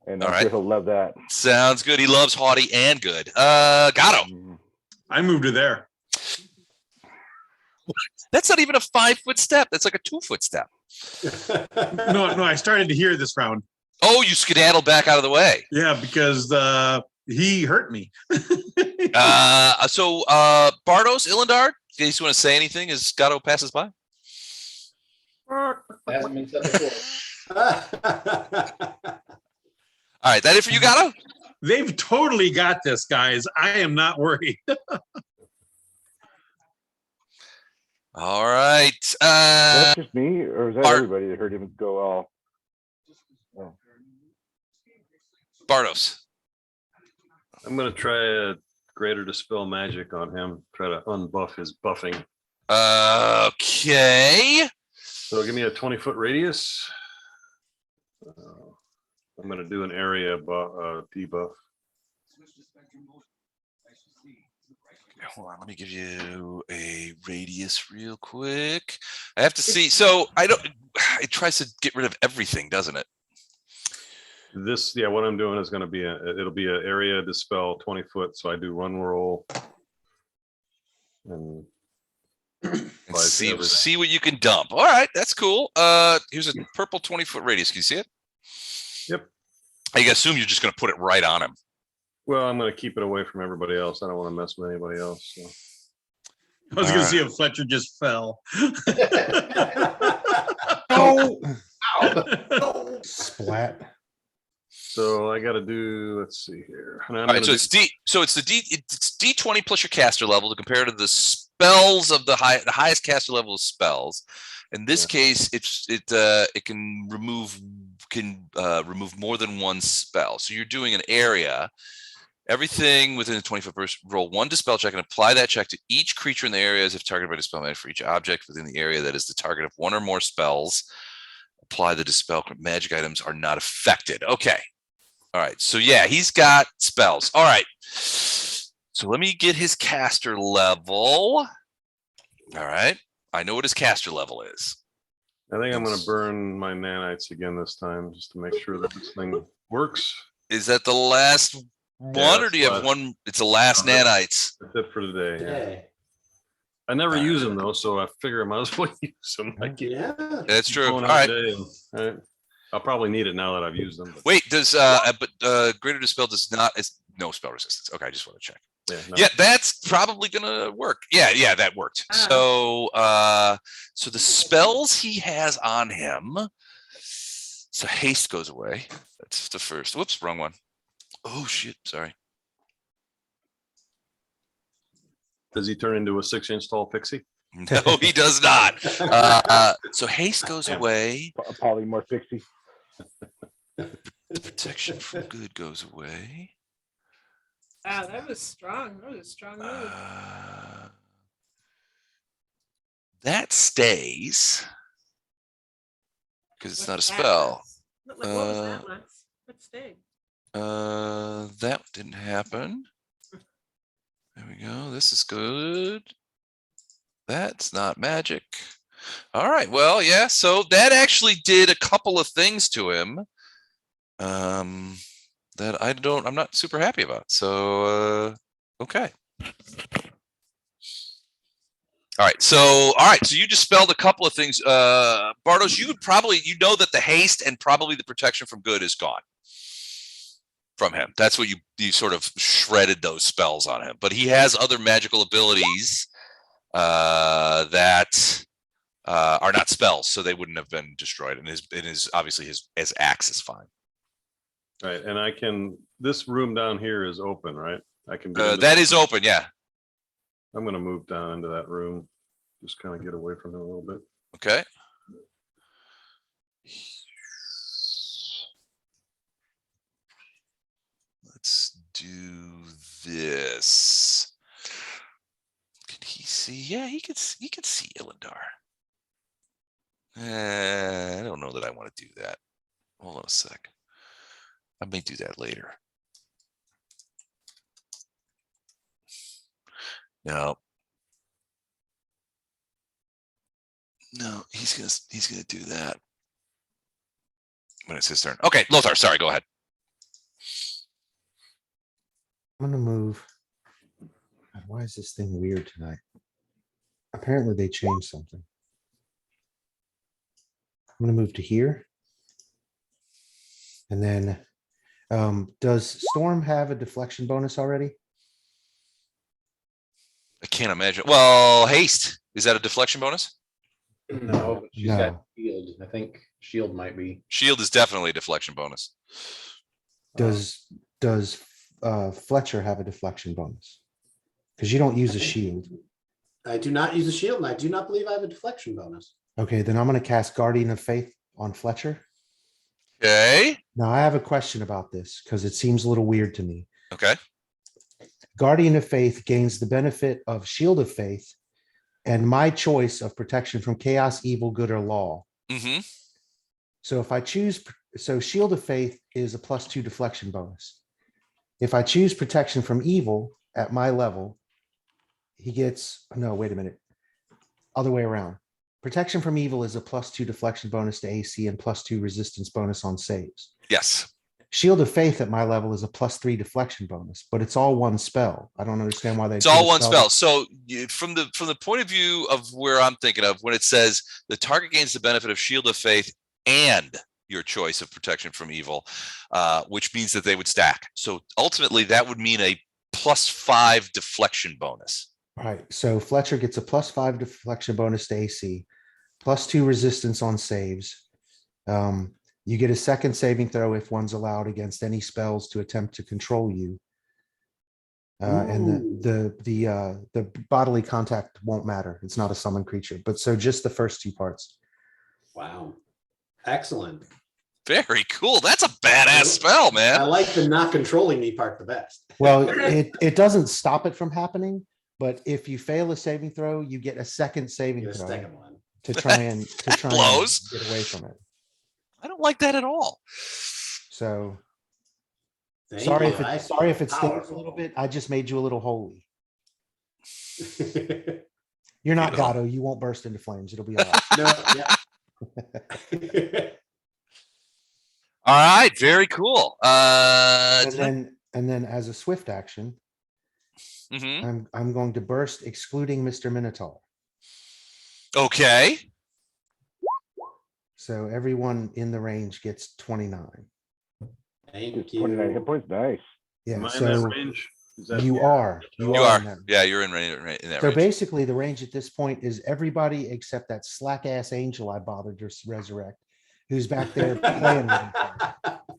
And All I'm right. sure he'll love that. Sounds good. He loves haughty and good. Got him. I moved to there. That's not even a 5-foot step. That's like a 2-foot step. No, I started to hear this round. Oh, you skedaddled back out of the way. Yeah, because he hurt me. So Bardos, Illendar, in case you want to say anything as Gatto passes by. Hasn't been said before. All right, that it for you, Gatto? They've totally got this, guys. I am not worried. All right. That's just me, or is that Bart- everybody that heard him go all? Oh. Bardos. I'm gonna try a greater dispel magic on him. Try to unbuff his buffing. Okay. So give me a 20-foot radius. I'm gonna do an area debuff. Hold on, let me give you a radius real quick. I have to see. So it tries to get rid of everything, doesn't it? This, yeah, what I'm doing is gonna be it'll be an area dispel 20 foot. So I do run roll. And And applies to everything. see what you can dump. All right, that's cool. Here's a purple 20-foot radius. Can you see it? Yep. I assume you're just going to put it right on him. Well, I'm gonna keep it away from everybody else. I don't want to mess with anybody else. So. I was going to see if Fletcher just fell. Oh, Ow. splat. So I got to do. Let's see here. And I'm All right, gonna so do- it's D20 plus your caster level to compare to the spells of the highest caster level of spells. In this case, it can remove more than one spell. So you're doing an area. Everything within a 20-foot burst, roll one dispel check and apply that check to each creature in the area as if targeted by dispel magic for each object within the area that is the target of one or more spells. Apply the dispel magic items are not affected. Okay. All right. So yeah, he's got spells. All right. So let me get his caster level. All right. I know what his caster level is. I think I'm gonna burn my nanites again this time just to make sure that this thing works. Is that the last one, or do you have last. one? It's the last No, nanites. That's it for today. Yeah. Yay. I never use them though, so I figure I might as well use them. I keep Yeah. That's true. All going right. day and, all right. I'll probably need it now that I've used them. But Wait, does greater dispel does not is no spell resistance. Okay, I just want to check. yeah, no. Yeah, that's probably gonna work. Yeah, that worked. So so the spells he has on him. So haste goes away. That's the first. Whoops, wrong one. Oh shit, sorry. Does he turn into a 6-inch tall pixie? No, he does not. So haste goes away. Polymorph pixie. The protection from good goes away. Wow, that was strong. That was a strong move. That stays because it's not a What's that, spell. Lex? What was that, Lex? What stayed? That didn't happen. There we go. This is good. That's not magic. All right. Well, yeah. So that actually did a couple of things to him that I'm not super happy about. So, okay. All right. So you dispelled a couple of things. Bartos, you would probably, know that the haste and probably the protection from good is gone from him. That's what you sort of shredded those spells on him. But he has other magical abilities that are not spells, so they wouldn't have been destroyed. And his obviously his axe is fine. Right, and this room down here is open, right? I can. That is open, yeah. I'm going to move down into that room, just kind of get away from it a little bit. Okay. Let's do this. Can he see? Yeah, he can see Illendar. I don't know that I want to do that. Hold on a sec. I may do that later. No, he's gonna do that when it's his turn. Okay, Lothar, sorry, go ahead. I'm gonna move. God, why is this thing weird tonight? Apparently they changed something. I'm gonna move to here. And then, does Storm have a deflection bonus already? I can't imagine. Well, haste, is that a deflection bonus? No, but she's got No. shield. I think shield might be. Shield is definitely a deflection bonus. Does Fletcher have a deflection bonus? Because you don't use a shield. I do not use a shield, and I do not believe I have a deflection bonus. Okay, then I'm gonna cast Guardian of Faith on Fletcher. Okay. Now I have a question about this because it seems a little weird to me. Okay. Guardian of Faith gains the benefit of Shield of Faith and my choice of protection from chaos, evil, good, or law. Mm-hmm. So if I choose, so Shield of Faith is a +2 deflection bonus. If I choose protection from evil at my level, he gets, no, wait a minute. Other way around. Protection from evil is a +2 deflection bonus to AC and +2 resistance bonus on saves. Yes. Shield of Faith at my level is a +3 deflection bonus, but it's all one spell. I don't understand why they. It's put all a one spell. So from the point of view of where I'm thinking of, when it says the target gains the benefit of Shield of Faith and your choice of protection from evil, which means that they would stack. So ultimately, that would mean a +5 deflection bonus. All right. So Fletcher gets a +5 deflection bonus to AC, +2 resistance on saves. You get a second saving throw if one's allowed against any spells to attempt to control you. And the bodily contact won't matter. It's not a summoned creature, but so just the first two parts. Wow. Excellent. Very cool. That's a badass spell, I man. like the not controlling me part the best. Well, it doesn't stop it from happening, but if you fail a saving throw, you get a second saving Get a throw second one. to try and blows. get away from it. I don't like that at all. So Thank sorry you. if I it sorry if it feel stings a powerful. little bit. I just made you a little holy. You're not Beautiful. Gato. You won't burst into flames. It'll be all right. No, yeah. All right, very cool. And then as a swift action, Mhm. I'm going to burst, excluding Mr. Minotaur. Okay. So everyone in the range gets 29. Thank 29 hit you. points, nice. Yeah. Am I in So that range? Is that- you are. You in are. that. Yeah, you're in that So range. basically, the range at this point is everybody except that slack ass angel I bothered to resurrect, who's back there playing with him.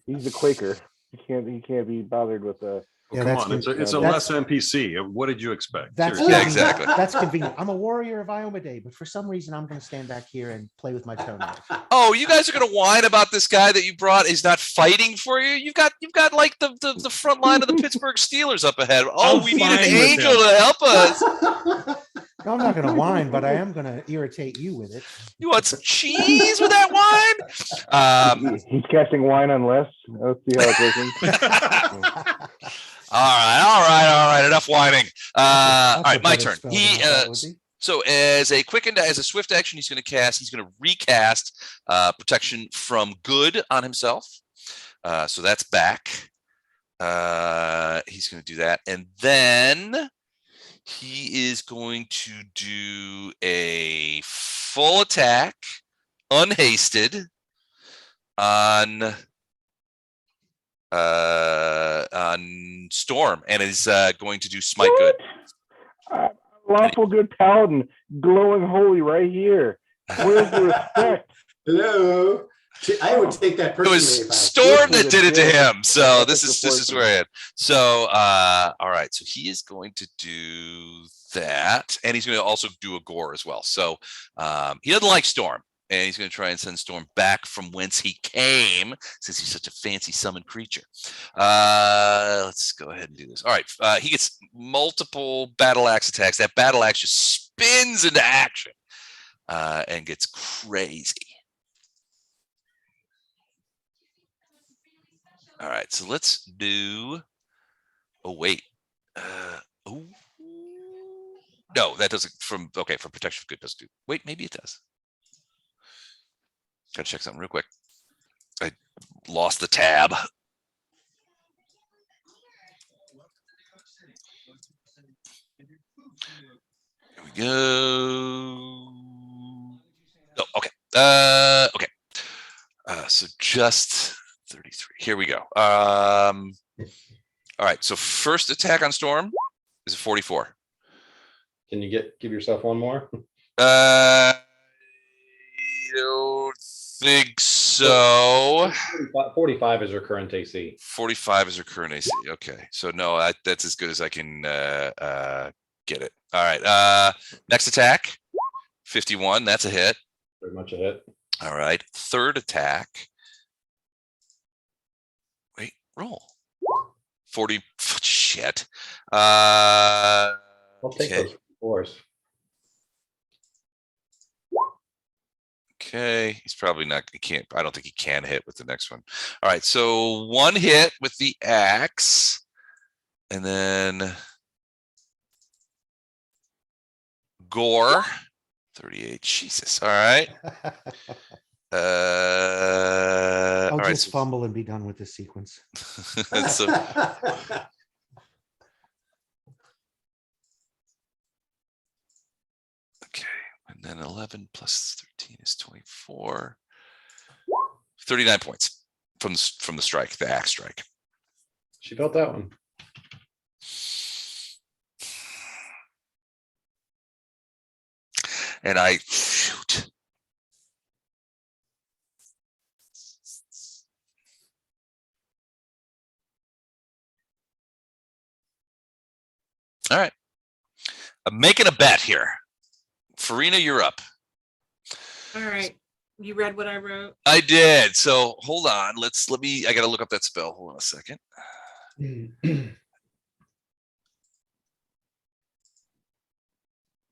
He's the Quaker. He can't be bothered with the. Yeah, Come that's on, it's a that's- less NPC. What did you expect? That's Seriously. Yeah, convenient. exactly. That's convenient. I'm a warrior of Iomade, but for some reason, I'm going to stand back here and play with my toenails. Oh, you guys are gonna whine about this guy that you brought is not fighting for you. You've got like the front line of the Pittsburgh Steelers up ahead. Oh, I'm we need an fine with angel him. to help us. No, I'm not going to whine, but I am going to irritate you with it. You want some cheese with that wine? He's casting wine on Les. Let's see how it's working. All right. Enough whining. All That's a right, my better turn. spell He than I thought it would be. so as a swift action, he's going to recast protection from good on himself. So that's back. He's going to do that, and then he is going to do a full attack, unhasted, on Storm, and is going to do smite good. Lawful good paladin, glowing holy right here. Where's the respect? Hello. I would take that It personally. was if I- Storm This that is did a it to dick. him. So That's this is unfortunate. where I am. So all right. So he is going to do that, and he's going to also do a gore as well. So he doesn't like Storm, and he's going to try and send Storm back from whence he came, since he's such a fancy summoned creature. Let's go ahead and do this. All right. He gets multiple battle axe attacks. That battle axe just spins into action and gets crazy. All right, so let's do. Oh wait. Oh no, that doesn't. From protection of good doesn't do. Wait, maybe it does. Gotta check something real quick. I lost the tab. Here we go. Oh, okay. Okay. So just 33. Here we go. All right. So first attack on Storm is a 44. Can you give yourself one more? I don't think so. 45 is her current AC. 45 is her current AC. Okay. So no, that's as good as I can get it. All right. Next attack, 51. That's a hit. Very much a hit. All right. Third attack. Wait, roll. 40. Shit. I'll take Okay. those fours. Okay, he's probably not. He can't. I don't think he can hit with the next one. All right, so one hit with the axe, and then gore. 38. Jesus. All right. I'll All right. just fumble and be done with this sequence. So okay, and then 11 plus 13 is 24. 39 points from the strike, the axe strike. She felt that one. And I shoot. All right. I'm making a bet here. Farina, you're up. All right. You read what I wrote? I did. So hold on. I gotta look up that spell. Hold on a second.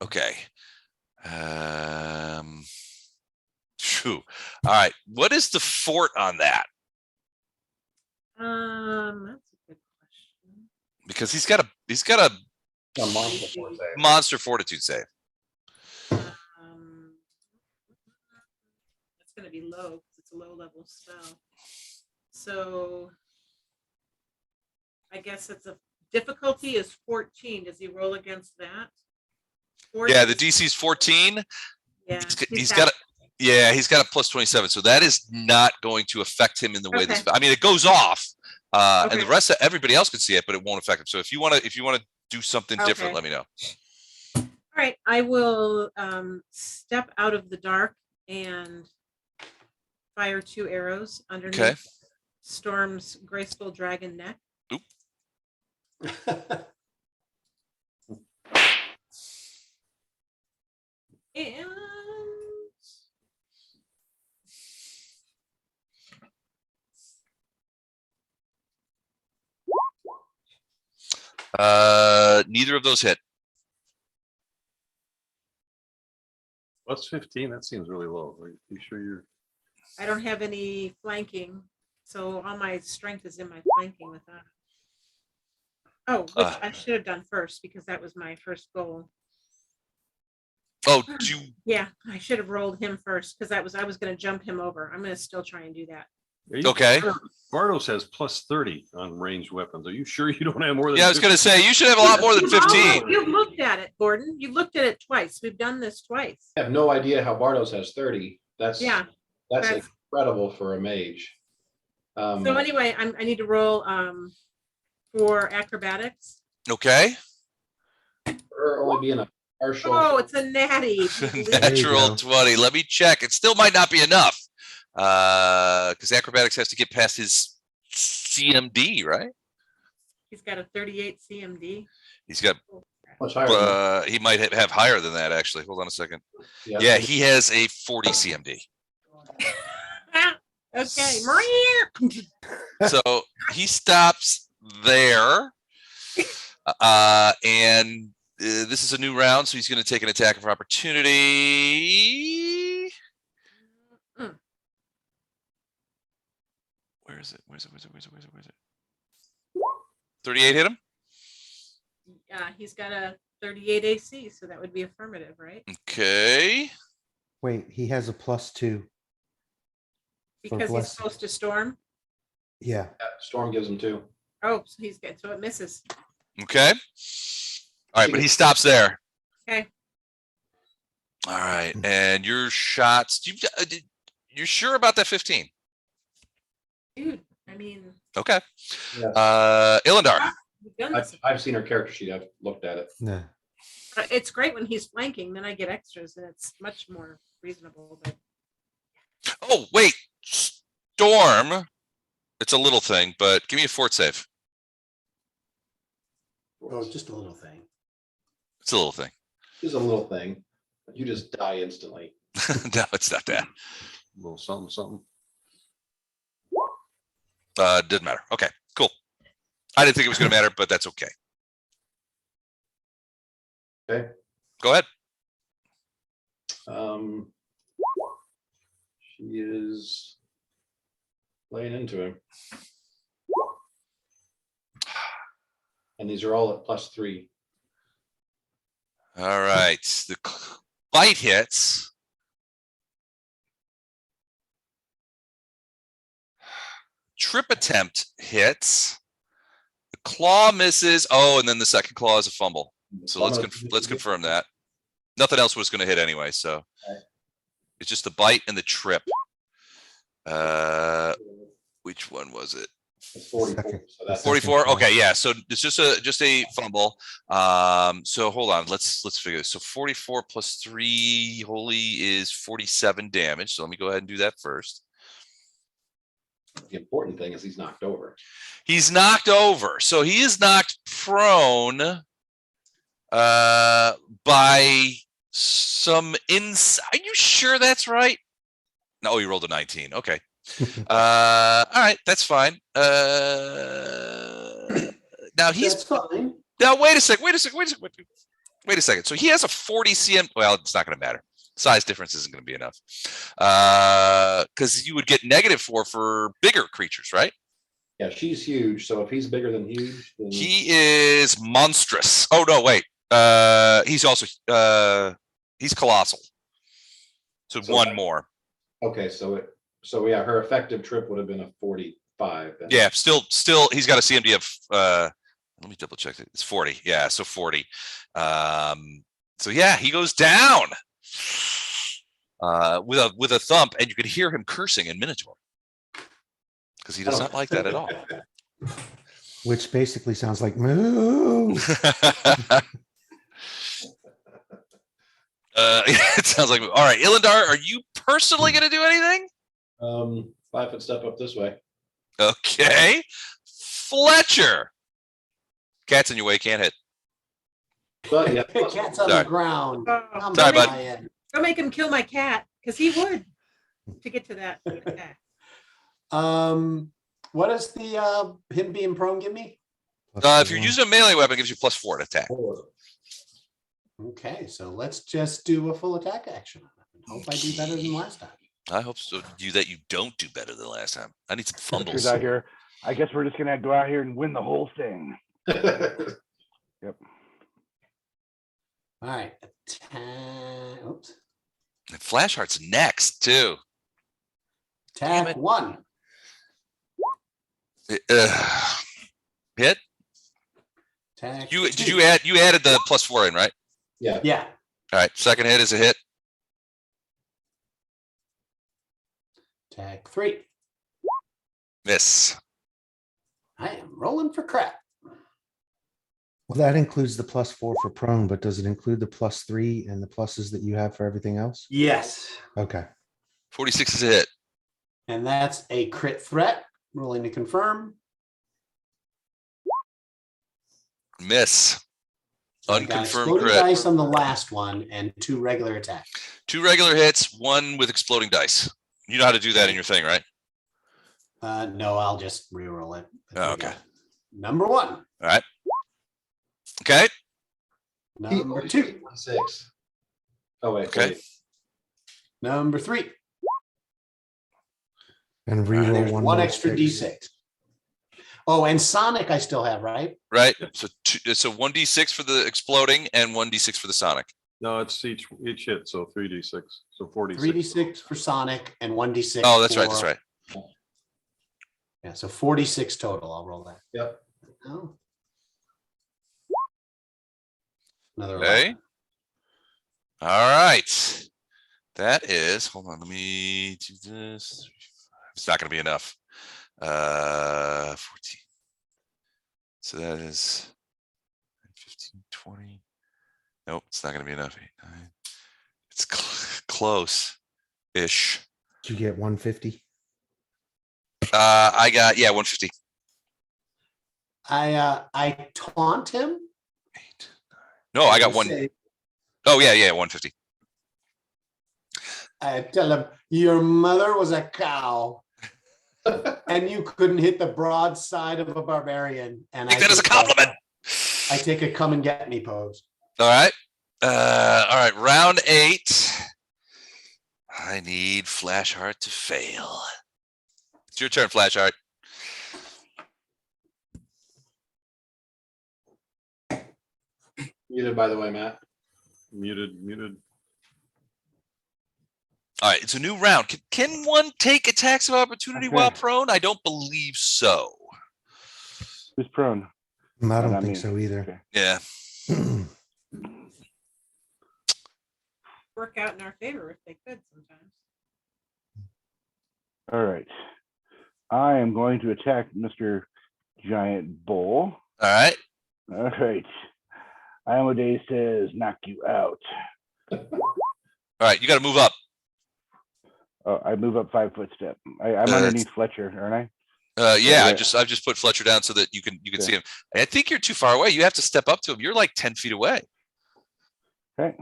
Okay. Phew. All right. What is the fort on that? That's a good question. Because he's got a A monster force save. monster fortitude save. It's going to be low because it's a low level spell. So I guess it's a difficulty is 14. Does he roll against that? Yeah, the DC is 14. Yeah, He's got a plus 27. So that is not going to affect him in the way this. Okay. I mean, it goes off, and Okay. the rest of everybody else can see it, but it won't affect him. So if you want to do something different, Okay. let me know. All right, I will step out of the dark and fire 2 arrows underneath Okay. Storm's graceful dragon neck. And Neither of those hit. Plus 15, that seems really low. Are you sure you're? I don't have any flanking, so all my strength is in my flanking with that. Oh, which I should have done first because that was my first goal. Oh, Yeah, I should have rolled him first because I was going to jump him over. I'm going to still try and do that. Okay. Bardos has plus 30 on ranged weapons. Are you sure you don't have more than? Yeah, I was going to say, you should have a lot more than 15. You looked at it, Gordon. You looked at it twice. We've done this twice. I have no idea how Bardos has 30. That's that's- incredible for a mage. So anyway, I need to roll for acrobatics. Okay. Or only being a partial. Oh, it's a natty. Natural go. 20. Let me check. It still might not be enough. Because acrobatics has to get past his CMD, right? He's got a 38 CMD. He's got, Much higher. Than he might have higher than that, actually. Hold on a second. that. Yeah, he has a 40 CMD. Okay. So he stops there. And this is a new round, so he's going to take an attack of opportunity. Where is it? Where's it? 38 hit him? Yeah, he's got a 38 AC, so that would be affirmative, right? Okay. Wait, he has a +2. Because he's bless- supposed to storm. Yeah. Storm gives him 2. Oh, so he's good. So it misses. Okay. All right, but he stops there. Okay. All right, and your shots. You're sure about that 15? Dude, I mean, Okay. Yes. Ilendar. we've done this. I've seen her character sheet. I've looked at it. No. It's great when he's flanking, then I get extras and it's much more reasonable. But Oh, wait. Storm. It's a little thing, but give me a fort save. Oh, just a little thing. It's a little thing. It's a little thing. You just die instantly. No, it's not that. A little something, something. Didn't matter. Okay, cool. I didn't think it was going to matter, but that's okay. Okay. Go ahead. She is laying into him. And these are all at +3. All right. The bite hits. Trip attempt hits. The claw misses. Oh, and then the second claw is a fumble. So let's confirm that. Nothing else was going to hit anyway. So it's just the bite and the trip. Which one was it? It's 44. So that's 44. Okay, yeah. So it's just a fumble. So hold on. Let's figure this. So 44 plus 3 holy is 47 damage. So let me go ahead and do that first. the important thing is he's knocked over. He's knocked over. So he is knocked prone by some inside. Are you sure that's right? No, you rolled a 19. Okay. All right, that's fine. Now he's That's fine. now wait a second. So he has a 40 cm. Well, it's not going to matter. Size difference isn't going to be enough. Because you would get -4 for bigger creatures, right? Yeah, she's huge. So if he's bigger than huge, then He is monstrous. Oh no, wait. He's also he's colossal. So one more. okay. So yeah, her effective trip would have been a 45. Then. Yeah, still he's got a CMD of let me double check it. It's 40. Yeah, so 40. So yeah, he goes down with a thump, and you could hear him cursing in Minotaur. Because he does not like that at all. Which basically sounds like moo. It sounds like all right, Ilendar, are you personally gonna do anything? 5-foot step up this way. Okay. Fletcher. Cat's in your way, can't hit. But yeah, Cat's on Sorry. the ground. I'm Sorry, bud. dying. Go make him kill my cat, because he would to get to that attack. What does the him being prone give me? If you're using a melee weapon, it gives you +4 to attack. Okay, so let's just do a full attack action. Hope I do better than last time. I hope so. That you don't do better than last time. I need some fumbles. Out here. I guess we're just gonna go out here and win the whole thing. Yep. All right. Attack. Oops. And Flashheart's next too. Damn Attack it. 1. Hit. Attack You did two. you added the +4 in, right? Yeah. Yeah, All right. Second hit is a hit. attack 3. Miss. I am rolling for crap. Well, that includes the +4 for prone, but does it include the +3 and the pluses that you have for everything else? Yes. Okay. 46 is a hit. And that's a crit threat. Rolling to confirm. Miss. So I got Unconfirmed exploding crit. dice on the last one and 2 regular attacks. 2 regular hits, 1 with exploding dice. You know how to do that in your thing, right? No, I'll just re-roll it. Oh, okay. Number 1. All right. Okay. Number 2. 6. Oh, wait. Okay. wait. Number 3. And And reroll there's one one more extra six. D6. Oh, and Sonic I still have, right? Right. So 1d6 for the exploding and 1d6 for the sonic. No, it's each hit, so 3d6, so 46. 3d6 for Sonic and 1d6. Oh, that's right. That's for- right. Yeah, so 46 total. I'll roll that. Yep. Oh. Another Okay. 11. All right. That is, hold on, let me do this. It's not going to be enough. 14. So that is 15, 20. Nope, it's not going to be enough. 8, 9. It's close-ish. Did you get 150? I got, yeah, 150. I taunt him. 8, 9. No, I got and 1. say- Oh, yeah, 150. I tell him your mother was a cow, and you couldn't hit the broadside of a barbarian. And Take that as a take compliment. I take a come and get me pose. All right. All right. Round 8. I need Flashheart to fail. It's your turn, Flashheart. Muted, by the way, Matt. Muted. All right. It's a new round. Can one take attacks of opportunity while Okay. prone? I don't believe so. Who's prone? I not don't think me. so either. Okay. Yeah. Work out in our favor if they could sometimes. All right. I am going to attack Mr. Giant Bull. All right. All right. Iomade says, knock you out. All right. You got to move up. Oh, I move up 5 foot step. I'm That's- underneath Fletcher, aren't I? Yeah, Yeah. I've just put Fletcher down so that you can Yeah. see him. I think you're too far away. You have to step up to him. You're like 10 feet away. Okay.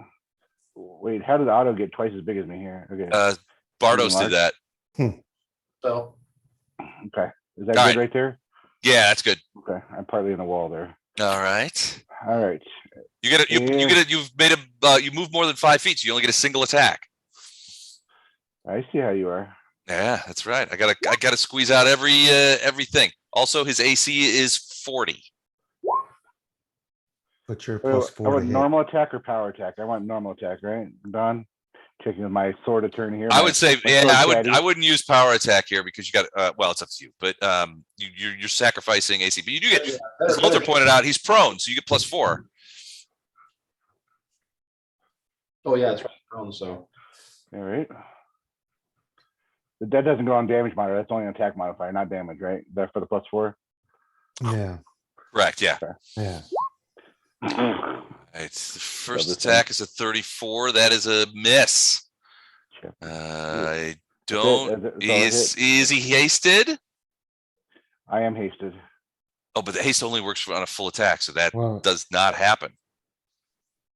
Wait, how did the auto get twice as big as me here? Okay. Bardos Mark? did that. So Okay. Is that All good right. right there? Yeah, that's good. Okay. I'm partly in the wall there. All right. All right. You've made a you move more than 5 feet, so you only get a single attack. I see how you are. Yeah, that's right. I gotta squeeze out everything. Also, his AC is 40. But you're Oh, +4 I to want hit. normal attack or power attack? I want normal attack, right? Don? Checking with my sword attorney here. I my- would say, my yeah, sword I caddy. wouldn't use power attack here because you got well, it's up to you, but you're sacrificing AC. But you do get, as Walter pointed out, he's prone, so you get +4. Oh, yeah, it's right. Prone, so All right. But that doesn't go on damage modifier. That's only an attack modifier, not damage, right? That's for the +4. Yeah, Correct. Yeah. yeah. It's the first this attack is a 34. That is a miss. Check. I That's it. don't. That's all it hit. Is he hasted? I am hasted. Oh, but the haste only works on a full attack, so that Well, does not happen.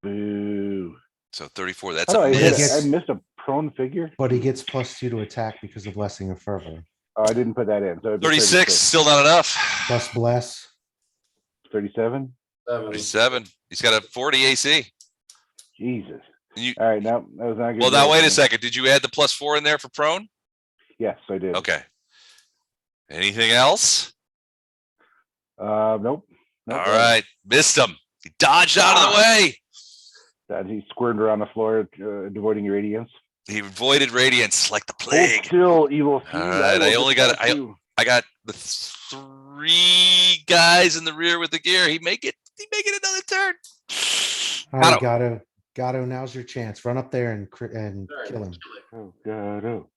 Boo. So 34. That's Oh, a I, miss. I missed a prone figure. but he gets +2 to attack because of Blessing of Fervor. Oh, I didn't put that in. So it'd be 36, still not enough. Plus Bless. 37. 37. He's got a 40 AC. Jesus. And you, All right, no, that was not good. well, now wait a second. Did you add the +4 in there for prone? Yes, I did. Okay. Anything else? Nope. All right. Missed him. He dodged out of the way. That he squirmed around the floor, avoiding radiance. He avoided radiance like the Hold plague. still, evil. All right, I only got- I got the 3 guys in the rear with the gear. He make it another turn. All right, Gatto, now's your chance. Run up there and kill him. Oh, God. Oh.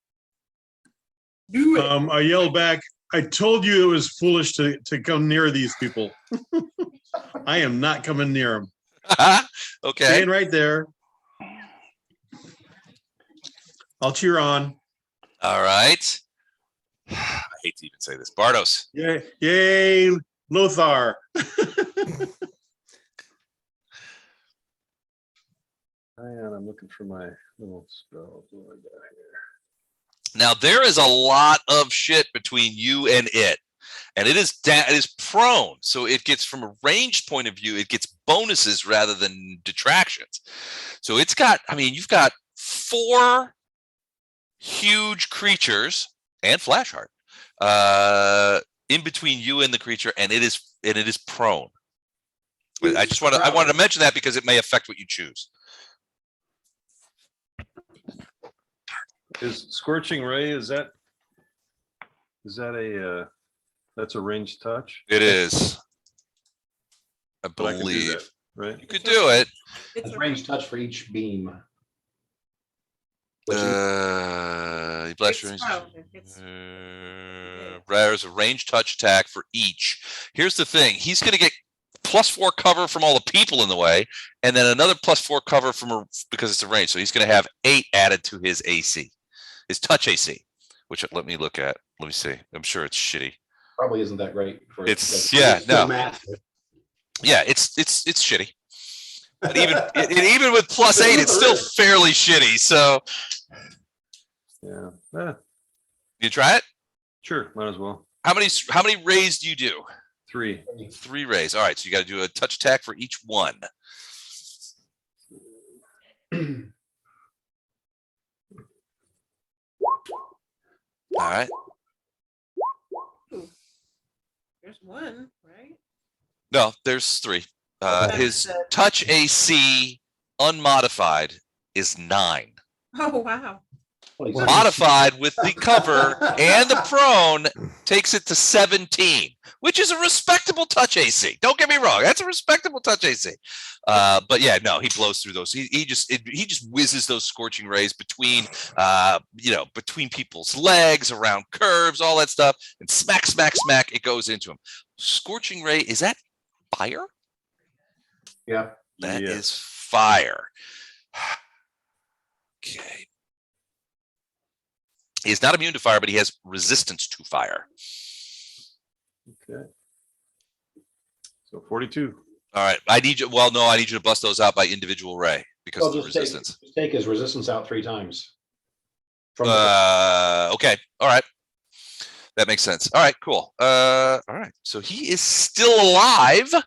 I yelled back, I told you it was foolish to come near these people. I am not coming near them. Okay. Staying right there. I'll cheer on. All right. I hate to even say this. Bardos. Yay, yay, Lothar. And I'm looking for my little spell. What do I got here? Now there is a lot of shit between you and it. And it is prone. So it gets, from a ranged point of view, it gets bonuses rather than detractions. So it's got, I mean, you've got 4 huge creatures and Flashheart in between you and the creature, and it is prone. I wanted to mention that because it may affect what you choose. Is Scorching Ray, is that a that's a ranged touch? It is. I But I can do believe that, right? you could do it. It's It's a range touch for each beam. Which Bless it's your prone. It's- there's a range touch attack for each. Here's the thing: he's going to get +4 cover from all the people in the way, and then another +4 cover because it's a range. So he's going to have 8 added to his AC, his touch AC. Which let me look at. Let me see. I'm sure it's shitty. probably isn't that great. For It's like, no. Massive. Yeah, it's shitty. But even with +8, it's still fairly shitty. So Yeah. you try it. Sure, might as well. How many rays do you do? 3. 3 rays. All right, so you got to do a touch attack for each one. All right. There's one, right? No, there's 3. Okay. His touch AC unmodified is 9. Oh, wow. Modified with the cover and the prone takes it to 17, which is a respectable touch AC. Don't get me wrong, that's a respectable touch AC. But yeah, no, he blows through those. He just whizzes those scorching rays between between people's legs, around curves, all that stuff, and smack, smack, smack, it goes into him. Scorching ray, is that fire? Yeah. That Yes. is fire. Okay. He is not immune to fire, but he has resistance to fire. Okay. So 42. All right. I need you to bust those out by individual ray because Well, of the just resistance. take his resistance out 3 times. From Okay. All right. That makes sense. All right, cool. All right. So he is still alive. Then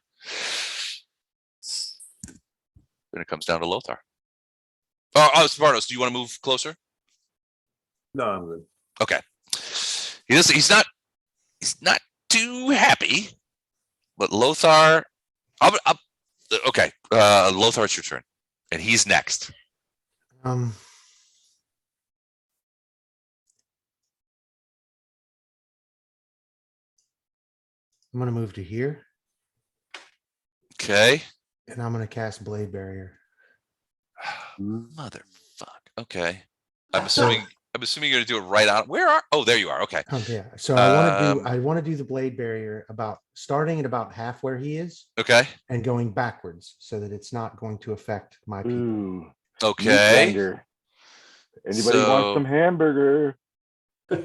it comes down to Lothar. Spartos, do you want to move closer? No, I'm good. Okay. He's not too happy, but Lothar. Okay. Lothar, it's your turn, and he's next. I'm gonna move to here, Okay. and I'm gonna cast Blade Barrier. Motherfuck. Okay. I'm assuming you're gonna do it right on. There you are. Okay. Oh yeah. So I want to do the Blade Barrier starting at about half where he is Okay. and going backwards so that it's not going to affect my people. Ooh. meat Okay. grinder. Anybody want some hamburger? All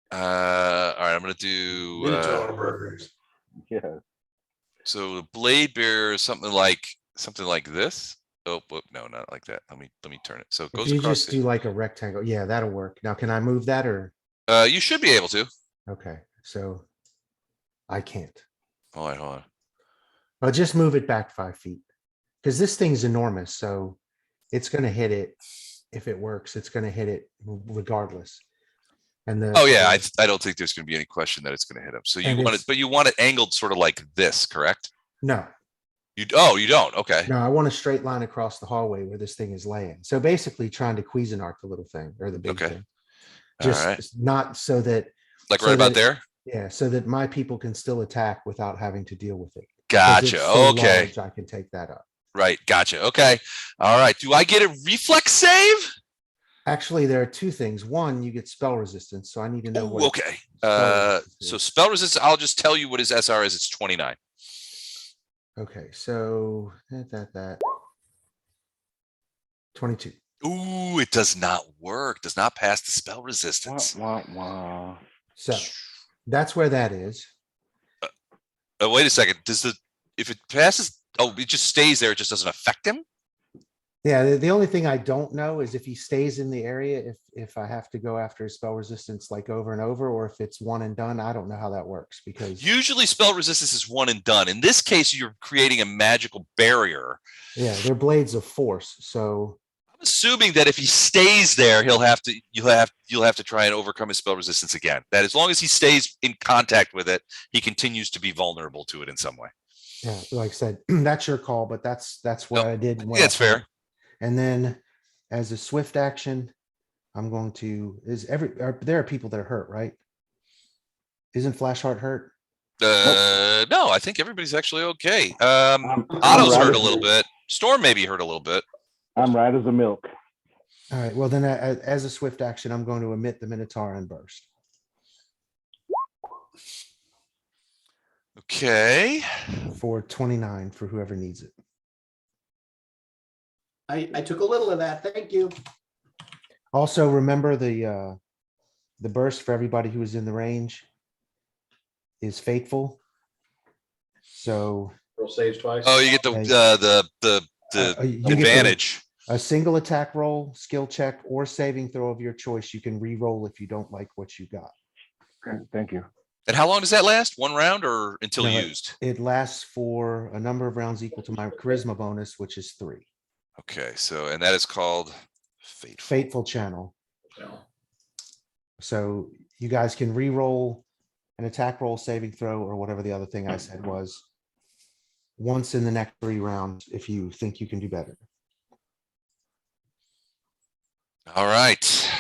right. I'm gonna do. Minotaur burgers. Yeah. So the Blade Bearer is something like this. Oh, no, not like that. Let me turn it. So it If goes you across. just do like a rectangle, yeah, that'll work. Now, can I move that or? You should be able to. Okay, so I can't. Hold on. I'll just move it back 5 feet because this thing's enormous. So it's going to hit it. If it works, it's going to hit it regardless. And Oh yeah, I don't think there's going to be any question that it's going to hit him. So you And want it, it's- but you want it angled sort of like this, correct? No, You don't. Okay. no, I want a straight line across the hallway where this thing is laying. So basically trying to Cuisinart the little thing or the big Okay. thing. All right. Just not so that Like So right about that- there? Yeah, so that my people can still attack without having to deal with it. 'Cause Gotcha. it's so Okay. large, I can take that up. Right. Gotcha. Okay. All right. Do I get a reflex save? Actually, there are two things. One, you get spell resistance, so I need to know Ooh, what. okay. spell resistance So is. spell resistance, I'll just tell you what his SR is. It's 29. Okay, so that 22. Ooh, it does not work. Does not pass the spell Wah, resistance. wah, wah. So that's where that is. Wait a second. If it passes, it just stays there. It just doesn't affect him. Yeah, the only thing I don't know is if he stays in the area, if I have to go after his spell resistance like over and over, or if it's one and done. I don't know how that works because Usually spell resistance is one and done. In this case, you're creating a magical barrier. yeah, they're blades of force. So I'm assuming that if he stays there, you'll have to try and overcome his spell resistance again. That as long as he stays in contact with it, he continues to be vulnerable to it in some way. yeah, like I said, that's your call, but that's what I did. and what That's I found. fair. And then as a swift action, I'm going to there are people that are hurt, right? Isn't Flashheart hurt? No, I think everybody's actually okay. I'm Otto's right hurt a as- little bit. Storm maybe hurt a little bit. I'm right as a milk. All right. Well, then as a swift action, I'm going to emit the Minotaur and burst. Okay. For 29 for whoever needs it. I took a little of that. Thank you. Also, remember the burst for everybody who is in the range is fateful. So Roll saves twice. Oh, you get the you get advantage. a single attack roll, skill check, or saving throw of your choice. You can re-roll if you don't like what you got. Okay, thank you. And how long does that last? One round or until No, used? It lasts for a number of rounds equal to my charisma bonus, which is 3. Okay, so and that is called fateful. Fateful channel. Yeah. So you guys can re-roll an attack roll, saving throw, or whatever the other thing I said was once in the next 3 rounds if you think you can do better. All right.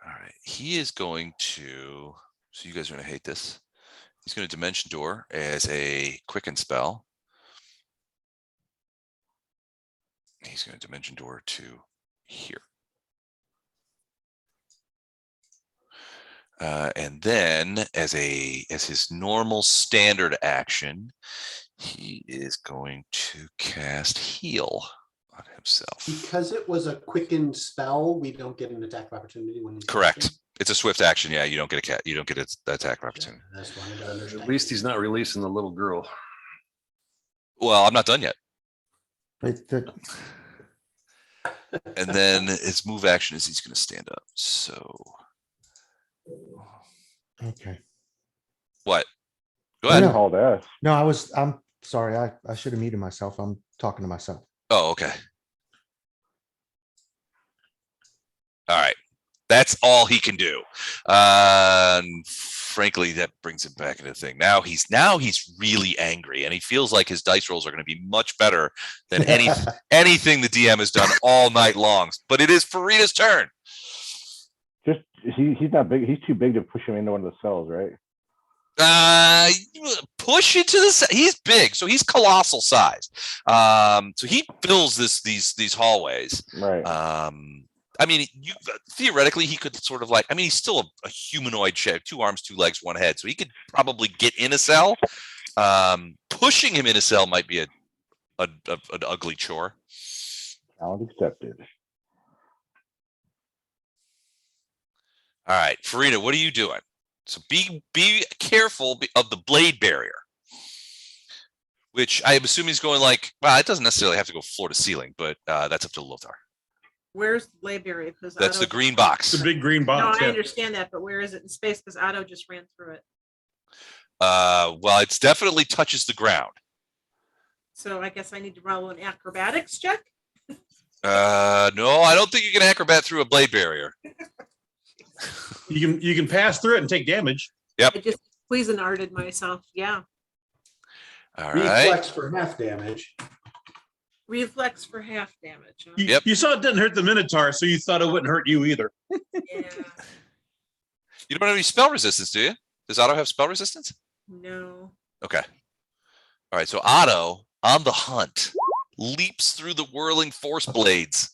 All right. He is going to. So you guys are going to hate this. He's going to Dimension Door as a quicken spell. He's going to Dimension Door to here. And then as his normal standard action, he is going to cast Heal on himself. Because it was a quickened spell, we don't get an attack of opportunity when. he's Correct. acting. It's a swift action. Yeah, you don't get an attack of opportunity. That's why I don't understand. At least he's not releasing the little girl. Well, I'm not done yet. But And then his move action is he's going to stand up. So okay. what? Go No, ahead. no. Called us. No, I'm sorry. I should have muted myself. I'm talking to myself. Oh, okay. All right. That's all he can do. Frankly, that brings him back into the thing. Now he's really angry, and he feels like his dice rolls are going to be much better than anything the DM has done all night long. But it is Farina's turn. Just he's not big. He's too big to push him into one of the cells, right? Push into the. He's big, so he's colossal sized. So he fills these hallways. Right. I mean, theoretically, he could sort of like. I mean, he's still a humanoid shape, 2 arms, 2 legs, 1 head. So he could probably get in a cell. Pushing him in a cell might be an ugly chore. Challenge accepted. All right, Farina, what are you doing? So be careful of the blade barrier, which I am assuming is going like. Well, it doesn't necessarily have to go floor to ceiling, but that's up to Lothar. Where's the Layberry? Because That's the green box. It's a big green No, box. I Yeah. understand that, but where is it in space? Because Otto just ran through it. Well, it's definitely touches the ground. So I guess I need to roll an acrobatics check. No, I don't think you can acrobat through a blade barrier. You can pass through it and take damage. I just Cuisinarted myself. Yeah. All right. Reflex for half damage. Reflex for half damage. huh? You, Yep. you saw it didn't hurt the Minotaur, so you thought it wouldn't hurt you either. Yeah. You don't have any spell resistance, do you? Does Otto have spell resistance? No. Okay. All right. So Otto, on the hunt, leaps through the whirling force blades.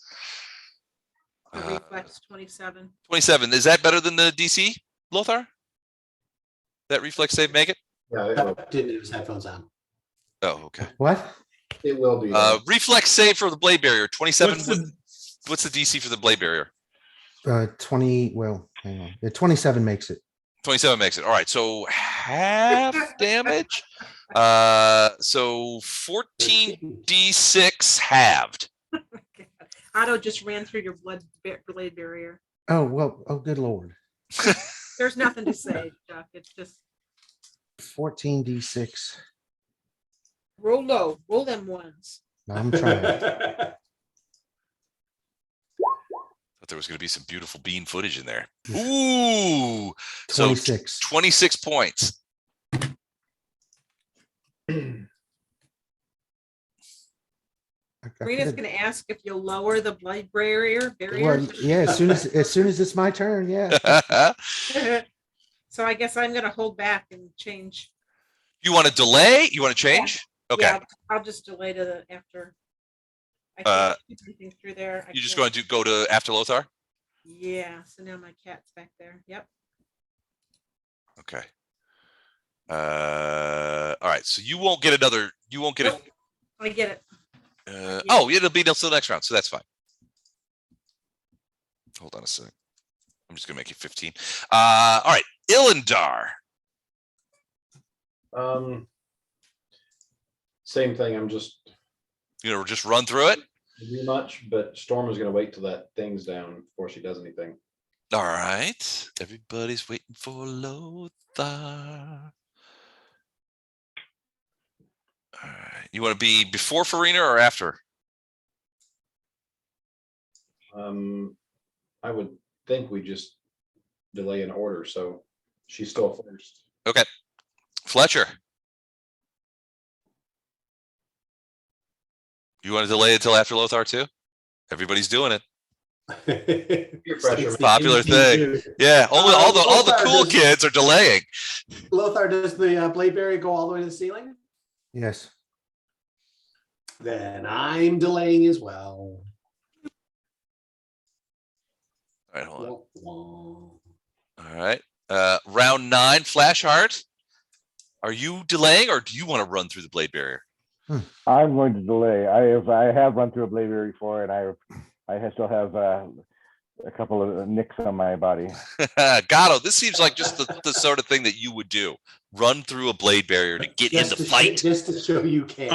A reflex 27. 27. Is that better than the DC, Lothar? That reflex save make it? Yeah, it will, Didn't have his headphones on. Oh, okay. What? it will do that. Reflex save for the blade barrier. 27. What's the, What's the DC for the blade barrier? 20, well, hang on. 27 makes it. 27 makes it. All right. So half damage. So 14d6 halved. Otto just ran through your blade barrier. Oh, well, oh, good Lord. There's nothing to say, Chuck. It's just 14d6. roll low, roll them ones. No, I'm trying. Thought there was going to be some beautiful bean footage in there. Ooh. So 26. 26 points. Karina's going to ask if you'll lower the blade barrier. Well, yeah, as soon as it's my turn, yeah. So I guess I'm going to hold back and change. You want to delay? You want to change? Okay. Yeah, I'll just delay to the after. I can't shoot anything through there. You're just going to go to after Lothar? Yeah. So now my cat's back there. Yep. Okay. All right. So you won't get another. You won't get it. I get it. Oh, it'll be until the next round. So that's fine. Hold on a second. I'm just going to make it 15. All right. Illendar. Same thing, I'm just Just run through it. do much, but Storm is gonna wait till that thing's down before she does anything. All right. Everybody's waiting for Lothar. All right. You want to be before Farina or after? I would think we just delay in order, so she's still first. Okay. Fletcher. You want to delay it until after Lothar too? Everybody's doing it. Peer pressure, man. Popular thing. Yeah, only all the Lothar, cool does- kids are delaying. Lothar, does the blade barrier go all the way to the ceiling? Yes. Then I'm delaying as well. All right, hold on. Wah, wah. All right. Round 9, Flash Heart. Are you delaying or do you want to run through the blade barrier? I'm going to delay. I have run through a blade barrier before, and I still have a couple of nicks on my body. Gatto, this seems like just the sort of thing that you would do. Run through a blade barrier to get in the fight. Just to show you can.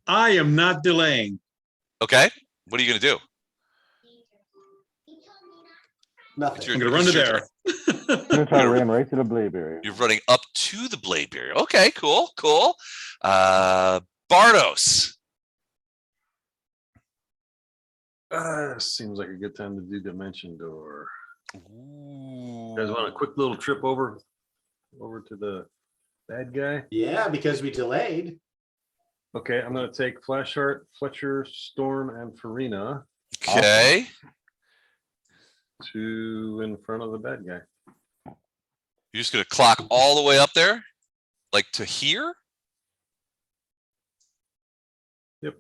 I am not delaying. Okay. What are you going to do? Nothing. I'm gonna run to there. Minotaur ran right to the blade barrier. You're running up to the blade barrier. Okay, cool. Bardos. Seems like a good time to do Dimension Door. Ooh. You guys want a quick little trip over to the bad guy? Yeah, because we delayed. Okay, I'm gonna take Flashheart, Fletcher, Storm, and Farina Okay. to in front of the bad guy. You're just going to clock all the way up there? Like to here? Yep.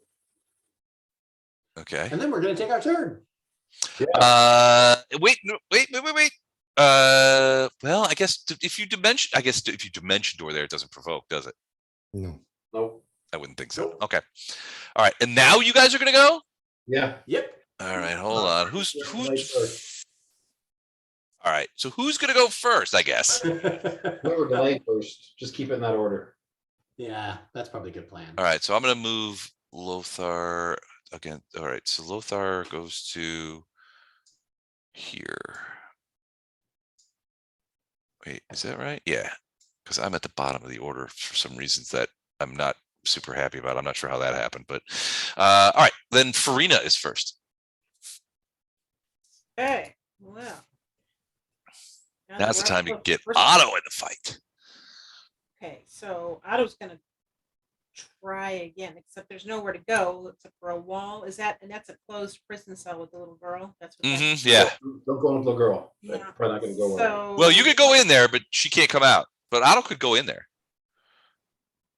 Okay. And then we're gonna take our turn. Wait. Well, I guess if you dimension door there, it doesn't provoke, does it? No. Nope. I wouldn't think so. Nope. Okay. All right. And now you guys are going to go? Yeah. Yep. All right. Hold on. Blade Who's first. all right. So who's going to go first, I guess? Whoever delayed first, just keep it in that order. Yeah, that's probably a good plan. All right. So I'm going to move Lothar again. All right. So Lothar goes to here. Wait, is that right? Yeah. Because I'm at the bottom of the order for some reasons that I'm not super happy about. I'm not sure how that happened, but all right. Then Farina is first. Okay. Well. Now's the time to get First- Otto in the fight. Okay, so Otto's gonna try again, except there's nowhere to go except for a wall. Is that, and that's a closed prison cell with the little girl? That's what that is. Yeah. Don't go with the girl. Yeah. That's probably not gonna go well. So. Well, you could go in there, but she can't come out. But Otto could go in there.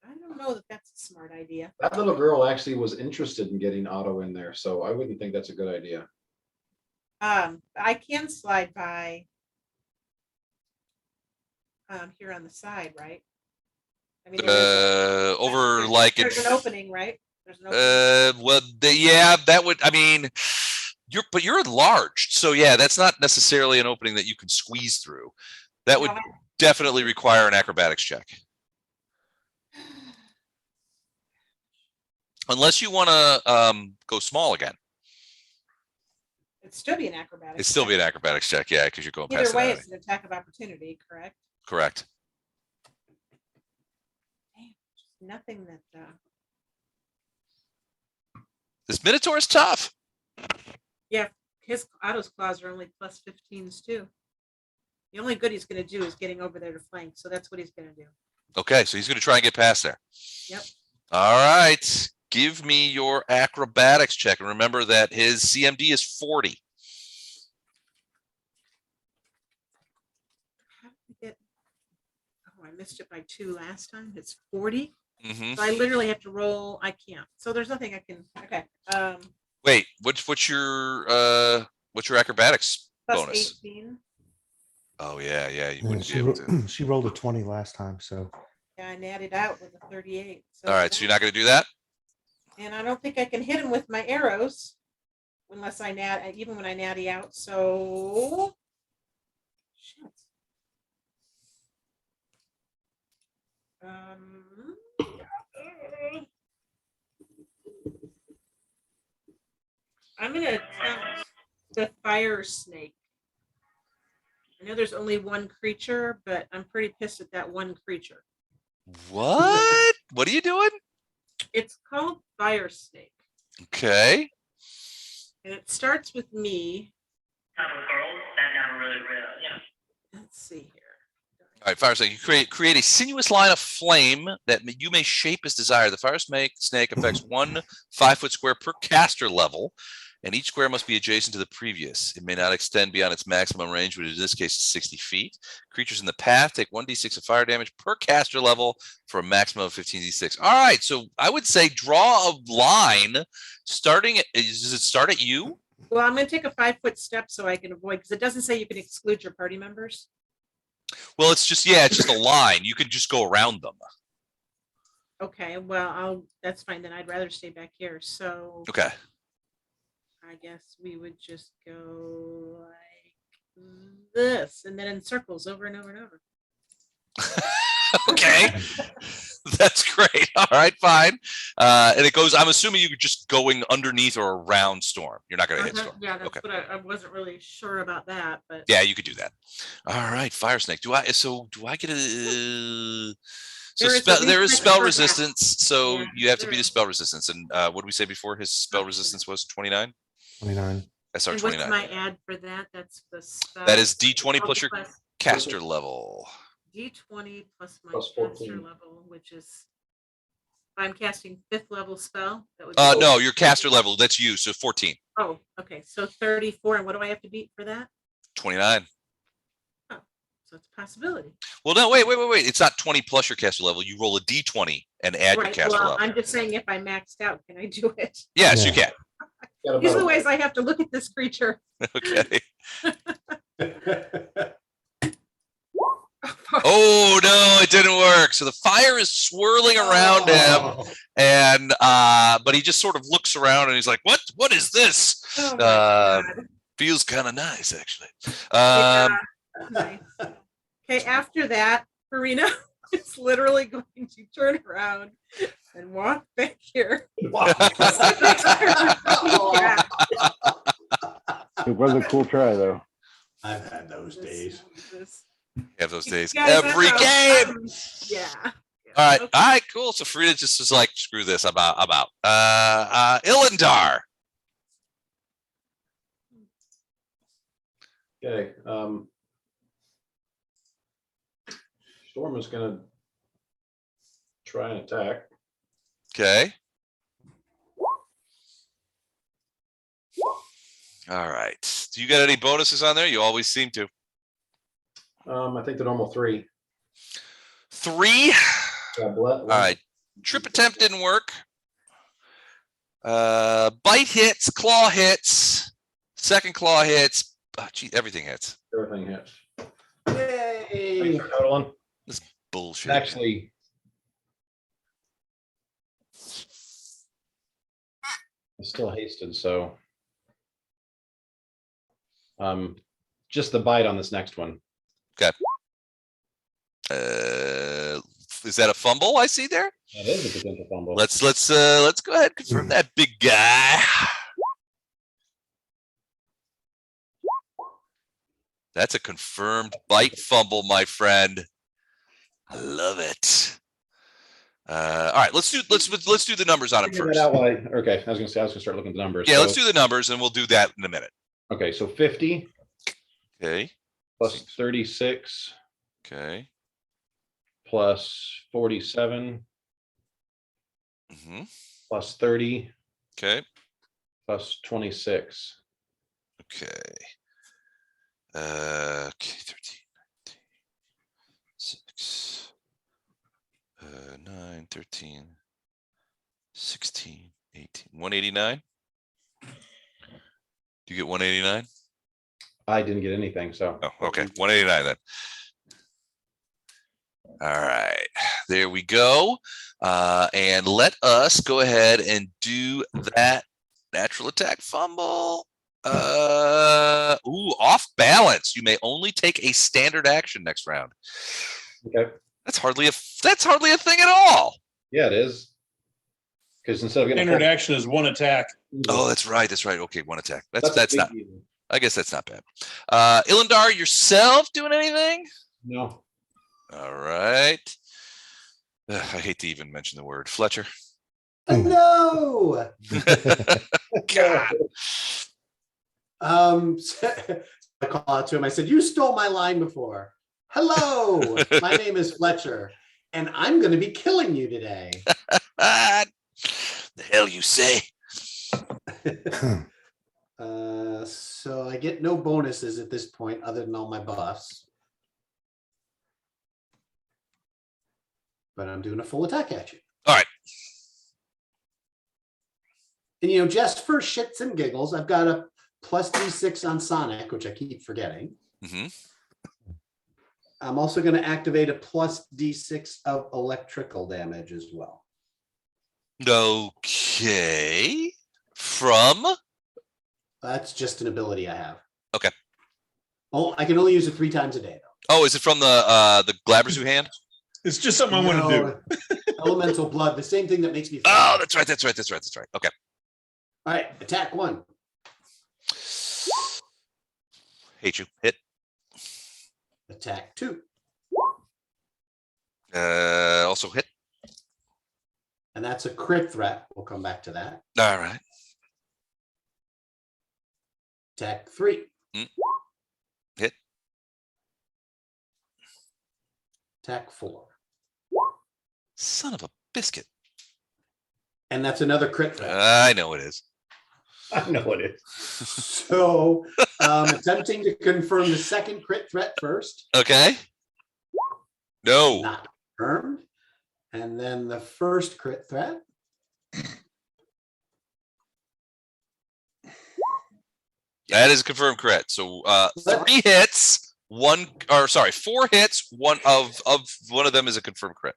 I don't know that that's a smart idea. That little girl actually was interested in getting Otto in there, so I wouldn't think that's a good idea. I can slide by here on the side, right? I mean, Over there's, like there's an opening, right? There's an opening. well, yeah, that would. I mean, you're enlarged, so yeah, that's not necessarily an opening that you can squeeze through. That would definitely require an acrobatics check, unless you want to go small again. It'd still be an acrobatics. It'd still check. be an acrobatics check, yeah, because you're going Either past way, that. it's an attack of opportunity, correct? Correct. Damn, nothing that. This Minotaur is tough. Yeah, his Otto's claws are only plus 15s too. The only good he's going to do is getting over there to flank, so that's what he's going to do. Okay, so he's going to try and get past there. Yep. All right. Give me your acrobatics check. And remember that his CMD is 40. How did we get? Oh, I missed it by 2 last time. It's 40. Mm-hmm. So I literally have to roll. I can't. So there's nothing I can. Okay. Wait, what's your acrobatics Plus bonus? 18. Oh yeah, you Yeah, wouldn't be able to. she rolled a 20 last time, so Yeah, I natted out with a 38. So All right, so you're not going to do that? And I don't think I can hit him with my arrows unless I even when I natty out. So shit. I'm gonna attempt the fire snake. I know there's only one creature, but I'm pretty pissed at that one creature. What? What are you doing? It's called fire snake. Okay. And it starts with me. Let's see here. All right, fire snake. You create a sinuous line of flame that you may shape as desired. The fire snake affects 1 5-foot square per caster level, and each square must be adjacent to the previous. It may not extend beyond its maximum range, which in this case is 60 feet. Creatures in the path take 1d6 of fire damage per caster level for a maximum of 15d6. All right, so I would say draw a line starting at, does it start at you? Well, I'm going to take a 5-foot step so I can avoid, because it doesn't say you can exclude your party members. Well, it's just a line. You can just go around them. Okay, well, that's fine. Then I'd rather stay back here. So Okay. I guess we would just go like this, and then in circles over and over and over. Okay. That's great. All right, fine. And it goes, I'm assuming you're just going underneath or around Storm. You're not going to hit Storm. Yeah, that's okay. what I wasn't really sure about that, but yeah, you could do that. All right, Fire Snake. Do I get a there is spell resistance, so yeah, you have to beat his spell resistance. And what did we say before? His spell resistance was 29? 29. SR 29. What's my add for that? That's the spell. That is D20 plus your caster level. D20 plus my Plus caster 14. level, which is if I'm casting 5th level spell. That would No, your caster level. That's you. So 14. Oh, okay. So 34. And what do I have to beat for that? 29. Oh, so it's a possibility. Well, no, wait. It's not 20 plus your caster level. You roll a D20 and add your caster level. I'm just saying, if I maxed out, can I do it? Yes, you can. These are the ways I have to look at this creature. Okay. Oh no, it didn't work. So the fire is swirling around him, and but he just sort of looks around and he's like, "What is this?" Feels kind of nice, actually. Nice. Okay, after that, Farina is literally going to turn around and walk back here. It was a cool try, though. I've had those days. Have those days Guys, every game. Yeah. All right, Okay. all right, cool. So Frida just was like, "Screw this, I'm out." Illendar. Okay. Storm is gonna try and attack. Okay. All right. Do you got any bonuses on there? You always seem to. I think the normal 3. 3. Yeah, All right. Trip attempt didn't work. Bite hits, claw hits, second claw hits. Oh, gee, everything hits. Everything hits. Yay. Totaling. Bullshit. Actually, it's still hasted, so just the bite on this next one. Is that a fumble I see there? That is a potential fumble. Let's go ahead and confirm that, big guy. That's a confirmed bite fumble, my friend. I love it. All right, let's do the numbers on it Figure first. that out while okay, I was gonna start looking at the numbers. Yeah, So- let's do the numbers and we'll do that in a minute. Okay, so 50 Okay. plus 36 Okay. plus 47 hmm plus 30 Okay. plus 26. Okay. Okay. 13, 19, 6, 9, 13, 16, 18, 189. Do you get 189? I didn't get anything, so. Oh, okay. 189 then. All right, there we go. And let us go ahead and do that natural attack fumble. Off balance. You may only take a standard action next round. Okay. That's hardly a thing at all. Yeah, it is. Because instead of getting a Standard full- action is 1 attack. Oh, that's right. That's right. Okay, 1 attack. a That's big not. deal. I guess that's not bad. Ilindar, yourself doing anything? No. All right. I hate to even mention the word Fletcher. No. God. I call out to him. I said, "You stole my line before. Hello, my name is Fletcher, and I'm going to be killing you today." The hell you say? So I get no bonuses at this point other than all my buffs. But I'm doing a full attack at you. All right. And just for shits and giggles, I've got a plus D6 on Sonic, which I keep forgetting. Mm-hmm. I'm also going to activate a plus D6 of electrical damage as well. Okay. From? That's just an ability I have. Okay. Oh, I can only use it 3 times a day, though. Oh, is it from the Glabrezu hand? It's just something I want to do. Elemental blood, the same thing that makes me. Oh, that's right. Okay. All right, attack 1. Hate you. Hit. Attack 2. Also hit. And that's a crit threat. We'll come back to that. All right. Attack 3. Hit. Attack 4. Son of a biscuit. And that's another crit threat. I know it is. I know it is. So attempting to confirm the second crit threat first. Okay. No. Not confirmed. And then the first crit threat. That is a confirmed crit. So 3 hits, 4 hits, one of them is a confirmed crit.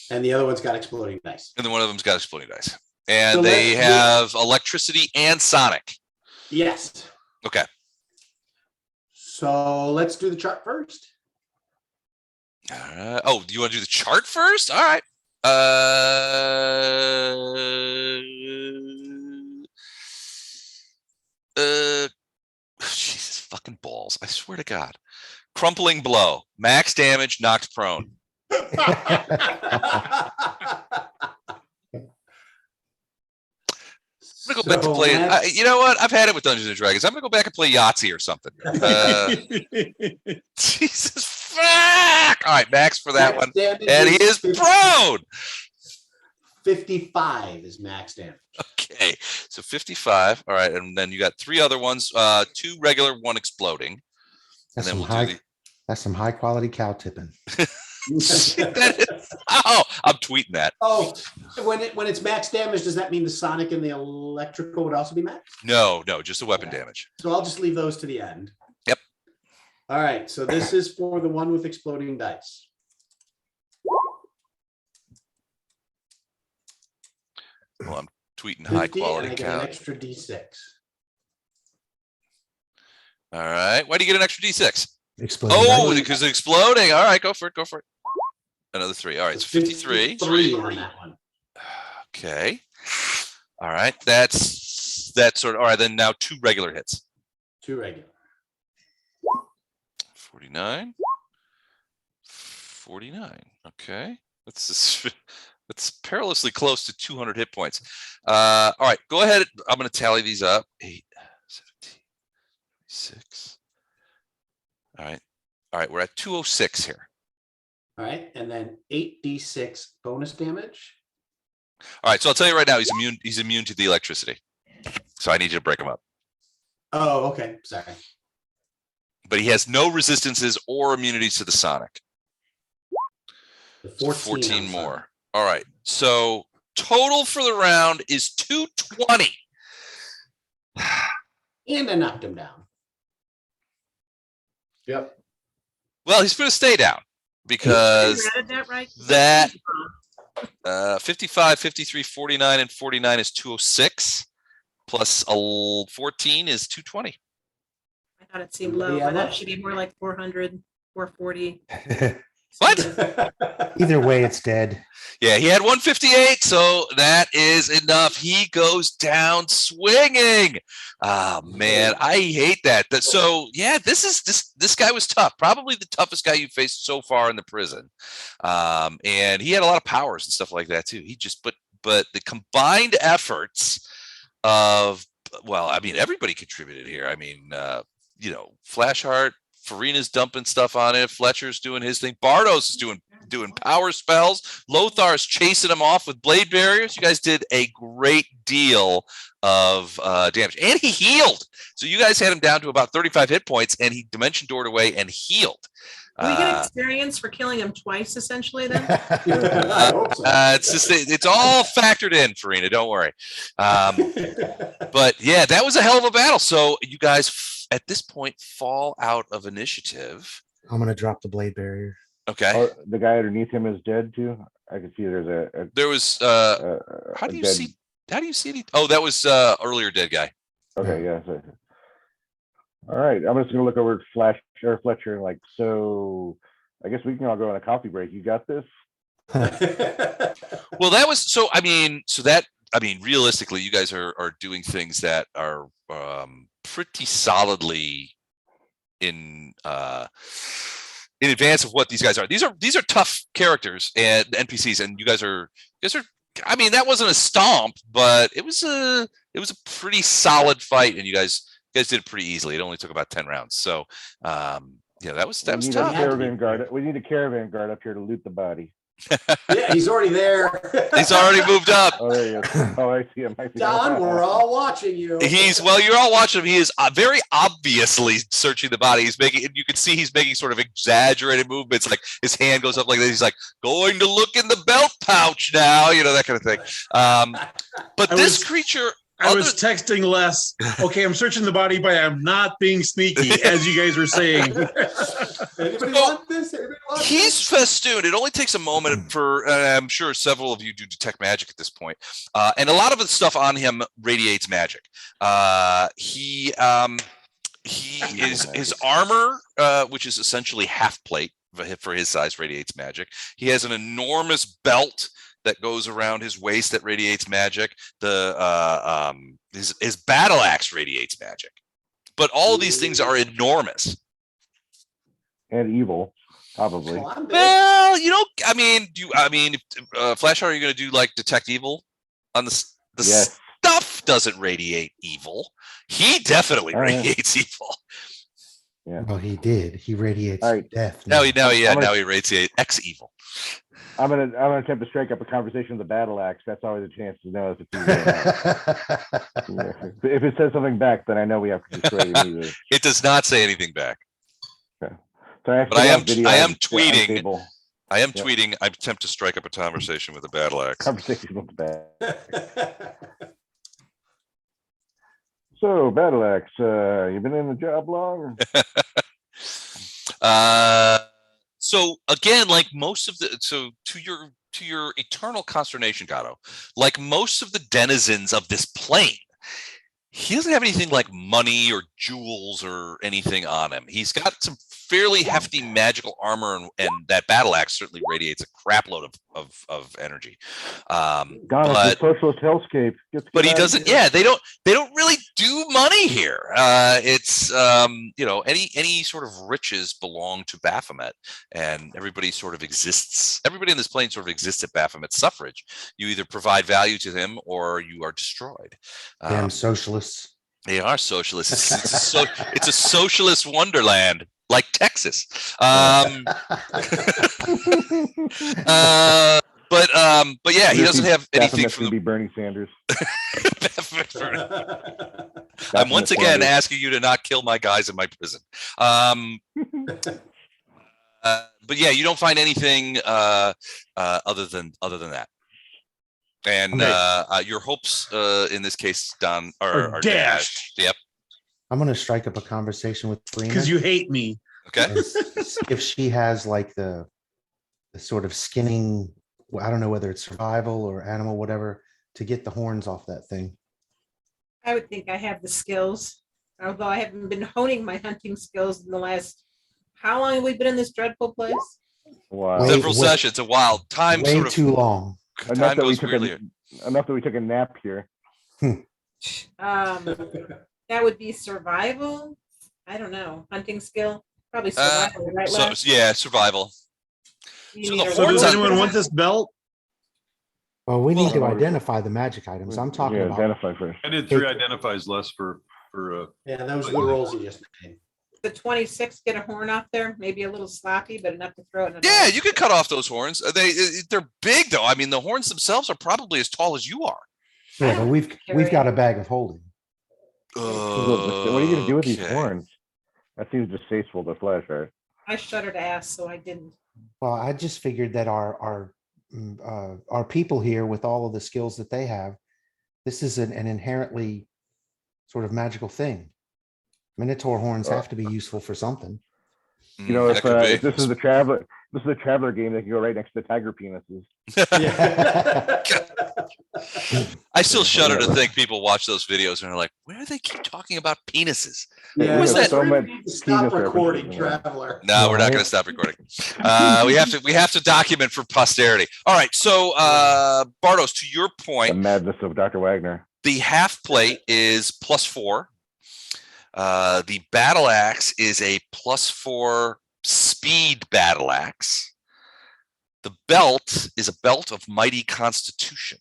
And the other one's got exploding dice. And then one of them's got exploding dice. And So they let's have electricity and sonic. Yes. Okay. So let's do the chart first. Oh, do you want to do the chart first? All right. Jesus fucking balls. I swear to God. Crumpling blow. Max damage, knocked prone. I'm gonna go back to play. You know what? I've had it with Dungeons and Dragons. I'm gonna go back and play Yahtzee or something. Jesus fuck! All right, Max for that one, and he is prone. 55 is max damage. Okay, so 55. All right, and then you got 3 other ones, 2 regular, 1 exploding. That's And then some we'll do high. That's some high quality cow tipping. That is, oh, I'm tweeting that. Oh, when it's max damage, does that mean the sonic and the electrical would also be max? No, just the weapon Okay. damage. So I'll just leave those to the end. Yep. All right, so this is for the one with exploding dice. Well, I'm tweeting high 50, quality and I get an cow. extra D6. All right, why do you get an extra D6? Exploding Oh, dice. because it's exploding. All right, go for it. Another 3. All right, so 53. 53 on that one. Okay. All right, that's sort of all right. Then now 2 regular hits. 2 regular. 49. 49. Okay. That's perilously close to 200 hit points. All right, go ahead. I'm going to tally these up. 8, 17, 6. All right, we're at 206 here. All right, and then 8d6 bonus damage. All right, so I'll tell you right now, he's immune to the electricity. So I need you to break him up. Oh, okay. Sorry. But he has no resistances or immunities to the sonic. The So 14 14 more. All right. So total for the round is 220. And I knocked him down. Yep. Well, he's going to stay down because You added that right? that 55, 53, 49, and 49 is 206. Plus 14 is 220. I thought it seemed Anybody low, have but that much? should be more like 400, 440. What? Either way, it's dead. Yeah, he had 158, so that is enough. He goes down swinging. Oh man, I hate that. So yeah, this guy was tough. Probably the toughest guy you faced so far in the prison. And he had a lot of powers and stuff like that too. He just but the combined efforts of, well, I mean, everybody contributed here. I mean, Flashheart, Farina's dumping stuff on it. Fletcher's doing his thing. Bardos is doing power spells. Lothar's chasing him off with blade barriers. You guys did a great deal of damage, and he healed. So you guys had him down to about 35 hit points, and he dimension doored away and healed. Do we get experience for killing him twice, essentially, then? I hope so. It's all factored in, Farina. Don't worry. But yeah, that was a hell of a battle. So you guys at this point fall out of initiative. I'm gonna drop the blade barrier. Okay. Oh, the guy underneath him is dead too. I can see there's There was how do you dead- see any? Oh, that was earlier dead guy. Okay, yeah. All right, I'm just gonna look over at Fletcher and like, so I guess we can all go on a coffee break. You got this? Well, that was realistically, you guys are doing things that are pretty solidly in advance of what these guys are. These are tough characters and NPCs, and you guys are. I mean, that wasn't a stomp, but it was a pretty solid fight, and you guys did it pretty easily. It only took about 10 rounds. So, that was We need a tough. caravan guard. We need a caravan guard up here to loot the body. Yeah, he's already there. He's already moved up. Oh, there you go. Oh, I see him. Don, we're all watching you. You're all watching him. He is very obviously searching the body. You can see he's making sort of exaggerated movements. Like his hand goes up like this. He's like, going to look in the belt pouch now, that kind of thing. But this creature. I was texting Les. Okay, I'm searching the body, but I'm not being sneaky, as you guys were saying. Anybody want this? Anybody want He's this? festooned. It only takes a moment for, I'm sure several of you do detect magic at this point. And a lot of the stuff on him radiates magic. His armor, which is essentially half plate for his size, radiates magic. He has an enormous belt that goes around his waist that radiates magic. His battle axe radiates magic. But all of these things are enormous. And evil, probably. Oh, I'm big. Well, Flashheart, are you going to do like detect evil on the Yes. stuff? Doesn't radiate evil. He definitely Oh, yeah. radiates evil. Yeah. Well, he did. He radiates All right. death. Now he I'm gonna- now he rates X evil. I'm gonna attempt to strike up a conversation with the battle axe. That's always a chance to know if it's evil or not. Yeah. If it says something back, then I know we have to destroy it immediately. It does not say anything back. Okay. So But I am on tweeting. table. I am Yep. tweeting. I attempt to strike up a conversation with the battle axe. Conversation with the bat. So, battle axe, you been in the job long? So again, like most of the to your eternal consternation, Gato, like most of the denizens of this plane, he doesn't have anything like money or jewels or anything on him. He's got some fairly hefty magical armor, and that battle axe certainly radiates a crap load of energy. God, But it's a socialist hellscape. but he doesn't. Yeah, they don't really do money here. It's any sort of riches belong to Baphomet, and everybody sort of exists. Everybody in this plane sort of exists at Baphomet's suffrage. You either provide value to him or you are destroyed. Damn socialists. They are socialists. It's a socialist wonderland, like Texas. But yeah, he doesn't have anything from the be Bernie Sanders. I'm once again asking you to not kill my guys in my prison. But yeah, you don't find anything other than that. And your hopes in this case, Don, are dashed. Yep. I'm going to strike up a conversation with Farina. Because you hate me. Okay. and see if she has like the sort of skinning, I don't know whether it's survival or animal, whatever, to get the horns off that thing. I would think I have the skills, although I haven't been honing my hunting skills in the last, how long have we been in this dreadful place? Wow. Wait, Several sessions, a while. Time Way sort of too long. Enough time goes weirdly. that we took a nap here. That would be survival. I don't know. Hunting skill, probably survival, right? So Les? yeah, survival. You so need the a So horns does on- anyone want this belt? Well, we need to Well, identify the magic items. I'm talking about. Identify first. I did 3 identifies less for Yeah, those are the rolls you just made. The 26 get a horn off there, maybe a little sloppy, but enough to throw it in a Yeah, dog. you could cut off those horns. They're big though. I mean, the horns themselves are probably as tall as you are. Yeah, but we've got a bag of holding. What are you gonna do with these Okay. horns? That seems distasteful to flesh, right? I shudder to ask, so I didn't. Well, I just figured that our people here, with all of the skills that they have, this is an inherently sort of magical thing. Minotaur horns have to be useful for something. You know, That could be. if this is the traveler game, they can go right next to tiger penises. I still shudder to think people watch those videos and are like, "Where do they keep talking about penises?" Yeah, was that? So much Stop penis recording, references in there. traveler. No, we're not Right. going to stop recording. We have to document for posterity. All right, so Bartos, to your The point, madness of Dr. Wagner. the half plate is +4. The battle axe is a +4 speed battle axe. The belt is a belt of mighty constitution.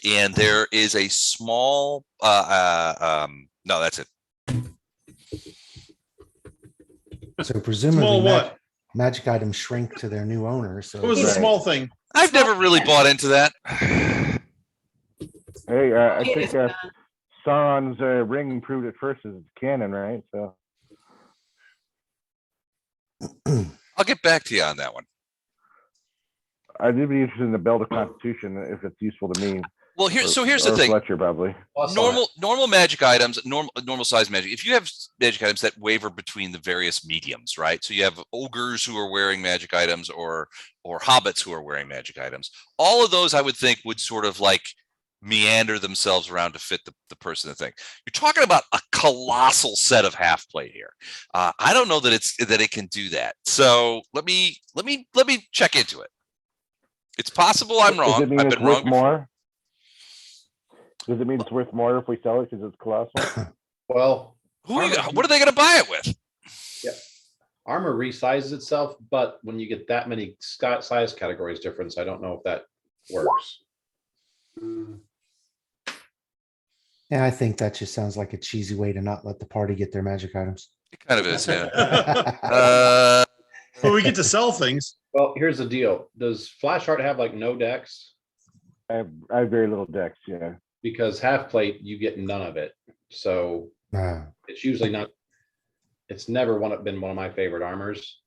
And there is a small, no, that's it. So presumably, Small what? magic items shrink to their new owner. So What was the Right. small thing? I've never really bought into that. Hey, I think Penis gun. Sauron's ring proved it first as canon, right? So I'll get back to you on that one. I'd be interested in the belt of constitution if it's useful to me. Well, here's the or thing. Fletcher probably. Normal magic items, normal size magic. If you have magic items that waver between the various mediums, right? So you have ogres who are wearing magic items, or hobbits who are wearing magic items. All of those, I would think, would sort of like meander themselves around to fit the person to think. You're talking about a colossal set of half plate here. I don't know that it can do that. So let me check into it. It's possible I'm wrong. Does it mean I've it's been worth wrong before. more? Does it mean it's worth more if we sell it because it's colossal? Well, What are they going to buy it with? armor resizes itself, but when you get that many size categories difference, I don't know if that works. And I think that just sounds like a cheesy way to not let the party get their magic items. It kind of is, yeah. Well, Uh, we get to sell things. Well, here's the deal. Does Flashheart have like no decks? I have very little decks. Yeah. Because half plate, you get none of it. So it's usually not, it's never been one of my favorite armors.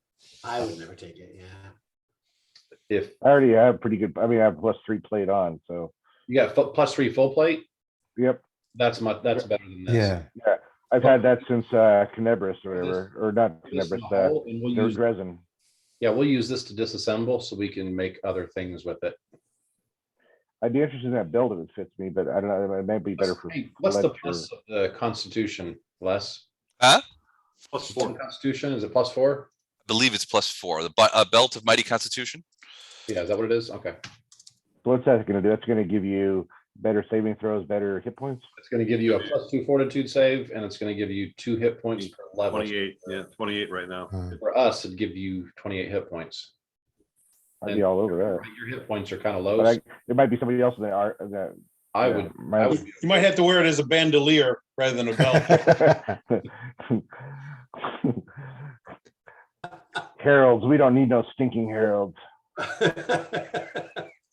I would never take it. Yeah. If I already have pretty good. I mean, I have +3 plate on. So. you got +3 full plate, Yep. that's better than this. Yeah. Yeah. I've had that since Canebris or whatever, or not Put this in Canebris. the hole, and we'll use, resin. yeah, we'll use this to disassemble so we can make other things with it. I'd be interested in that build if it fits me, but I don't know. It might be better for. Hey, what's the Fletcher. plus of the Constitution, Les? Huh? +4 Constitution, is it +4? I believe it's +4. The belt of mighty constitution. Yeah, is that what it is? Okay. So what's that going to do? That's going to give you better saving throws, better hit points. It's going to give you a +2 fortitude save, and it's going to give you 2 hit points per level. 28, yeah, 28 right now. For us, it'd give you 28 hit points. I'd be all over that. Your hit points are kind of low. But there might be somebody else in that. I yeah, would. might- I would be- You might have to wear it as a bandolier rather than a belt. Heralds, we don't need no stinking heralds.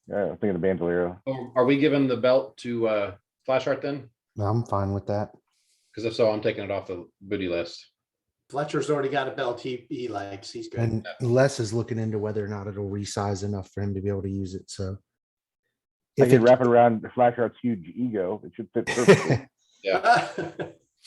Yeah, I'm thinking of bandolier. Oh, are we giving the belt to Flashheart then? I'm fine with that. Because if so, I'm taking it off the booty list. Fletcher's already got a belt he likes. He's good. And Les is looking into whether or not it'll resize enough for him to be able to use it. So I if can it, wrap it around Flashheart's huge ego. It should fit perfectly. Yeah.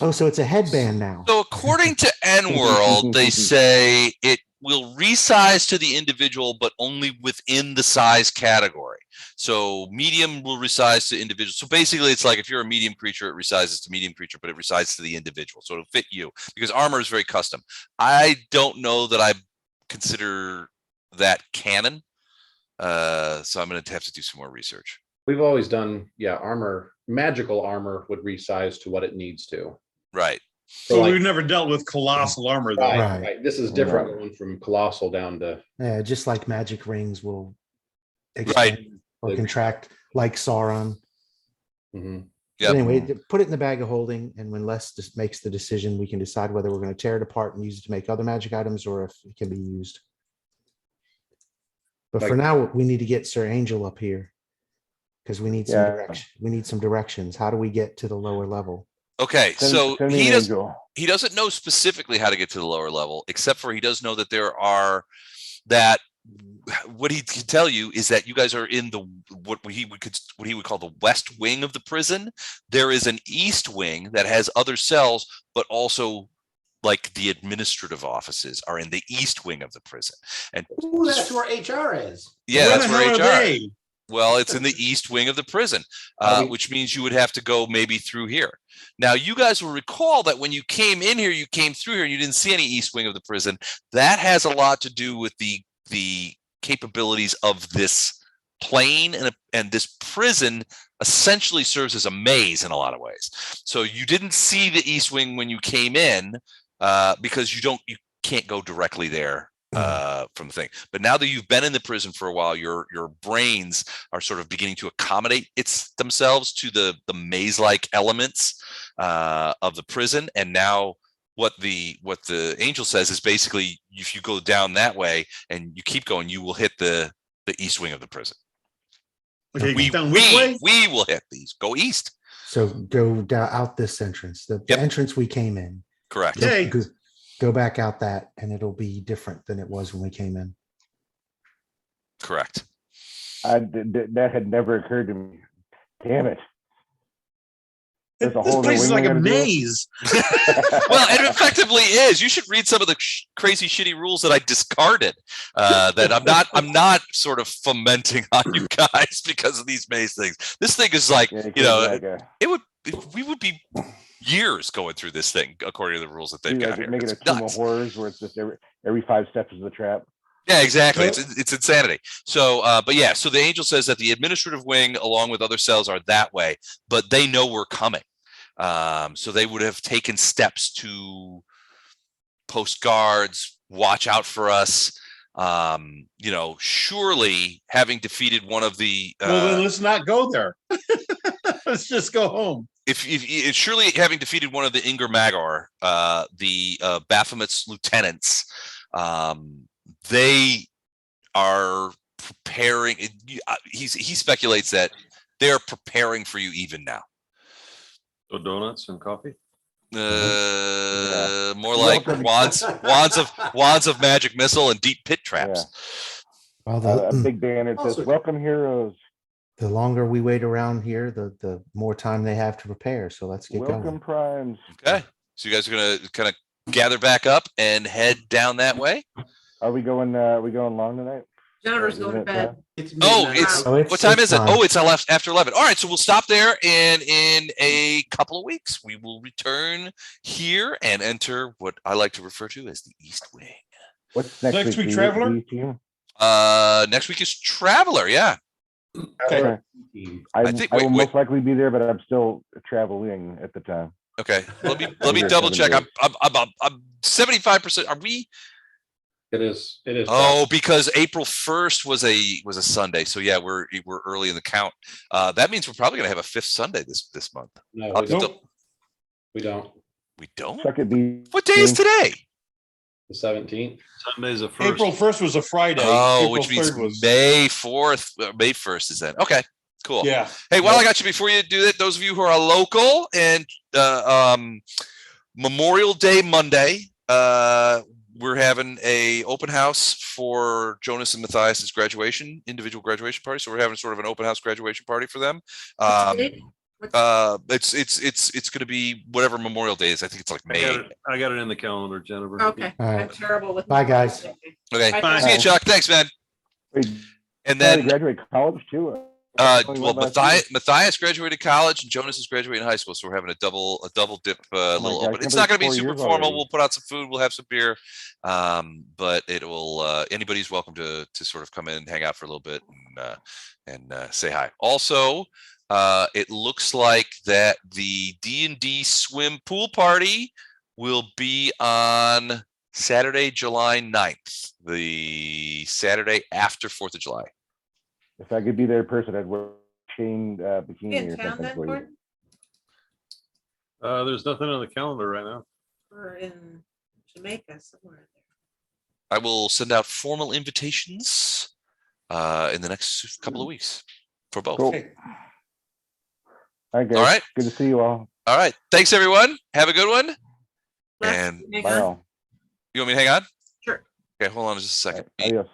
oh, so it's a headband now. So according to N-World, they say it will resize to the individual, but only within the size category. So medium will resize to individual. So basically, it's like if you're a medium creature, it resizes to medium creature, but it resizes to the individual. So it'll fit you because armor is very custom. I don't know that I consider that canon. So I'm going to have to do some more research. We've always done, yeah, armor, magical armor would resize to what it needs to. Right. So like- we've never dealt with colossal armor though. Right, Right. right. This is different going from colossal down to. Yeah, just like magic rings will Right. expand or contract like Sauron. Mhm. Yep. Anyway, put it in the bag of holding, and when Les just makes the decision, we can decide whether we're going to tear it apart and use it to make other magic items or if it can be used. But for Like- now, we need to get Sir Angel up here because we need some Yeah. direction. We need some directions. How do we get to the lower level? Okay. So Send me he an doesn't. angel. He doesn't know specifically how to get to the lower level, except for he does know that there are that what he can tell you is that you guys are in the what he would call the west wing of the prison. There is an east wing that has other cells, but also like the administrative offices are in the east wing of the prison. And Ooh, that's where HR is. yeah, Where that's the where hell HR. are they? Well, it's in the east wing of the prison, which means you would have to go maybe through here. Now, you guys will recall that when you came in here, you came through here and you didn't see any east wing of the prison. That has a lot to do with the capabilities of this plane, and this prison essentially serves as a maze in a lot of ways. So you didn't see the east wing when you came in because you can't go directly there from the thing. But now that you've been in the prison for a while, your brains are sort of beginning to accommodate themselves to the maze-like elements of the prison. And now what the angel says is basically if you go down that way and you keep going, you will hit the east wing of the prison. Okay, We down which way? will hit these. Go east. So go down out this entrance, the Yep. entrance we came in. Correct. Okay. Go back out that, and it'll be different than it was when we came in. Correct. That had never occurred to me. Damn it. There's a This whole place is like a wing maze. Well, it effectively is. You should read some of the crazy, shitty rules that I discarded. That I'm not sort of fomenting on you guys because of these maze things. This thing is like, we would be years going through this thing according to the rules that they've got here. Making It's a tomb of nuts. horrors where it's just every 5 steps is a trap. Yeah, exactly. It's insanity. So, but yeah, so the angel says that the administrative wing, along with other cells, are that way, but they know we're coming. So they would have taken steps to post guards, watch out for us. Surely having defeated one of the. Well, then let's not go there. Let's just go home. if surely having defeated one of the Inger-Maggor, the Baphomet's lieutenants, they are preparing. He speculates that they're preparing for you even now. So donuts and coffee. More like wands of magic missile and deep pit traps. Well, A big banner that says, "Welcome, heroes." the longer we wait around here, the more time they have to prepare. So let's get Welcome, going. Primes. Okay, so you guys are gonna kind of gather back up and head down that way. Are we going long tonight? Jennifer's Is going to it, bed. It's Oh, midnight. it's Oh, what time is it? time. Oh, it's after 11. All right, so we'll stop there, and in a couple of weeks, we will return here and enter what I like to refer to as the East Wing. What's next, Next week, The Traveler? team? Next week is Traveler. Yeah. Okay. I I think- will wait. most likely be there, but I'm still traveling at the time. Okay. Let me Here, double check. 7 I'm 75%. Are we? It is. Oh, because April 1st was a Sunday. So yeah, we're early in the count. That means we're probably gonna have a fifth Sunday this month. No, I'll we just don't. dou- We don't. we don't. Suck it, B. What day is today? The 17th. Sunday's the first. April 1st was a Friday. Oh, April which means 3rd was, May 4th. May 1st is then. Okay, cool. yeah. Hey, while I got you, before you do that, those of you who are local and Memorial Day Monday, we're having a open house for Jonas and Matthias's graduation, individual graduation party. So we're having sort of an open house graduation party for them. It's going to be whatever Memorial Day is. I think it's like May. I got it in the calendar, Jennifer. Okay, All right. I'm terrible with. Bye, guys. Okay, Bye. see you, Chuck. Thanks, man. Wait, And they then graduate college too. well, Matthias graduated college and Jonas is graduating high school, so we're having a double dip little God, open. I It's can't not going to be believe super 4 years formal. already. We'll put out some food, we'll have some beer, but it will. Anybody's welcome to sort of come in and hang out for a little bit and say hi. Also, it looks like that the D&D swim pool party will be on Saturday, July 9th, the Saturday after 4th of July. If I could be there in person, I'd wear chain bikini In or town something then, for you. Gordon? There's nothing on the calendar right now. Or in Jamaica somewhere there. I will send out formal invitations in the next couple of weeks for both. Cool. Okay. All right, guys. All right. Good to see you all. All right. Thanks, everyone. Have a good one. Let's And hang Bye on. all. you want me to hang on? Sure. Okay, hold on just a second. Adios.